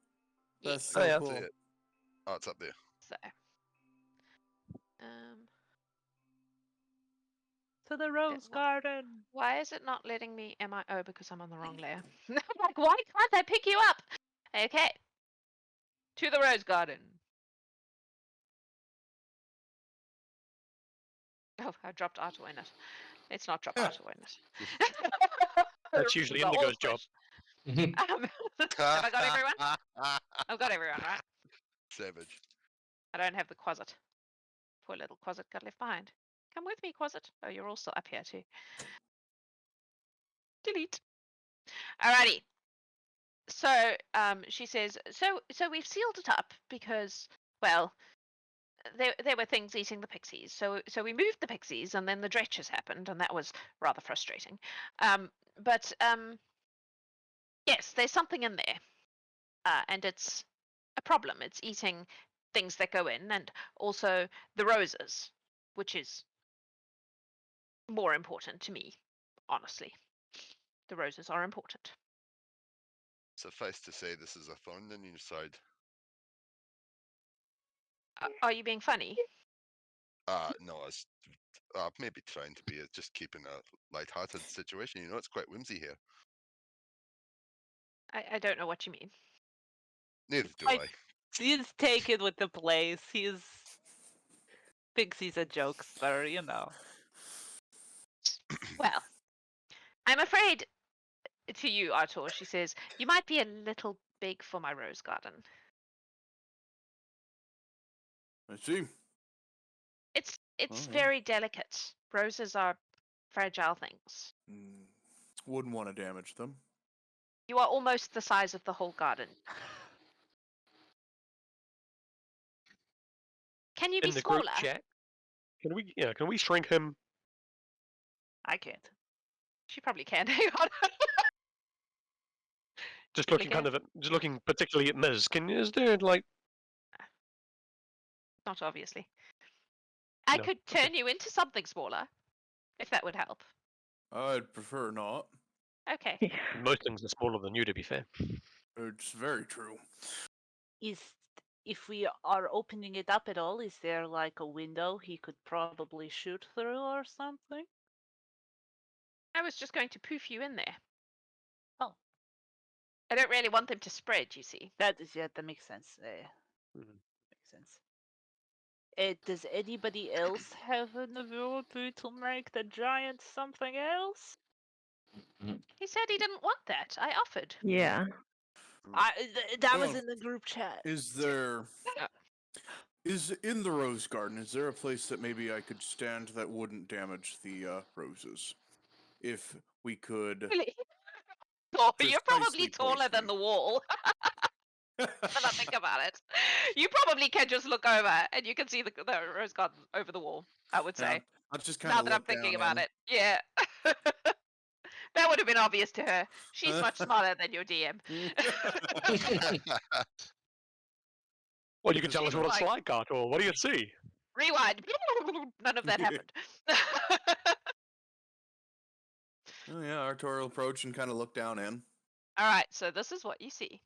Yeah. That's so Oh, yeah. cool. See it. Oh, it's up there. So, um, To the rose wa- garden. why is it not letting me? Oh, because I'm on the wrong layer. Like, why can't I pick you up? Okay. To the rose garden. Oh, I dropped Artor in it. Let's not drop Artor in it. That's usually They're all Indigo's job. squished. Have I got everyone? I've got everyone, right? Savage. I don't have the Quasit. Poor little Quasit got left behind. Come with me, Quasit. Oh, you're all still up here too. Delete. Alrighty. So, she says, so we've sealed it up because, well, there were things eating the pixies. So we moved the pixies, and then the dretches happened, and that was rather frustrating. But yes, there's something in there, and it's a problem. It's eating things that go in, and also the roses, which is more important to me, honestly. The roses are important. Suffice to say, this is a thorn in your side. Are you being funny? No, I was maybe trying to be just keeping a light-hearted situation. You know, it's quite whimsy here. I don't know what you mean. Neither do I- I. He's taken with the place. Thinks he's a jokester, you know. Well, I'm afraid to you, Artor, she says, you might be a little big for my rose garden. I see. It's Oh, yeah. very delicate. Roses are fragile things. Wouldn't want to damage them. You are almost the size of the whole garden. Can you be In the smaller? group chat, can we shrink him? I can't. She probably can. Hang on. Just Really looking good. just looking particularly at Miz. Is there like Not obviously. I No, could okay. turn you into something smaller, if that would help. I'd prefer not. Okay. most things are smaller than you, to be fair. It's very true. If we are opening it up at all, is there like a window he could probably shoot through or something? I was just going to poof you in there. Oh. I don't really want them to spread, you see. That makes sense. Mhm. Makes sense. Does anybody else have an ability to make the giant something else? He said he didn't want that. I offered. Yeah. That was Well, in the group chat. Is there Uh. is in the rose garden? Is there a place that maybe I could stand that wouldn't damage the roses? If we could. Really? Oh, you're probably Precisely taller place than me. the wall. Now that I think about it, you probably can just look over and you can see the rose garden over the wall. I would say. I'll just kind Now of that I'm look thinking down about in. it, yeah. That would have been obvious to her. She's much smarter than your DM. Well, you can tell us She's what it's like- like, Artor. What do you see? Rewind. None of that happened. Oh yeah, Artor will approach and kind of look down in. All right, so this is what you see.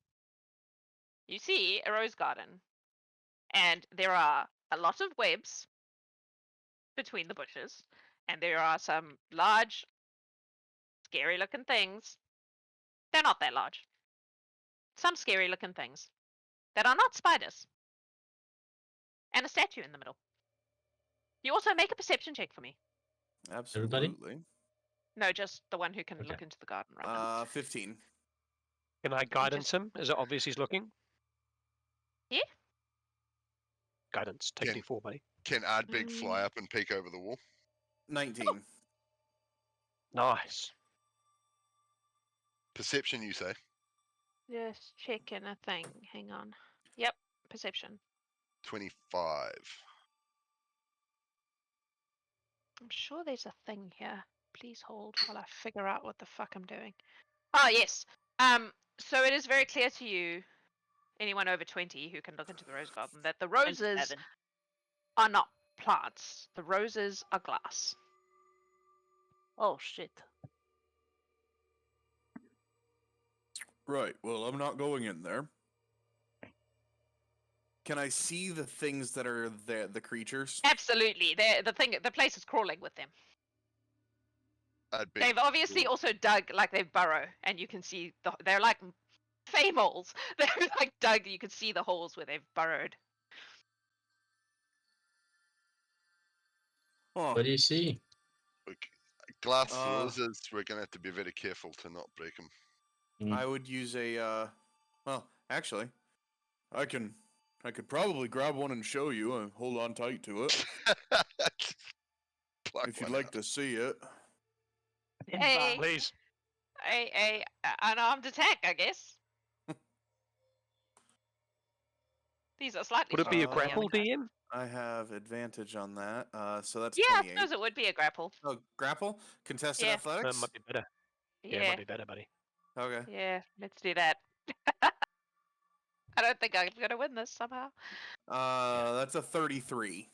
You see a rose garden, and there are a lot of webs between the bushes, and there are some large, scary-looking things. They're not that large. Some scary-looking things that are not spiders, and a statue in the middle. You also make a perception check for me. Absolutely. No, just the one who can Okay. look into the garden right now. 15. Can I guidance him? Is it obvious he's looking? Yeah. Guidance. Take Can- D4, buddy. Can Ardbeg fly up and peek over the wall? 19. Nice. Perception, you say? Just checking a thing. Hang on. Yep, perception. 25. I'm sure there's a thing here. Please hold while I figure out what the fuck I'm doing. Oh, yes. So it is very clear to you, anyone over 20 who can look into the rose garden, that the roses 27. are not plants. The roses are glass. Oh shit. Right. Well, I'm not going in there. Can I see the things that are there, the creatures? Absolutely. The place is crawling with them. I'd be They've obviously also dug, like they've burrow, and you can see they're like fey moles. They're like dug. You can see the holes where they've burrowed. Oh, What do you see? glass Uh, roses. We're gonna have to be very careful to not break them. I would use a. Well, actually, I could probably grab one and show you and hold on tight to it if you'd like to see it. Hey, Please. a unarmed attack, I guess. These are slightly. Would it be a stronger than the grapple, other guys. DM? I have advantage on that. So that's Yeah, I 28. suppose it would be a grapple. Oh, grapple? Contested Yeah. athletics? Might be better. Yeah, it Yeah, might be better, buddy. Okay. yeah. Let's do that. I don't think I'm gonna win this somehow. That's a 33.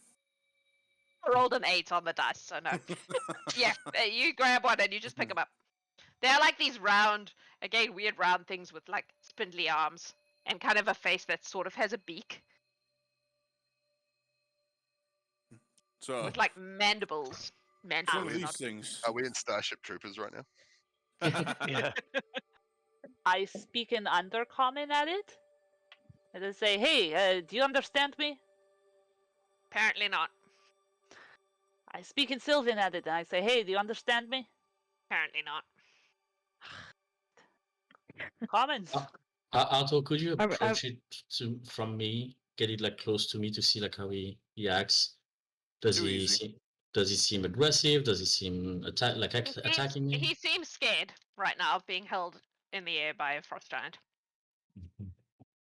I rolled an 8 on the dice, so no. Yeah, you grab one and you just pick them up. They're like these round, again, weird round things with like spindly arms and kind of a face that sort of has a beak So, with like mandibles. some Mandibles, of these not things. Are we in Starship Troopers right now? Yeah. I speak in Undercommon at it. And I say, hey, do you understand me? apparently not. I speak in Sylvan at it, and I say, hey, do you understand me? Apparently not. Common. Artor, could you I- approach it from me? Get it like close to me to see like how he acts. Does Too he easy. seem aggressive? Does he seem attacking me? He seems scared right now of being held in the air by a frost giant. Mhm.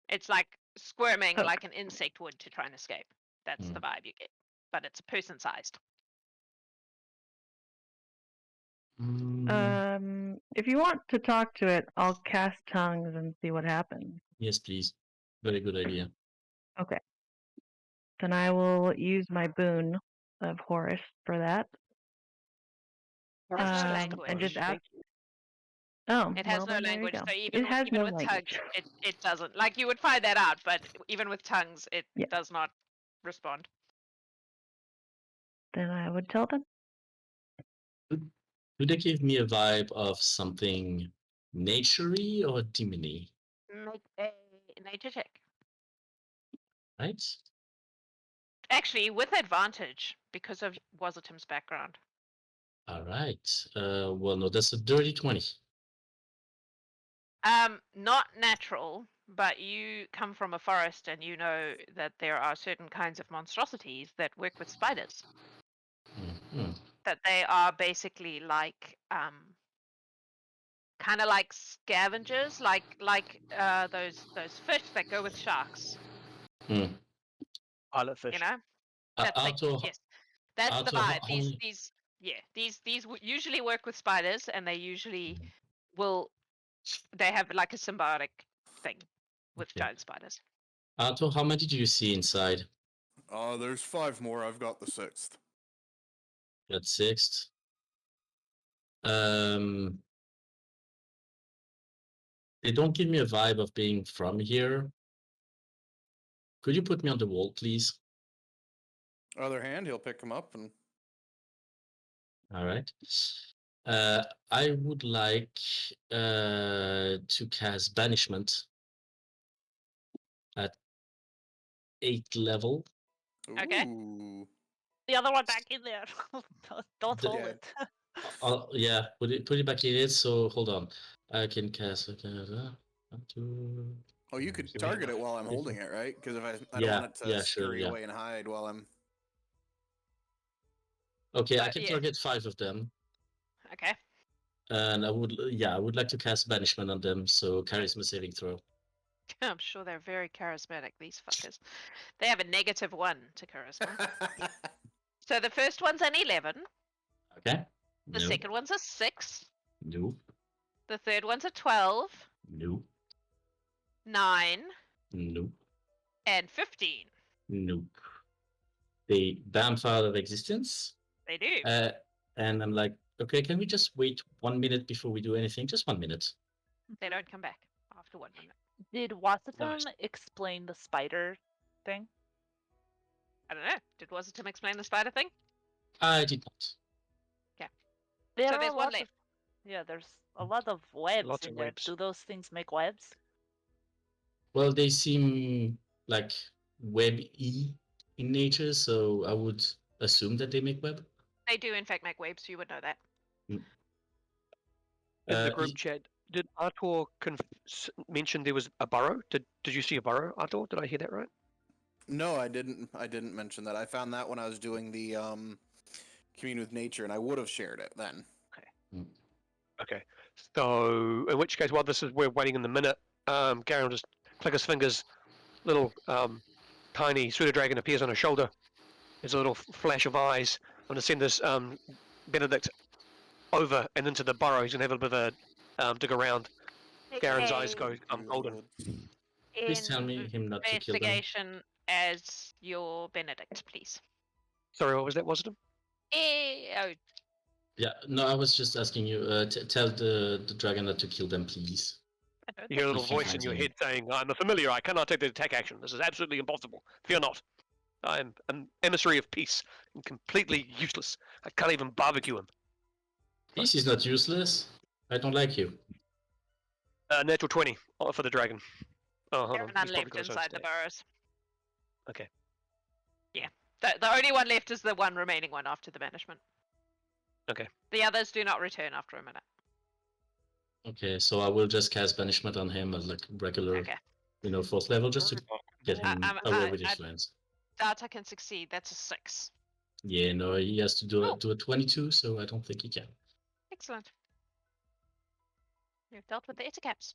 It's like squirming Oh. like an insect would to try and escape. That's the vibe you get. But it's person sized. If you want to talk to it, I'll cast tongues and see what happens. Yes, please. Very good idea. Okay. Then I will use my boon of Horus for that. Has no language. And just ask. Oh, It has well, no then there you language, go. so It even has no with language. tongues, it doesn't. Like you would find that out, but even with tongues, it Yeah. does not respond. Then I would tell them. Do they give me a vibe of something naturey or demony? Make a nature check. Right? Actually, with advantage because of Wasitum's background. All right. Well, no, that's a dirty 20. Not natural, but you come from a forest and you know that there are certain kinds of monstrosities that work with spiders. Mhm. That they are basically like kind of like scavengers, like those fish that go with sharks. Hmm. Pilot fish. You know, that's like Artor, yes, that's the Artor, how vibe. many- These usually work with spiders, and they usually will. They have like a symbiotic thing with Okay. giant spiders. Artor, how many do you see inside? There's 5 more. I've got the 6th. Got sixth. They don't give me a vibe of being from here. Could you put me on the wall, please? Other hand, he'll pick him up and. All right. I would like to cast Banishment at 8th level. Okay. Ooh. The other one back in there. Don't The- hold Yeah. it. Yeah, put it back in it. So hold on. I can cast. Oh, you could Do we target have it while I'm people? holding it, right? Because if I don't Yeah, want it to yeah, sure, scurry yeah. away and hide while I'm. Okay, I can yeah. target 5 of them, Okay. and I would like to cast Banishment on them. So charisma saving throw. I'm sure they're very charismatic. These fuckers. They have a -1 to charisma. So the first one's an 11. Okay. The No. second one's a 6. No. The third one's a 12, No. 9, No. and 15. Nope. they bamf out of existence. They do. And I'm like, okay, can we just wait 1 minute before we do anything? Just 1 minute. They don't come back after 1 minute. Did Wasitum Nice. explain the spider thing? I don't know. Did Wasitum explain the spider thing? I did not. There So are there's one lots of- left. Yeah, there's a lot of webs Lots in of there. webs. Do those things make webs? Well, they seem like web-y in nature, so I would assume that they make web. They do, in fact, make waves. You would know that. In the group Ye- chat, did Artor mention there was a burrow? Did you see a burrow, Artor? Did I hear that right? No, I didn't. I didn't mention that. I found that when I was doing the commune with nature, and I would have shared it then. Okay. So, in which case, while we're waiting in the minute, Garen will just click his fingers. Little tiny pseudo dragon appears on his shoulder. There's a little flash of eyes. I'm going to send this Benedict over and into the burrow. He's going to have a bit of a dig around. Garen's eyes go golden. Please tell me him not to kill them. Investigation as your Benedict, please. Sorry, what was that? Wasn't it? Oh, Yeah, no, I was just asking you. Tell the dragon not to kill them, please. I don't You hear a think little If he voice in finds your any. head saying, I'm a familiar, I cannot take the attack action. This is absolutely impossible. Fear not. I am an emissary of peace and completely useless. I can't even barbecue him. Peace is not useless. I don't like you. Natural 20 for the dragon. Oh, hold there on. are none he's probably left got his own inside the stat. burrows. Okay. Yeah. The only one left is the one remaining one after the banishment. Okay. The others do not return after a minute. Okay, so I will just cast banishment on him as like regular, Okay. 4th level, just to get him away with I his friends. Data can succeed. That's a 6. Yeah, no, he has to do Oh. a 22, so I don't think he can. Excellent. You've dealt with the Itacaps.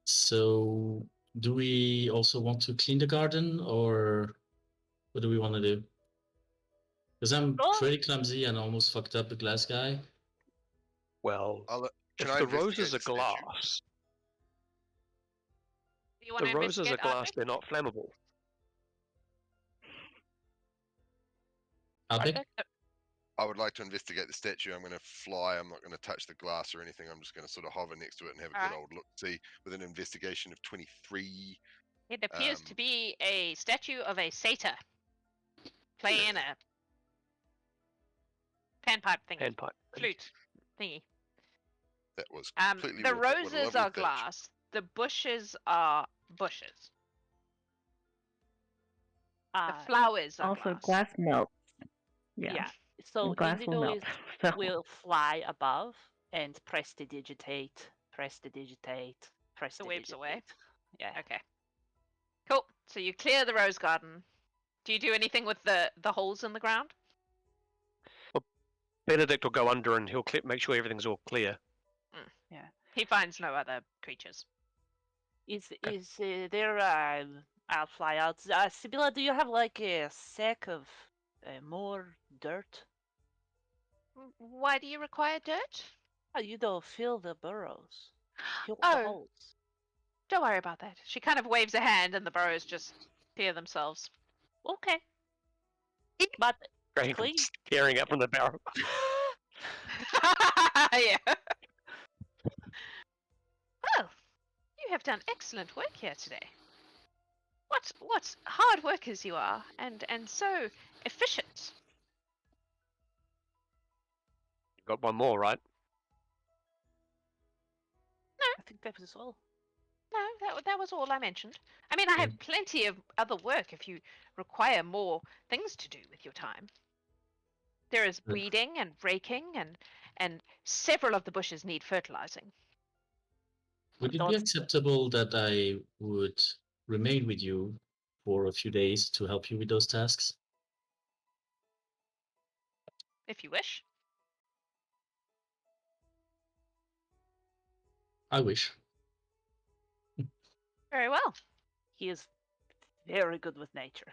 So, do we also want to clean the garden, or what do we want to do? Because I'm Oh. pretty clumsy and almost fucked up the glass guy. Well, Can if I the investigate roses are the statue? glass, Do you want the to roses are investigate glass, Ardbeg? they're not flammable. Ardbeg? Ardbeg? I would like to investigate the statue. I'm going to fly. I'm not going to touch the glass or anything. I'm just going to sort of hover next to it and have a good Alright. old look. See, with an investigation of 23. It appears to Um, be a statue of a satyr playing a panpipe thingy, Handpipe. flute thingy. That was The completely worth it. What a roses lovely are statue. glass. The bushes are bushes. The flowers are Also, glass melts. Yeah. Yeah. So and glass will Indigo melt. is So will fly above and prestidigitate, prestidigitate, prestidigitate. The waves away? Yeah. Okay. Cool. So you clear the rose garden. Do you do anything with the holes in the ground? Benedict will go under and he'll make sure everything's all clear. He finds no other creatures. Is Okay. is there? I'll fly out. Sibylla, do you have like a sack of more dirt? Why do you require dirt? You don't fill the burrows. Fill the Oh, holes. don't worry about that. She kind of waves a hand and the burrows just clear themselves. Okay. But Dragon Clean. staring up from the barrel. Yeah. Well, you have done excellent work here today. What hard workers you are, and so efficient. You've got one more, right? I think that was all. No, that was all I mentioned. I mean, I have plenty of other work if you require more things to do with your time. There is weeding and raking, and several of the bushes need fertilizing. Would it Don't- be acceptable that I would remain with you for a few days to help you with those tasks? If you wish. I wish. Very well. He is very good with nature.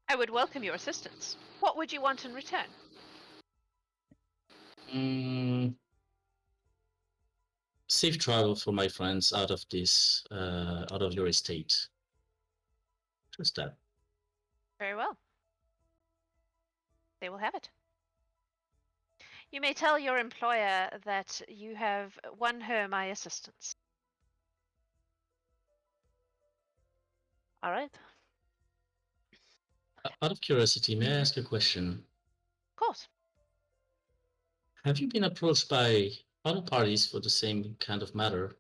I would welcome your assistance. What would you want in return? Safe travel for my friends out of this, out of your estate. Just that. Very well. They will have it. You may tell your employer that you have won her my assistance. All right. Out of curiosity, may I ask a question? Of course. Have you been approached by other parties for the same kind of matter?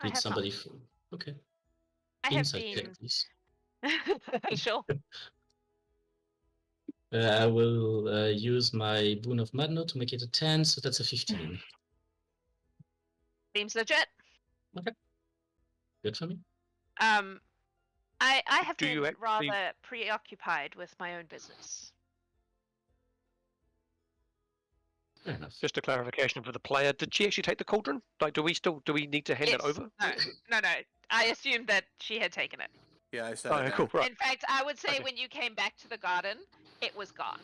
I Need have somebody not. for... Okay. I have Insight check, been. please. Sure. I will use my Boon of Madno to make it a 10, so that's a 15. Seems legit. Okay. Good for me. I have Do you been actually- rather preoccupied with my own business. Fair enough. Just a clarification for the player. Did she actually take the cauldron? Like, do we need to hand it Yes. over? No. I assumed that she had taken it. Yeah, I said Oh, it yeah, there. cool. Right. In fact, I would say Okay. when you came back to the garden, it was gone.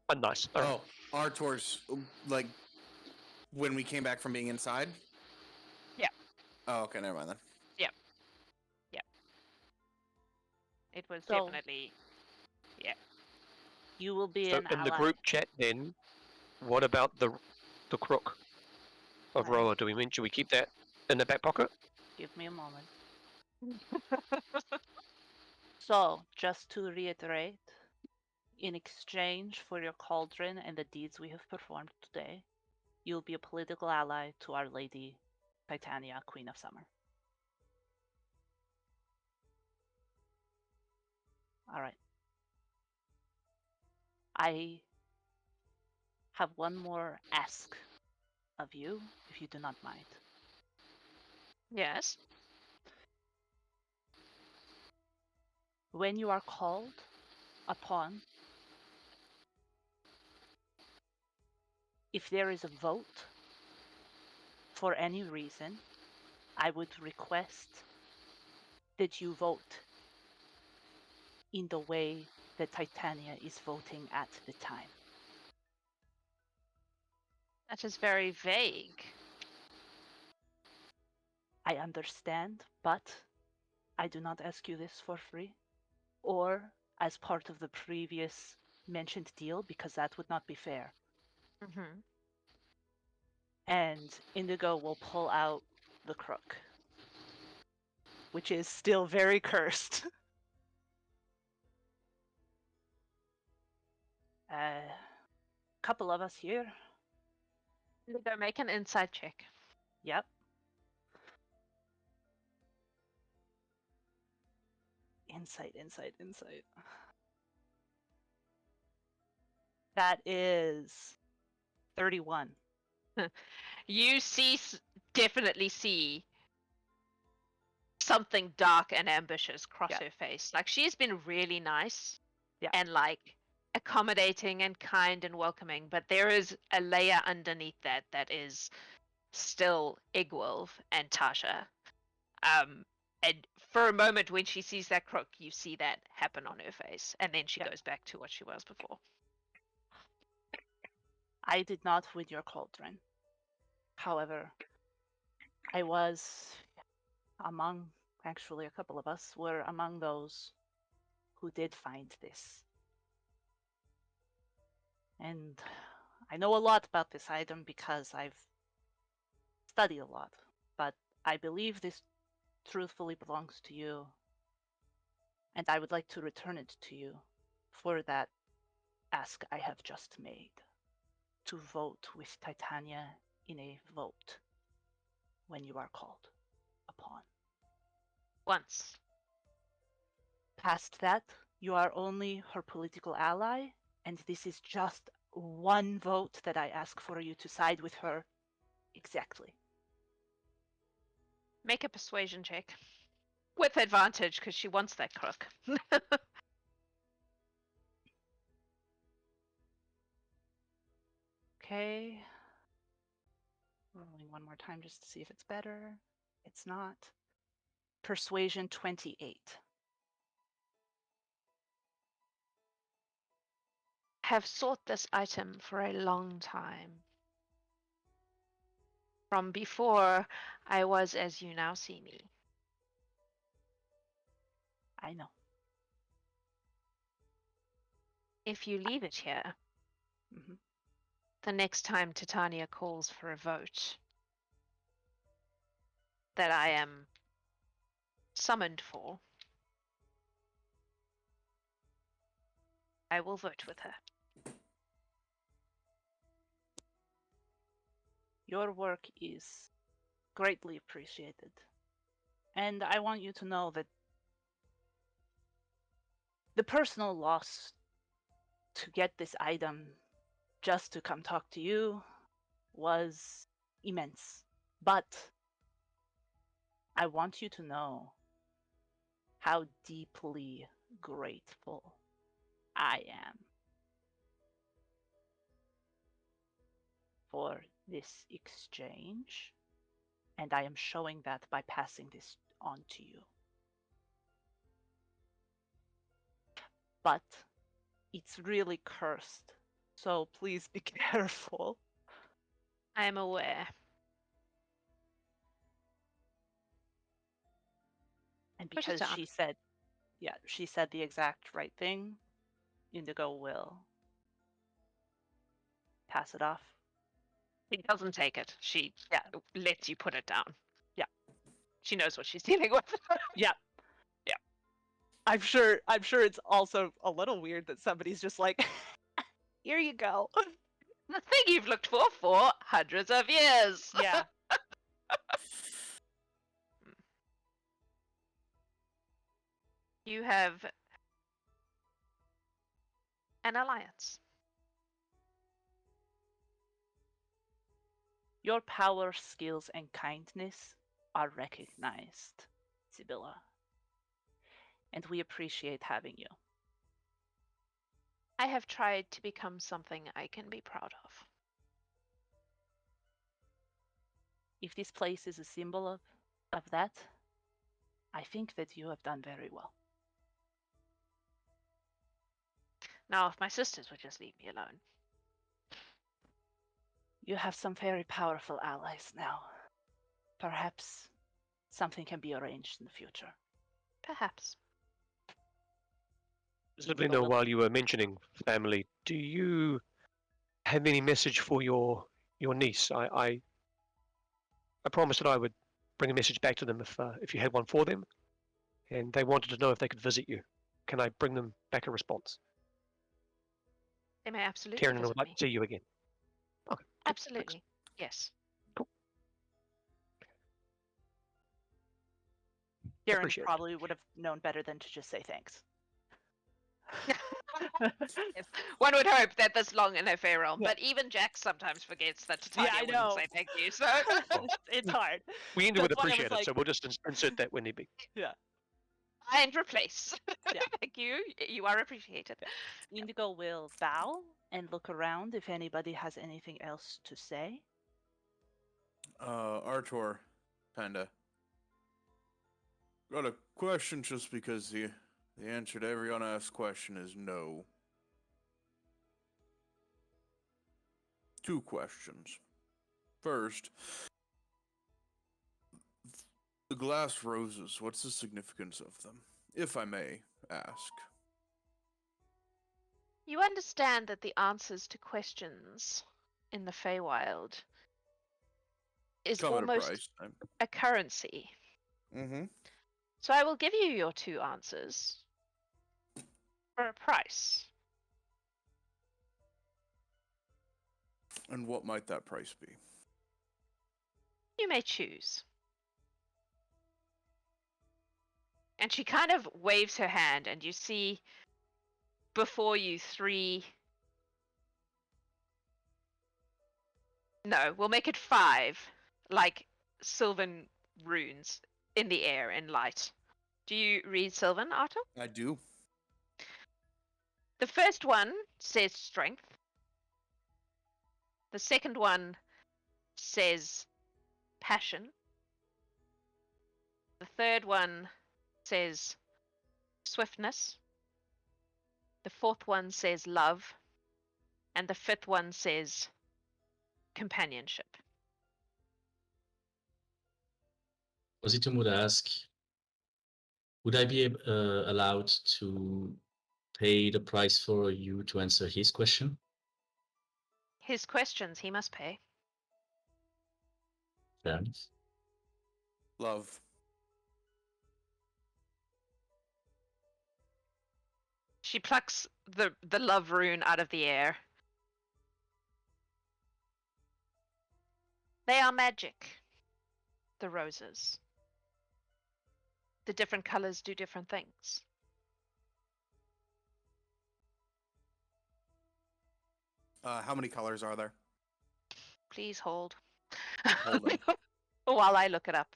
Oh, nice. All right. Oh, Artor's like when we came back from being inside. Yeah. Oh, okay, never mind then. It was So- definitely. You will be So an in the ally. group chat, then, what about the crook of Right. Roa? Should we keep that in the back pocket? Give me a moment. So, just to reiterate, in exchange for your cauldron and the deeds we have performed today, you'll be a political ally to Our Lady Titania, Queen of Summer. All right. I have one more ask of you, if you do not mind. Yes. When you are called upon, if there is a vote for any reason, I would request that you vote in the way that Titania is voting at the time. That is very vague. I understand, but I do not ask you this for free or as part of the previous mentioned deal because that would not be fair. Mm-hmm. And Indigo will pull out the crook, which is still very cursed. Couple of us here. Go make an inside check. Yep. Insight. That is 31. You definitely see something dark and ambitious cross Yeah. her face. Like she's been really nice Yeah. and like accommodating and kind and welcoming, but there is a layer underneath that is still Iggwilv and Tasha. And for a moment when she sees that crook, you see that happen on her face, and then she Yeah. goes back to what she was before. I did not win your cauldron. However, I was among, actually a couple of us were among those who did find this. And I know a lot about this item because I've studied a lot, but I believe this truthfully belongs to you, and I would like to return it to you for that ask I have just made, to vote with Titania in a vote when you are called upon. Once. Past that, you are only her political ally, and this is just one vote that I ask for you to side with her. Exactly. Make a persuasion check. With advantage, because she wants that crook. Okay. Rolling one more time just to see if it's better. It's not. Persuasion 28. Have sought this item for a long time. From before I was as you now see me. I know. If you leave it here, Mhm. the next time Titania calls for a vote that I am summoned for, I will vote with her. Your work is greatly appreciated. And I want you to know that the personal loss to get this item just to come talk to you was immense. But I want you to know how deeply grateful I am for this exchange, and I am showing that by passing this on to you. But it's really cursed, so please be careful. I am aware. And Push it because down. she said the exact right thing, Indigo will pass it off. She doesn't take it. She lets you put it down. Yeah. She knows what she's dealing with. Yeah. Yeah. I'm sure it's also a little weird that somebody's just like, here you go. The thing you've looked for hundreds of years. Yeah. You have an alliance. Your power, skills, and kindness are recognized, Sibylla. And we appreciate having you. I have tried to become something I can be proud of. If this place is a symbol of that, I think that you have done very well. Now, if my sisters would just leave me alone. You have some very powerful allies now. Perhaps something can be arranged in the future. Perhaps. Sabrina, while you were mentioning family, do you have any message for your niece? I promised that I would bring a message back to them if you had one for them, and they wanted to know if they could visit you. Can I bring them back a response? They may absolutely Karen, I visit would like me. to see you again. Okay. Cool. Absolutely. Yes. Cool. Garen Appreciate it. probably would have known better than to just say thanks. Yes. One would hope that this long in her fair realm, Yeah. but even Jax sometimes forgets that Titania I wouldn't know. say thank you. So It's hard. We ended with That's why I was appreciate it, like- so we'll just insert that when need be. Yeah. and replace. Yeah. Thank you. You are appreciated. Indigo will bow and look around if anybody has anything else to say. Artor, kinda. Got a question just because the answer to every unasked question is no. 2 questions. First, the glass roses, what's the significance of them, if I may ask? You understand that the answers to questions in the Feywild is Come at a almost price. a currency. Mm-hmm. So I will give you your 2 answers for a price. And what might that price be? You may choose. And she kind of waves her hand, and you see before you 3. No, we'll make it 5, like sylvan runes in the air in light. Do you read Sylvan, Artor? I do. The first one says strength. The second one says passion. The third one says swiftness. The fourth one says love. And the fifth one says companionship. Wasitum would ask, would I be allowed to pay the price for you to answer his question? His questions he must pay. Fair enough. Love. She plucks the love rune out of the air. They are magic. The roses. The different colors do different things. How many colors are there? Please hold. Hold on. While I look it up.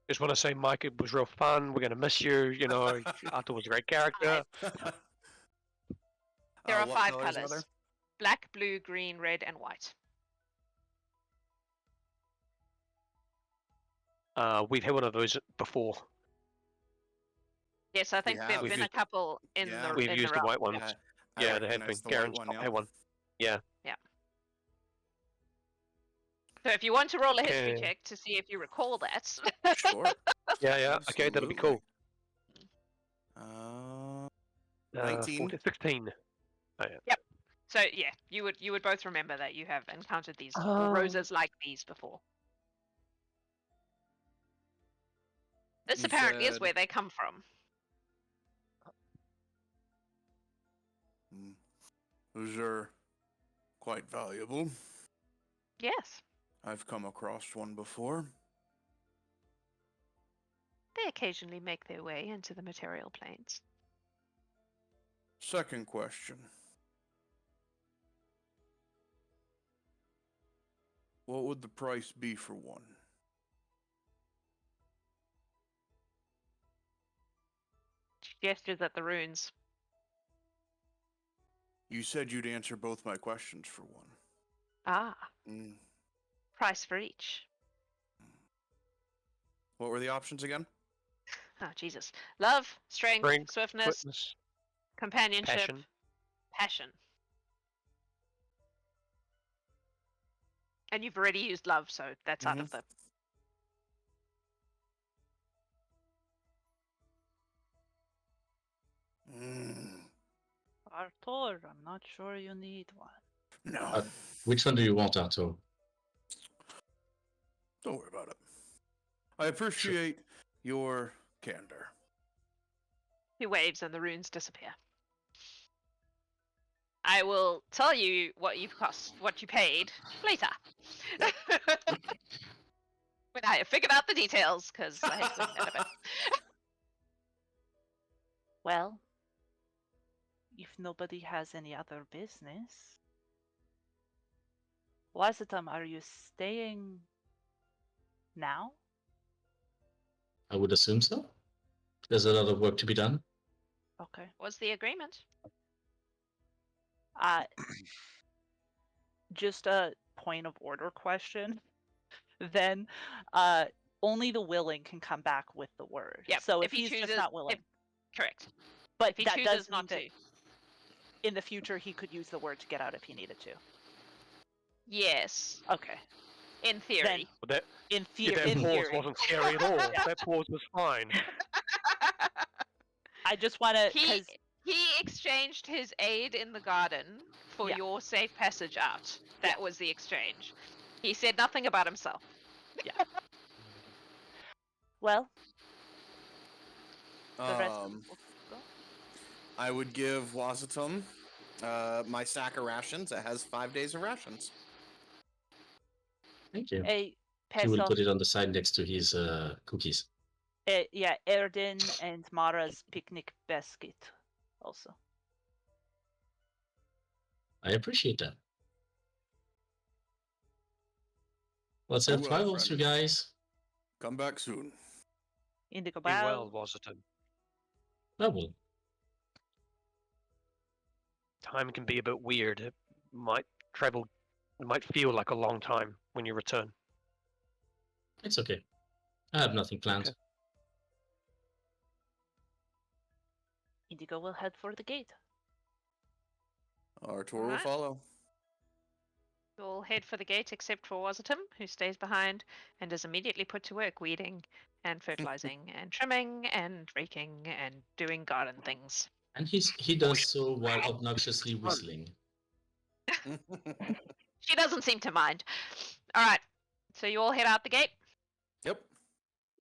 Just want to say, Mike, it was real fun. We're going to miss you. You know, Arthur was a great character. There are what 5 colors are colors. there? Black, blue, green, red, and white. We've had one of those before. Yes, I think have. there've We've been a used- couple in Yeah. the We've in used the the realm. white ones. Yeah, I Yeah, they have been. recognize the Garen's white one, had yep. one. Yeah. So if you want to roll a history Okay. check to see if you recall that. Sure. Yeah. Okay, that'll be cool. Absolutely. 19. 14, 16. So yeah, you would both remember that you have encountered these Oh. roses like these before. This You apparently is said- where they come from. Those are quite valuable. Yes, I've come across one before. they occasionally make their way into the material planes. Second question. What would the price be for one? She gestures at the runes. You said you'd answer both my questions for one. Ah, Mm. price for each. What were the options again? Oh Jesus! Love, strength, Strength, swiftness, Witness, companionship, passion. passion. And you've already used love, so that's out of the. Artor, I'm not sure you need one. No. Which one do you want, Artor? Don't worry about it. I appreciate your candor. He waves and the runes disappear. I will tell you what you've cost, what you paid later. When I have figured out the details, because I hate looking at it. Well, if nobody has any other business. Wasitum, are you staying now? I would assume so. There's a lot of work to be done. Okay. Was the agreement? Just a point of order question. Then, only the willing can come back with the word. Yep, So if if he he's chooses- just not willing, Correct. but If he that chooses does mean not that to. in the future he could use the word to get out if he needed to. Yes, Okay. in theory. Well, that In yeah, that in pause theory. wasn't scary at all. That pause was fine. I just want to He exchanged his aid in the garden for Yeah. your safe passage out. That was the exchange. He said nothing about himself. well, the rest of Um, will go. I would give Wasitum my sack of rations. It has 5 days of rations. Thank you. A He will peso. put it on the side next to his cookies. Yeah, Erden and Mara's picnic basket also. I appreciate that. Let's have Well, travels, you friend. guys. Come back soon. Indigo Be well, Bow. Wasitum. Well, Time can be a bit weird. It might feel like a long time when you return. it's okay. I have nothing planned. Okay. Indigo will head for the gate. Artor will Alright. follow. You'll head for the gate except for Wasitum, who stays behind and is immediately put to work weeding and fertilizing and trimming and raking and doing garden things. And he does so while obnoxiously whistling. She doesn't seem to mind. All right, so you all head out the gate. Yep.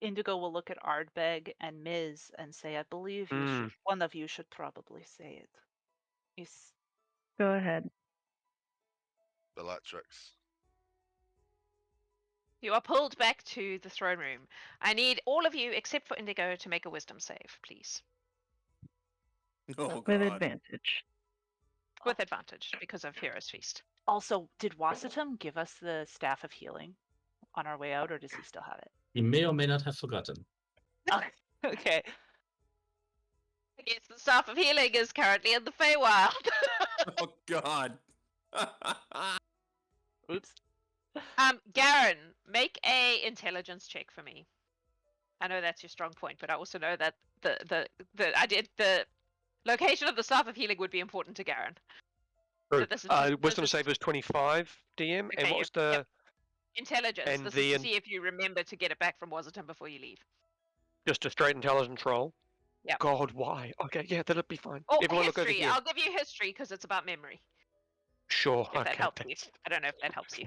Indigo will look at Ardbeg and Ms. and say, I believe you should, one of you should probably say it. Is Go ahead. Bellatrix. You are pulled back to the throne room. I need all of you, except for Indigo, to make a wisdom save, please. Oh, With God. advantage. With advantage, because of Hero's Feast. Also, did Wasitum give us the Staff of Healing on our way out, or does he still have it? He may or may not have forgotten. Okay. I guess the Staff of Healing is currently in the Feywild. Oh, God. Oops. Garen, make a intelligence check for me. I know that's your strong point, but I also know that the location of the Staff of Healing would be important to Garen. True. So this is Wisdom save was 25, DM, Okay, and what's the intelligence. and This the is to see if you remember to get it back from Wasitum before you leave. just a straight intelligence roll? Yep. God, why? Okay, yeah, that'll be fine. Oh, Everyone look over history. here. I'll give you history because it's about memory. Sure, If that okay. helps you. I don't know if that helps you.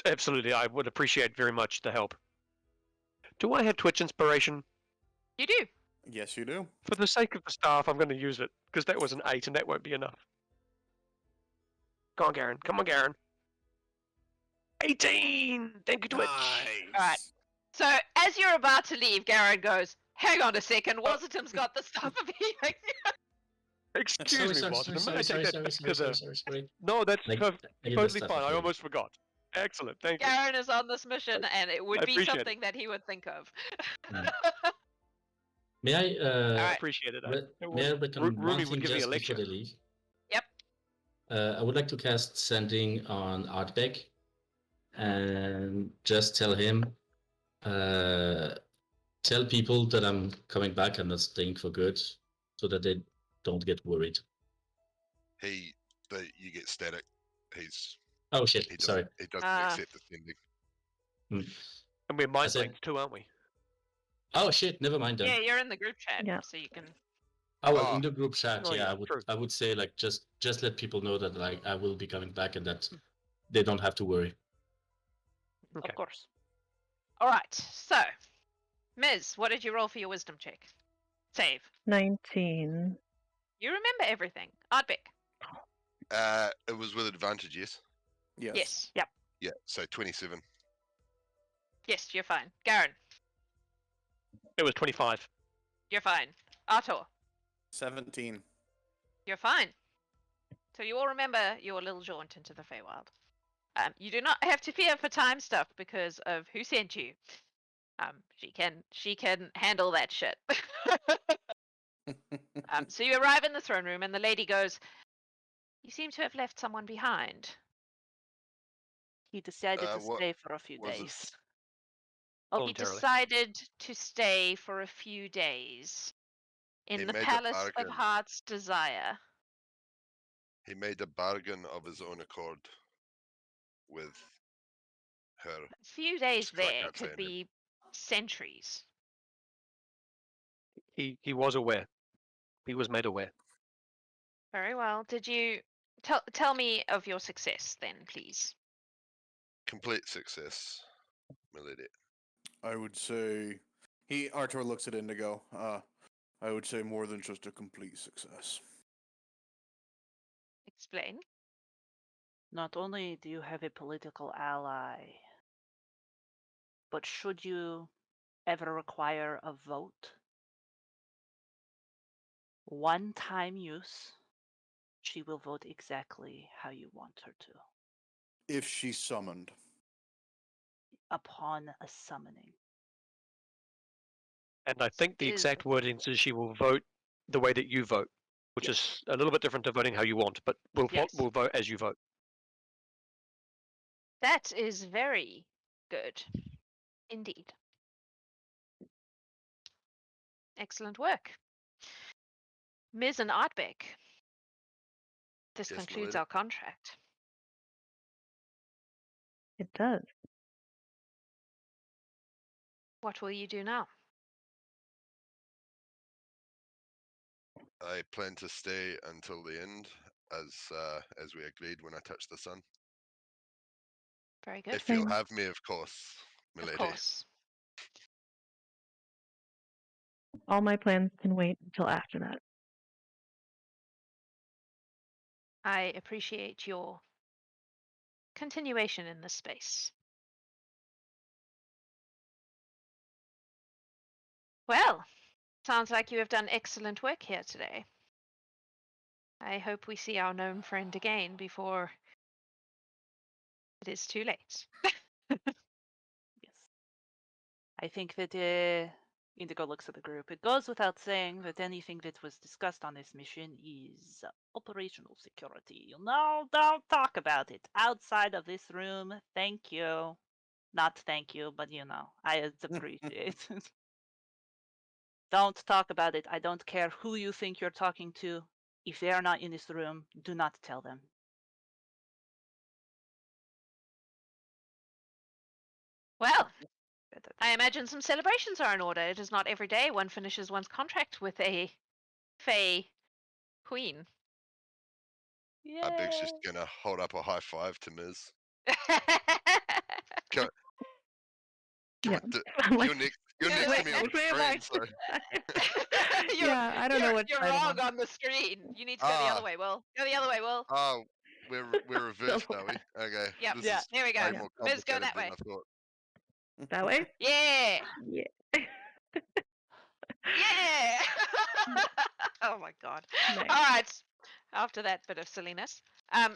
Absolutely, I would appreciate very much the help. Do I have Twitch inspiration? You do. Yes, you do. For the sake of the staff, I'm going to use it, because that was an 8 and that won't be enough. Go on, Garen. Come on, Garen. 18! Thank you, Twitch. Nice. Alright. So, as you're about to leave, Garen goes, hang on a second, Wasitum's got the Staff of Healing. Excuse me, Wasitum. May I take that back as a- sorry. No, that's Like, totally fine. I almost forgot. Excellent, thank you. Garen is on this mission, and it would I be appreciate it. something that he would think of. May I I Alright. appreciate it. may I recommend one Rumi thing would give me a just lecture. before they leave? Yep. I would like to cast Sending on Ardbeg and just tell him, tell people that I'm coming back and not staying for good, so that they don't get worried. You get static. Oh shit! He Sorry. doesn't Ah. accept the sending. And we're mind said- linked too, aren't we? Oh shit! Never mind then. Yeah, you're in the group chat, Yeah. so you can. Oh well, Ah. in the group chat, Oh, yeah, yeah, true. I would say like just let people know that like I will be coming back and that they don't have to worry. Okay. Of course. Alright, so. Ms, what did you roll for your wisdom check? Save. 19. You remember everything. Ardbeg. It was with advantage, yes? Yes. Yes. Yep. Yeah, so 27. Yes, you're fine. Garen, It was 25. you're fine. Artor, 17. you're fine. So you all remember your little jaunt into the Feywild. You do not have to fear for time stuff because of who sent you. She can handle that shit. So you arrive in the throne room and the lady goes, "You seem to have left someone behind." He decided to what stay for a few was it? days. He Voluntarily. decided to stay for a few days in He the made a Palace of bargain. Heart's Desire. He made a bargain of his own accord with her. A few days Because I there can't say could her name. be centuries. He was aware. He was made aware. Very well. Did you tell me of your success then, please? Complete success, milady. I would say Artor looks at Indigo. I would say more than just a complete success. Explain. Not only do you have a political ally, but should you ever require a vote, one-time use, she will vote exactly how you want her to, If she's summoned. upon a summoning. And I think the Is- exact wording is she will vote the way that you vote, which is a little bit different to voting how you want, but Yes. we'll vote as you vote. That is very good. Indeed. Excellent work. Ms. and Ardbeg. This Yes, concludes milady. our contract. It does. What will you do now? I plan to stay until the end, as we agreed when I touched the sun. Very good. If you'll Same. have me, of course, Of milady. course. All my plans can wait until after that. I appreciate your continuation in this space. Well, sounds like you have done excellent work here today. I hope we see our gnome friend again before it is too late. Yes. I think that Indigo looks at the group. It goes without saying that anything that was discussed on this mission is operational security. Don't talk about it outside of this room. Thank you. Not thank you, but I appreciate it. Don't talk about it. I don't care who you think you're talking to. If they are not in this room, do not tell them. Well, I imagine some celebrations are in order. It is not every day one finishes one's contract with a Fey queen. Ardbeg's just gonna hold up a high five to Miz. Yeah. You're next to me on the screen, so Yeah, I don't know what You're side I'm wrong on. on the screen. You need to go the other way, Will. Go the other way, Will. oh, we're reversed, are we? Okay. Yep. This Yeah. is There we go. way more Miz, go complicated that than way. I thought. That way? Yeah. Yeah. Yeah. Oh my god. Nice. All right. After that bit of silliness,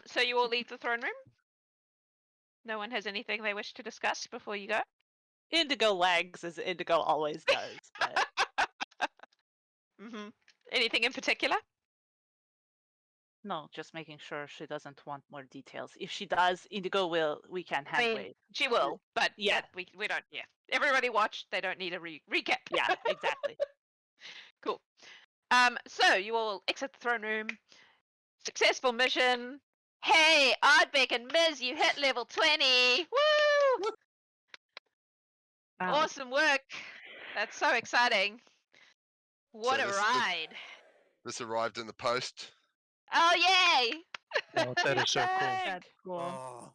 so you all leave the throne room. No one has anything they wish to discuss before you go. Indigo lags as Indigo always does. But Anything in particular? no, just making sure she doesn't want more details. If she does, Indigo will. We can I mean, handwave. she will, but Yeah. we don't. Yeah, everybody watched. They don't need a recap. Yeah, exactly. Cool. So you all exit the throne room. Successful mission. Hey, Ardbeg and Miz, you hit level 20. Woo! Wow. Awesome work. That's so exciting. What So a this- ride. This arrived in the post. Oh, yay! Oh, that is so cool. That's cool. Oh,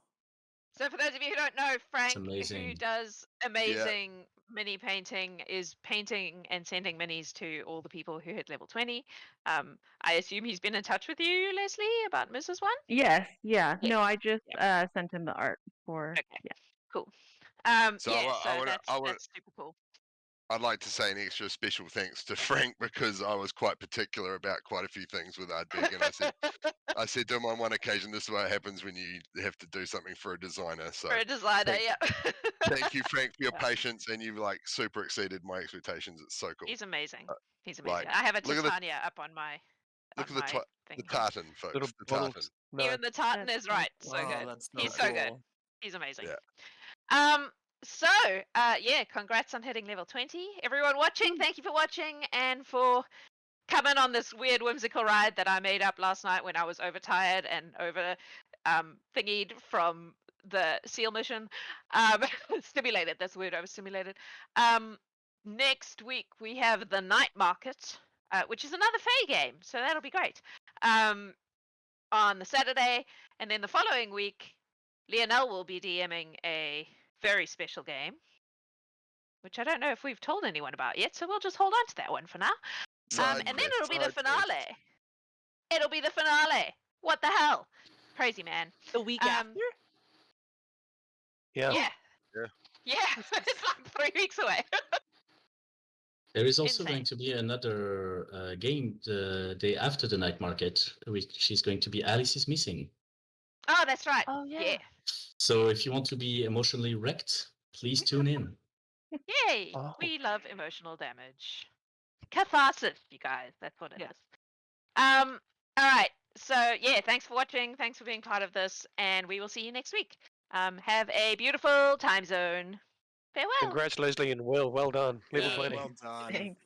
So for those of you who don't know, Frank, who amazing. does amazing mini painting, is painting and sending minis to all the people who hit level 20. I assume he's been in touch with you, Leslie, about Mrs. One? Yes, yeah. Yeah. No, I just sent him the art for Okay. yeah. Cool. So Yeah, I so would- that's super cool. I'd like to say an extra special thanks to Frank because I was quite particular about quite a few things with Ardbeg, and I said to him on one occasion, "This is what happens when you have to do something for a designer." So For a designer, thank- yeah. thank you, Frank, for your Yeah. patience, and you've like super exceeded my expectations. It's so cool. He's amazing. He's like, amazing. I have a look at the- Titania up on my Look on at the my thing. The tartan, folks. Little The tartan. bottles. No, Even the tartan That's is so right. cool. So oh, good. that's He's so so good. cool. He's amazing. Yeah. So, yeah, congrats on hitting level 20. Everyone watching, thank you for watching and for coming on this weird whimsical ride that I made up last night when I was overtired and over thingied from the seal mission. Stimulated, that's the word, overstimulated. Next week we have the Night Market, which is another Fey game, so that'll be great. On the Saturday, and then the following week, Lionel will be DMing a very special game, which I don't know if we've told anyone about yet, so we'll just hold on to that one for now. Side And then quest, it'll be the side quest. finale. It'll be the finale. What the hell? Crazy, man. The week Um, after? yeah. Yeah. Yeah. Yeah. It's like 3 weeks away. There is also Insane. going to be another game the day after the night market, which is going to be Alice is Missing. Oh, that's right. Oh, yeah. So if you want to be emotionally wrecked, please tune in. Yay. Oh. We love emotional damage. Catharsis, you guys. That's what it Yeah. is. All right. So, yeah, thanks for watching. Thanks for being part of this. And we will see you next week. Have a beautiful time zone. Farewell. Congrats, Leslie and Will. Well done. Level Yeah, 20. well done. Thanks.